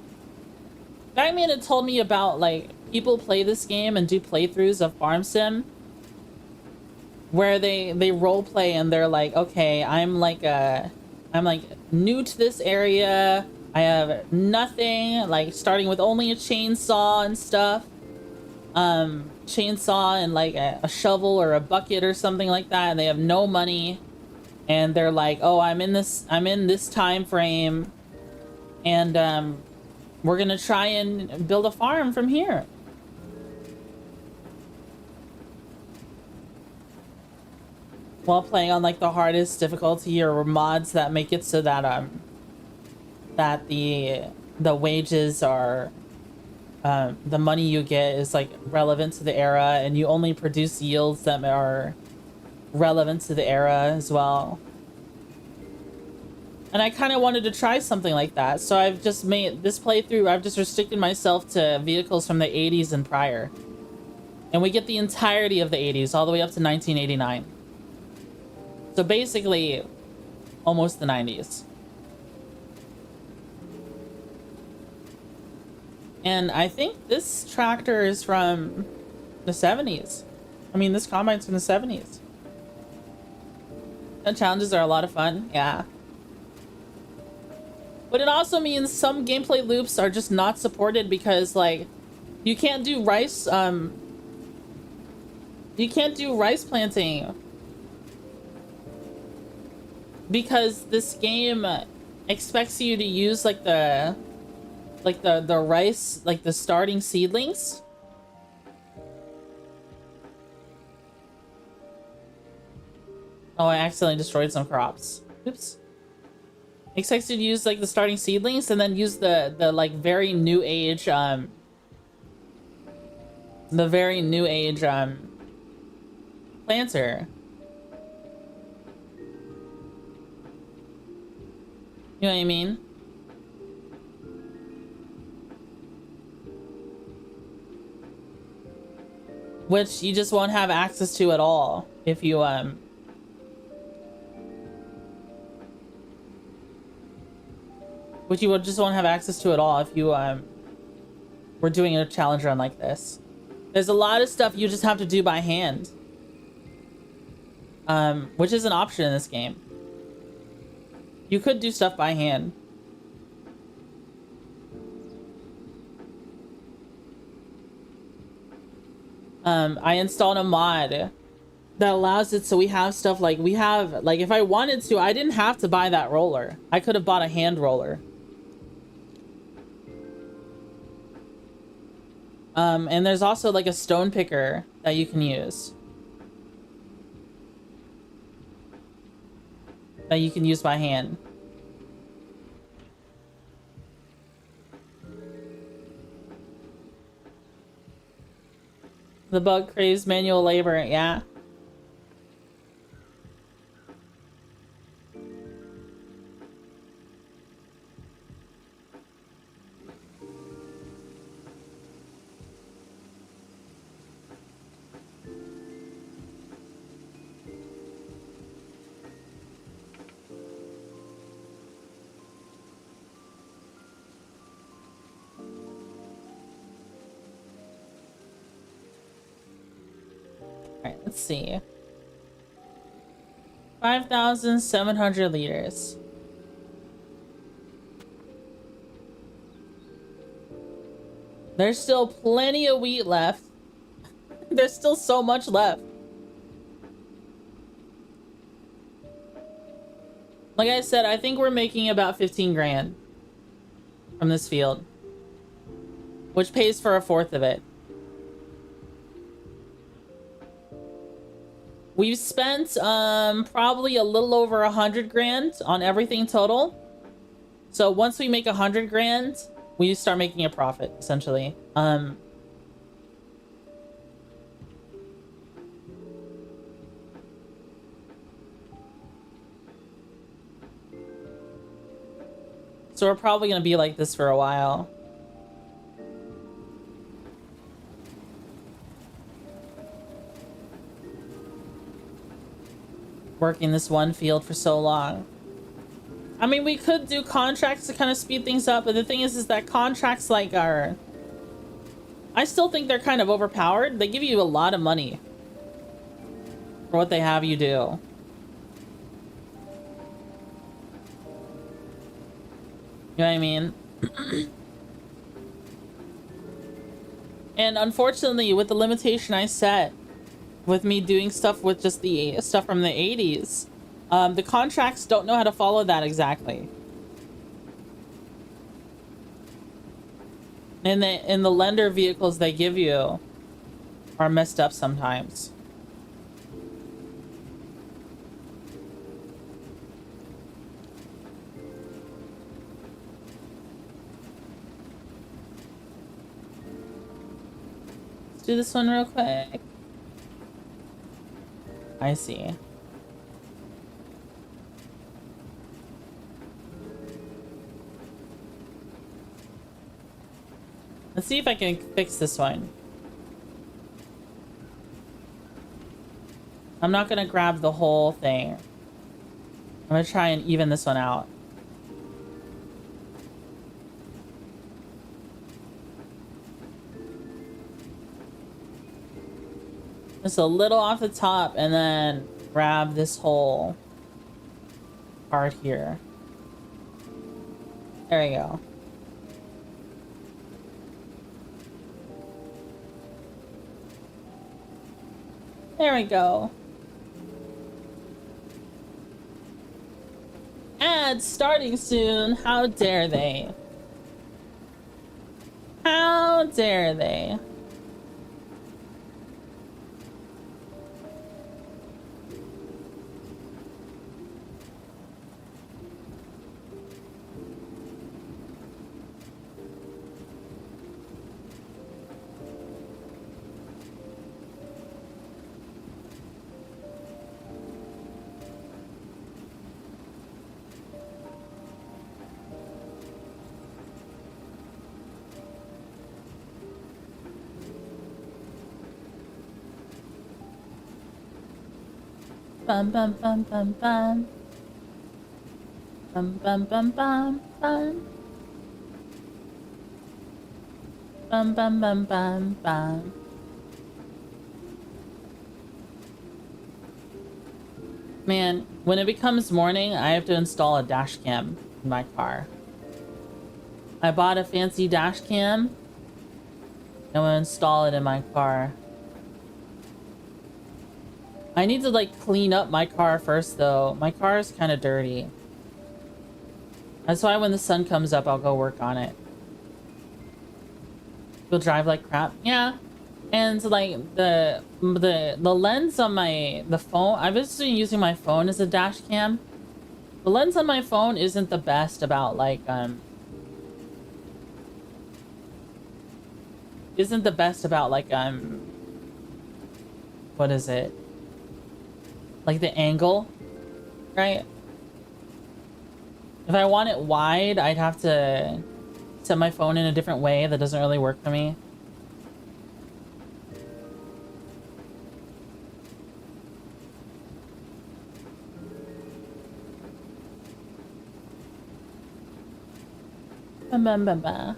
had told me about like people play this game and do playthroughs of Farm Sim where they role play and they're like, okay, I'm like new to this area. I have nothing, like starting with only a chainsaw and stuff. Chainsaw and like a shovel or a bucket or something like that, and they have no money. And they're like, oh, I'm in this time frame, and we're gonna try and build a farm from here. While playing on like the hardest difficulty or mods that make it so that that the wages are the money you get is like relevant to the era, and you only produce yields that are relevant to the era as well. And I kind of wanted to try something like that, so I've just made this playthrough. I've just restricted myself to vehicles from the 80s and prior, and we get the entirety of the 80s all the way up to 1989. So basically almost the 90s. And I think this tractor is from the 70s. I mean, this combine's from the 70s. The challenges are a lot of fun, yeah. But it also means some gameplay loops are just not supported because, like, you can't do rice planting because this game expects you to use like the rice, like the starting seedlings. Oh, I accidentally destroyed some crops. Oops. Expects you to use like the starting seedlings and then use the like very new age planter. You know what I mean? Which you just won't have access to at all if you which you just won't have access to at all if you were doing a challenge run like this. There's a lot of stuff you just have to do by hand, which is an option in this game. You could do stuff by hand. I installed a mod that allows it so we have stuff like if I wanted to, I didn't have to buy that roller. I could have bought a hand roller. And there's also like a stone picker that you can use. That you can use by hand. The bug craves manual labor, yeah. Alright, let's see. 5,700 liters. There's still plenty of wheat left. There's still so much left. Like I said, I think we're making about 15 grand from this field, which pays for a fourth of it. We've spent probably a little over 100 grand on everything total. So once we make 100 grand, we start making a profit, essentially. So we're probably gonna be like this for a while. working this one field for so long. I mean, we could do contracts to kind of speed things up, but the thing is that contracts like are... I still think they're kind of overpowered. They give you a lot of money for what they have you do. You know what I mean? And unfortunately, with the limitation I set, with me doing stuff with just the stuff from the 80s, the contracts don't know how to follow that exactly. And the lender vehicles they give you are messed up sometimes. Let's do this one real quick. I see. Let's see if I can fix this one. I'm not gonna grab the whole thing. I'm gonna try and even this one out. Just a little off the top and then grab this whole part here. There we go. There we go. Ads starting soon. How dare they? How dare they? Bum bum bum bum bum. Bum bum bum bum bum. Bum bum bum bum bum. Man, when it becomes morning, I have to install a dash cam in my car. I bought a fancy dash cam. I'm gonna install it in my car. I need to like clean up my car first though. My car is kind of dirty. That's why when the sun comes up, I'll go work on it. You'll drive like crap. Yeah. And like the lens on the phone, I've been using my phone as a dash cam. The lens on my phone isn't the best about like what is it? Like the angle, right? If I want it wide, I'd have to set my phone in a different way. That doesn't really work for me. Bum, bum, bum, bum.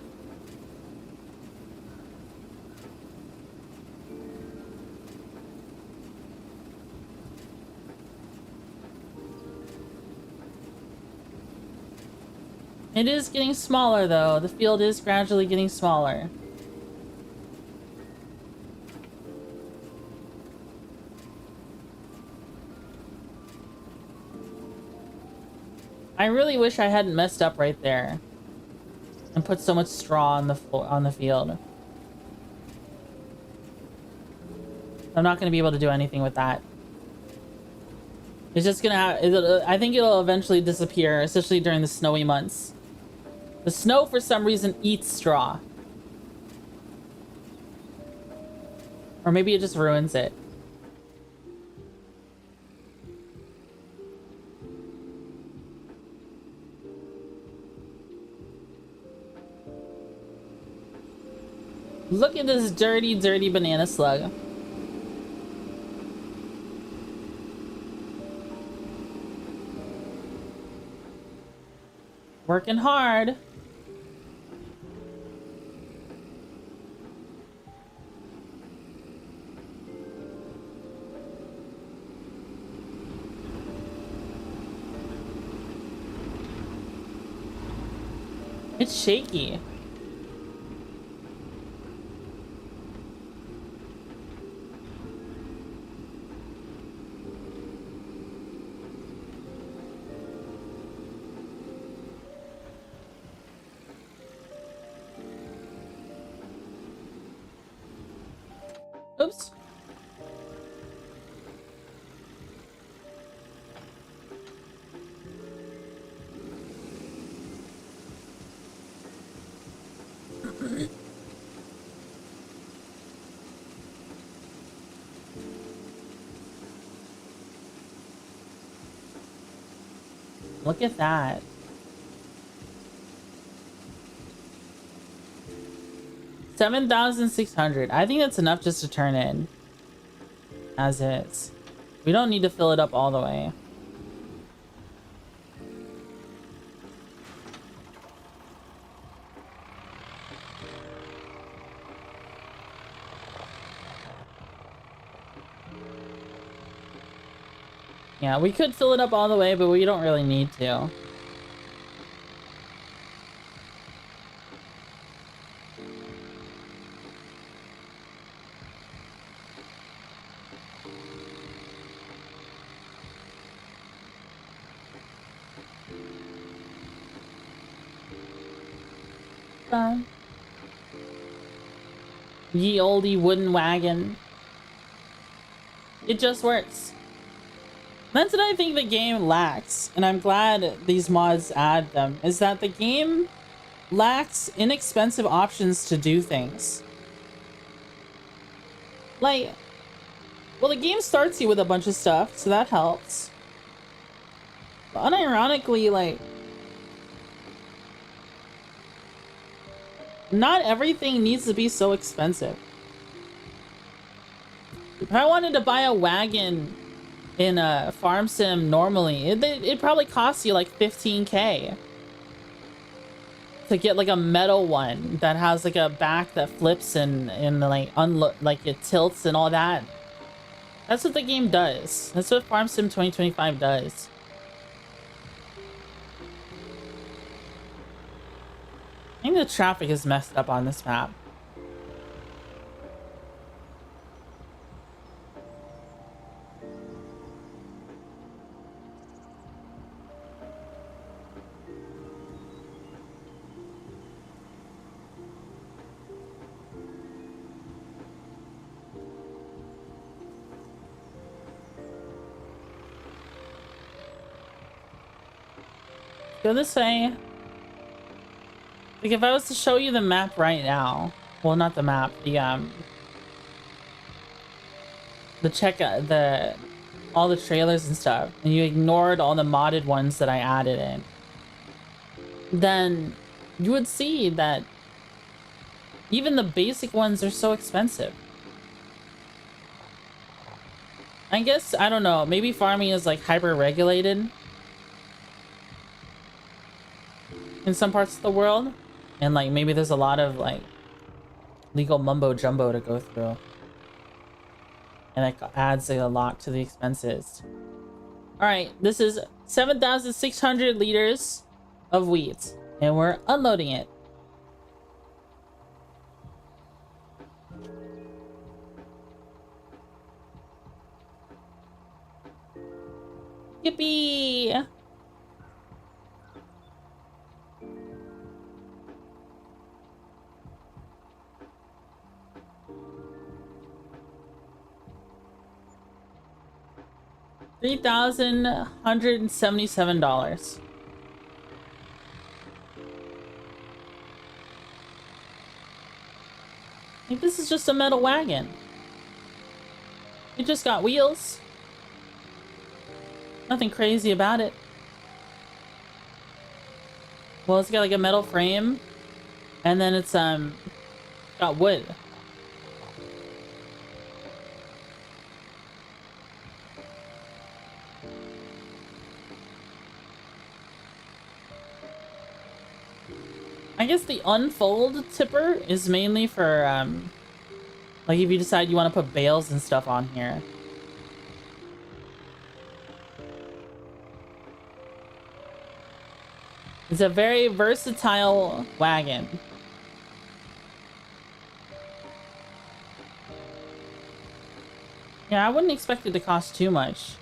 It is getting smaller though. The field is gradually getting smaller. I really wish I hadn't messed up right there and put so much straw on the field. I'm not going to be able to do anything with that. It's just gonna I think it'll eventually disappear, especially during the snowy months. The snow, for some reason, eats straw. Or maybe it just ruins it. Look at this dirty, dirty banana slug. Working hard. It's shaky. Oops. Look at that. $7,600. I think that's enough just to turn in as is. We don't need to fill it up all the way. Yeah, we could fill it up all the way, but we don't really need to. Ye olde wooden wagon. It just works. That's what I think the game lacks, and I'm glad these mods add them, is that the game lacks inexpensive options to do things. Like, well, the game starts you with a bunch of stuff, so that helps. But unironically, like, not everything needs to be so expensive. If I wanted to buy a wagon in a farm sim normally, it probably costs you like 15K to get like a metal one that has like a back that flips and like like it tilts and all that. That's what the game does. That's what Farm Sim 2025 does. I think the traffic is messed up on this map. Go this way. Like if I was to show you the map right now, well, not the map, the all the trailers and stuff, and you ignored all the modded ones that I added in, then you would see that even the basic ones are so expensive. I guess, I don't know, maybe farming is like hyper regulated in some parts of the world, and like maybe there's a lot of like legal mumbo jumbo to go through, and it adds a lot to the expenses. All right, this is 7,600 liters of wheat, and we're unloading it. Yippee! $3,177. I think this is just a metal wagon. It just got wheels. Nothing crazy about it. Well, it's got like a metal frame, and then it's got wood. I guess the unfold tipper is mainly for, like if you decide you want to put bales and stuff on here. It's a very versatile wagon. Yeah, I wouldn't expect it to cost too much.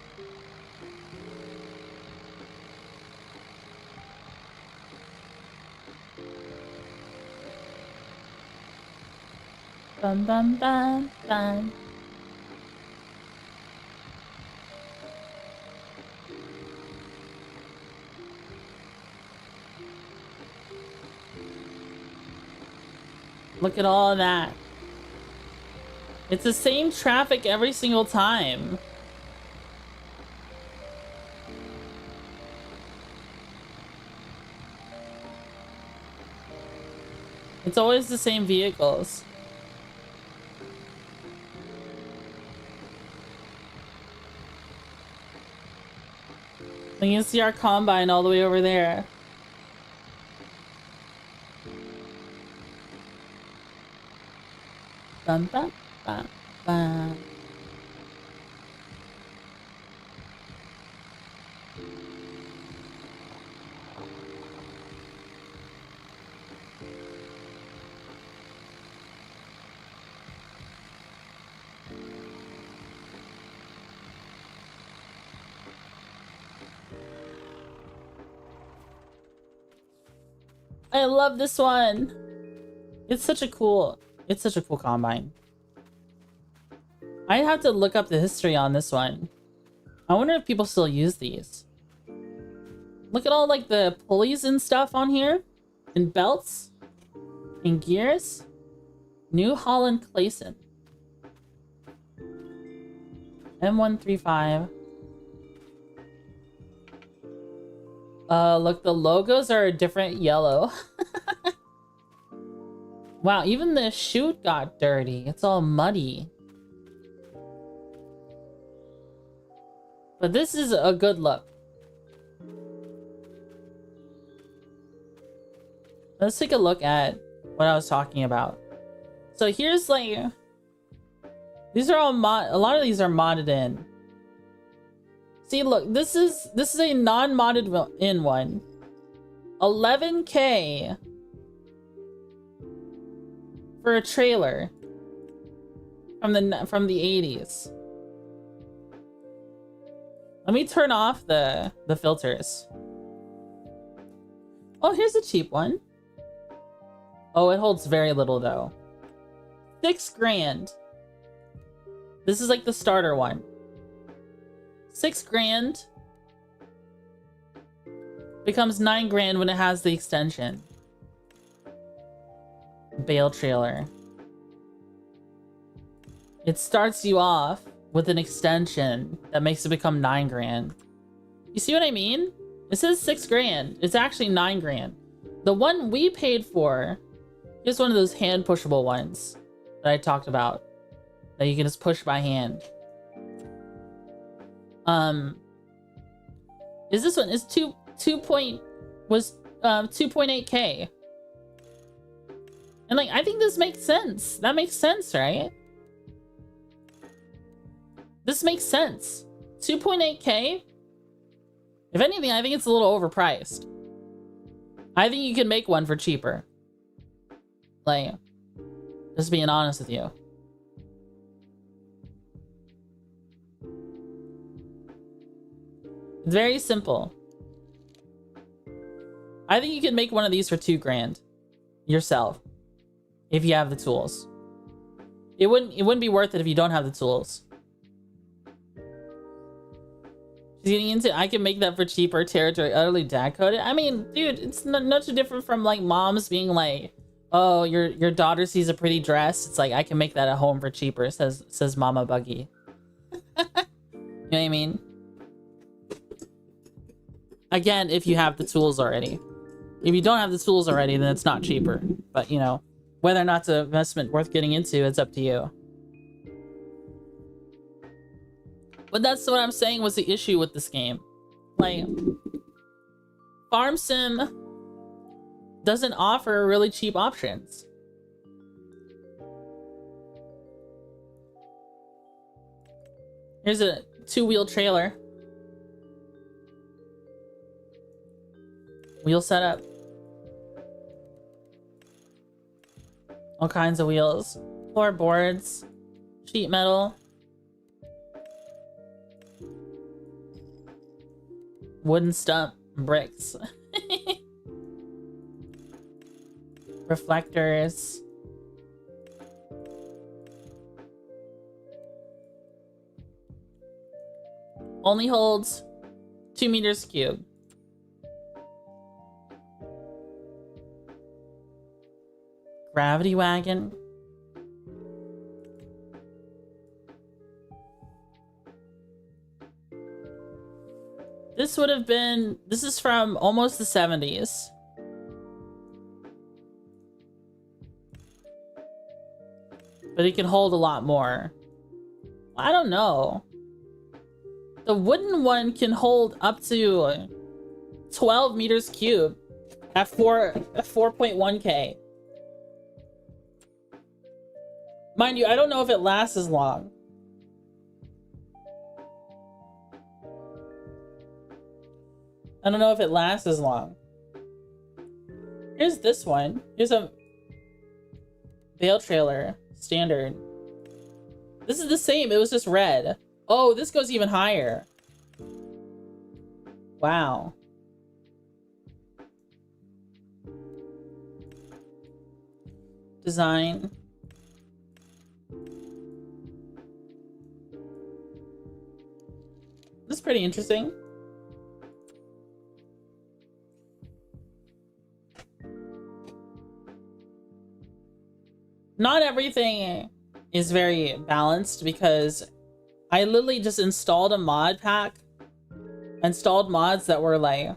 Bum bum bum bum. Look at all of that. It's the same traffic every single time. It's always the same vehicles. You can see our combine all the way over there. Bum, bum, bum, bum. I love this one. It's such a cool combine. I'd have to look up the history on this one. I wonder if people still use these. Look at all like the pulleys and stuff on here, and belts, and gears. New Holland Clayson. M135. Look, the logos are a different yellow. Wow, even the chute got dirty. It's all muddy. But this is a good look. Let's take a look at what I was talking about. So here's like... These are all a lot of these are modded in. See, look, this is a non-modded in one. 11K for a trailer from the 80s. Let me turn off the filters. Oh, here's a cheap one. Oh, it holds very little though. 6 grand. This is like the starter one. 6 grand becomes 9 grand when it has the extension. Bale trailer. It starts you off with an extension that makes it become 9 grand. You see what I mean? It says 6 grand. It's actually 9 grand. The one we paid for is one of those hand pushable ones that I talked about, that you can just push by hand. Is this one is 2.8K. And like, I think this makes sense. That makes sense, right? This makes sense. 2.8K. If anything, I think it's a little overpriced. I think you can make one for cheaper. Like, just being honest with you. It's very simple. I think you can make one of these for 2 grand yourself if you have the tools. It wouldn't be worth it if you don't have the tools. She's getting into, I can make that for cheaper territory, utterly dad coded. I mean, dude, it's not too different from like moms being like, oh, your daughter sees a pretty dress. It's like, I can make that at home for cheaper, says Mama Buggy. You know what I mean? Again, if you have the tools already. If you don't have the tools already, then it's not cheaper. But, you know, whether or not it's an investment worth getting into, it's up to you. But that's what I'm saying was the issue with this game. Like, Farm Sim doesn't offer really cheap options. Here's a 2-wheel trailer. Wheel setup. All kinds of wheels. Floorboards. Sheet metal. Wooden stump. Bricks. Reflectors. Only holds 2 meters cubed. Gravity wagon. This would have been, this is from almost the 70s. But it can hold a lot more. I don't know. The wooden one can hold up to 12 meters cubed at 4.1K. Mind you, I don't know if it lasts as long. I don't know if it lasts as long. Here's this one. Here's a bale trailer. Standard. This is the same. It was just red. Oh, this goes even higher. Wow. Design. This is pretty interesting. Not everything is very balanced because I literally just installed a mod pack. Installed mods that were like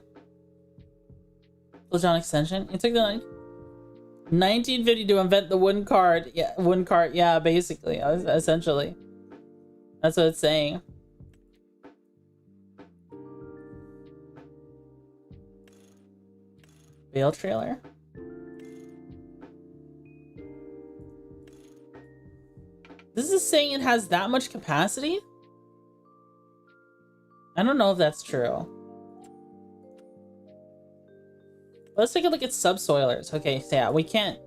John extension. It took them like 1950 to invent the wooden cart. Yeah, wooden cart. Yeah, basically, essentially. That's what it's saying. Bale trailer. This is saying it has that much capacity? I don't know if that's true. Let's take a look at subsoilers. Okay, so yeah, we can't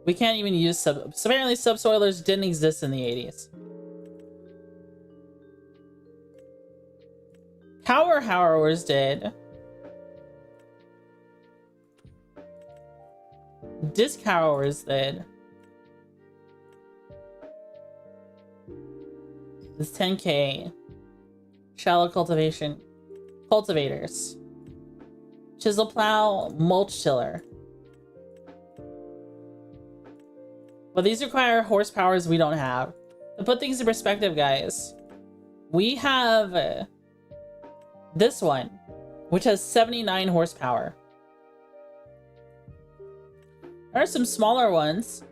even use so apparently subsoilers didn't exist in the 80s. Power harrowers did. Disc harrowers did. This 10K. Shallow cultivators. Chisel plow, mulch tiller. But these require horsepowers we don't have. To put things in perspective, guys, we have this one, which has 79 horsepower. There are some smaller ones.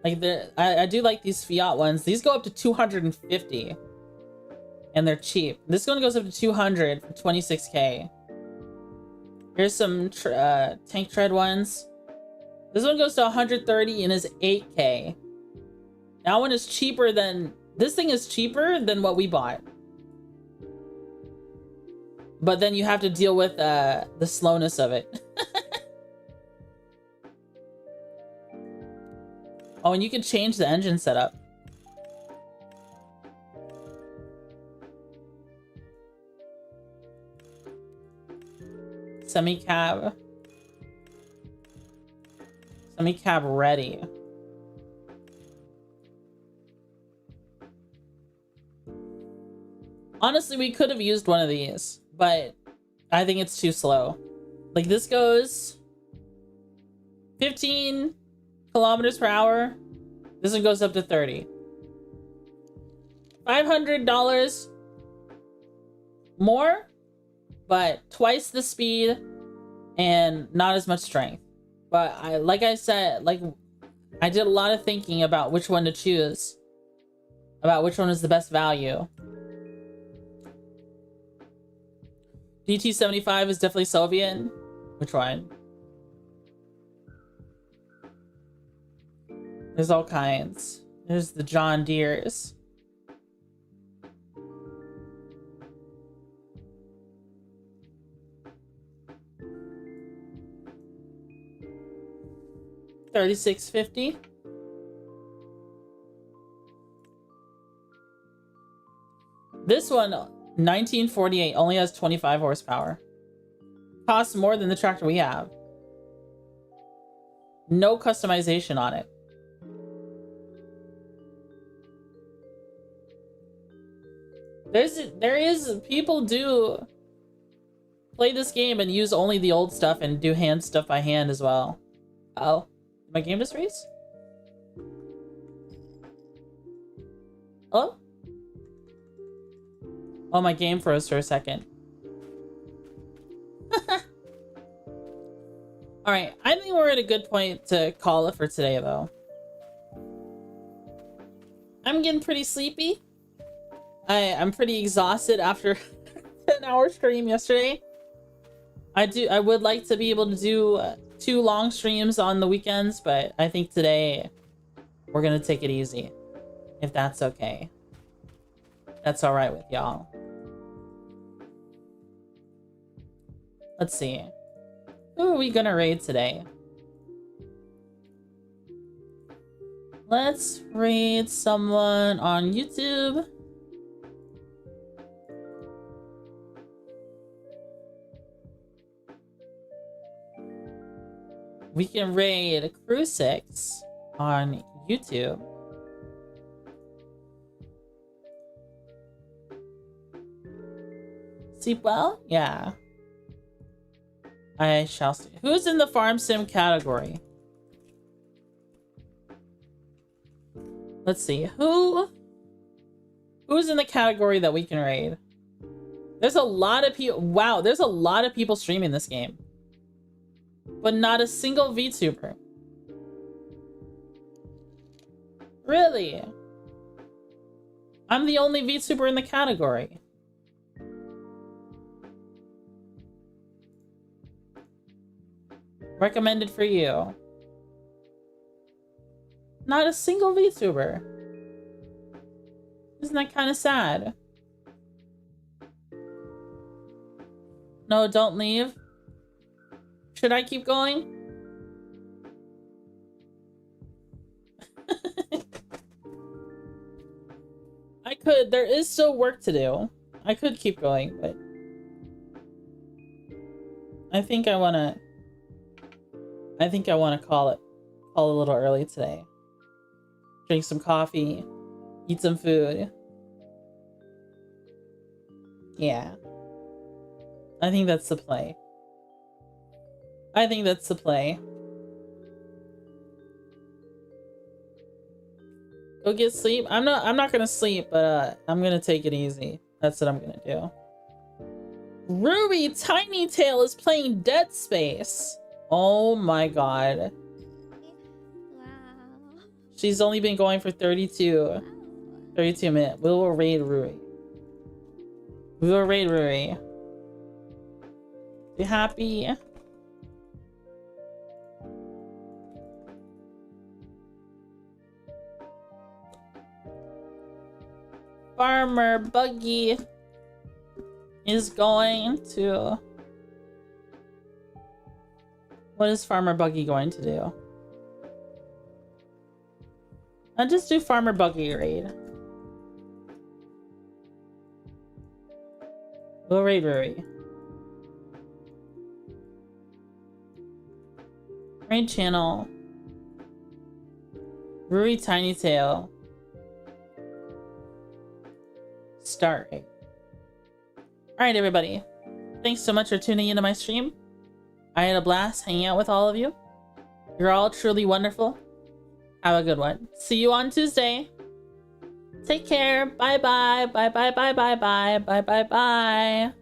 Like I do like these Fiat ones. These go up to 250. And they're cheap. This one goes up to 200 for 26K. Here's some tank tread ones. This one goes to 130 and is 8K. That one is cheaper than... This thing is cheaper than what we bought. But then you have to deal with the slowness of it. Oh, and you can change the engine setup. Semi-cab. Semi-cab ready. Honestly, we could have used one of these, but I think it's too slow. Like, this goes 15 kilometers per hour. This one goes up to 30. $500 more, but twice the speed and not as much strength. But like I said, I did a lot of thinking about which one to choose, about which one is the best value. DT-75 is definitely Soviet. Which one? There's all kinds. There's the John Deeres. $36.50. This one, 1948, only has 25 horsepower. Costs more than the tractor we have. No customization on it. There is people do play this game and use only the old stuff and do hand stuff by hand as well. Oh, did my game just freeze? Hello? Oh, my game froze for a second. Alright, I think we're at a good point to call it for today, though. I'm getting pretty sleepy. I'm pretty exhausted after a 10-hour stream yesterday. I would like to be able to do 2 long streams on the weekends, but I think today we're gonna take it easy. If that's okay. That's alright with y'all. Let's see. Who are we gonna raid today? Let's raid someone on YouTube. We can raid Crew6 on YouTube. Sleep well? Yeah. I shall see. Who's in the farm sim category? Let's see. Who's in the category that we can raid? There's a lot of people. Wow, there's a lot of people streaming this game. But not a single VTuber. Really? I'm the only VTuber in the category. Recommended for you. Not a single VTuber. Isn't that kind of sad? No, don't leave. Should I keep going? I could. There is still work to do. I could keep going, but I think I want to call it a little early today. Drink some coffee, eat some food. Yeah. I think that's the play. I think that's the play. Go get sleep. I'm not gonna sleep, but I'm gonna take it easy. That's what I'm gonna do. Ruby Tiny Tail is playing Dead Space. Oh my god. Wow. She's only been going for 32 minutes. We will raid Rui. We will raid Rui. You happy? Farmer Buggy is going to... What is Farmer Buggy going to do? I'll just do Farmer Buggy raid. We'll raid Ruri. Raid channel. Ruri Tiny Tail. Start raid. Alright, everybody. Thanks so much for tuning into my stream. I had a blast hanging out with all of you. You're all truly wonderful. Have a good one. See you on Tuesday. Take care. Bye bye. Bye bye bye bye bye. Bye bye bye.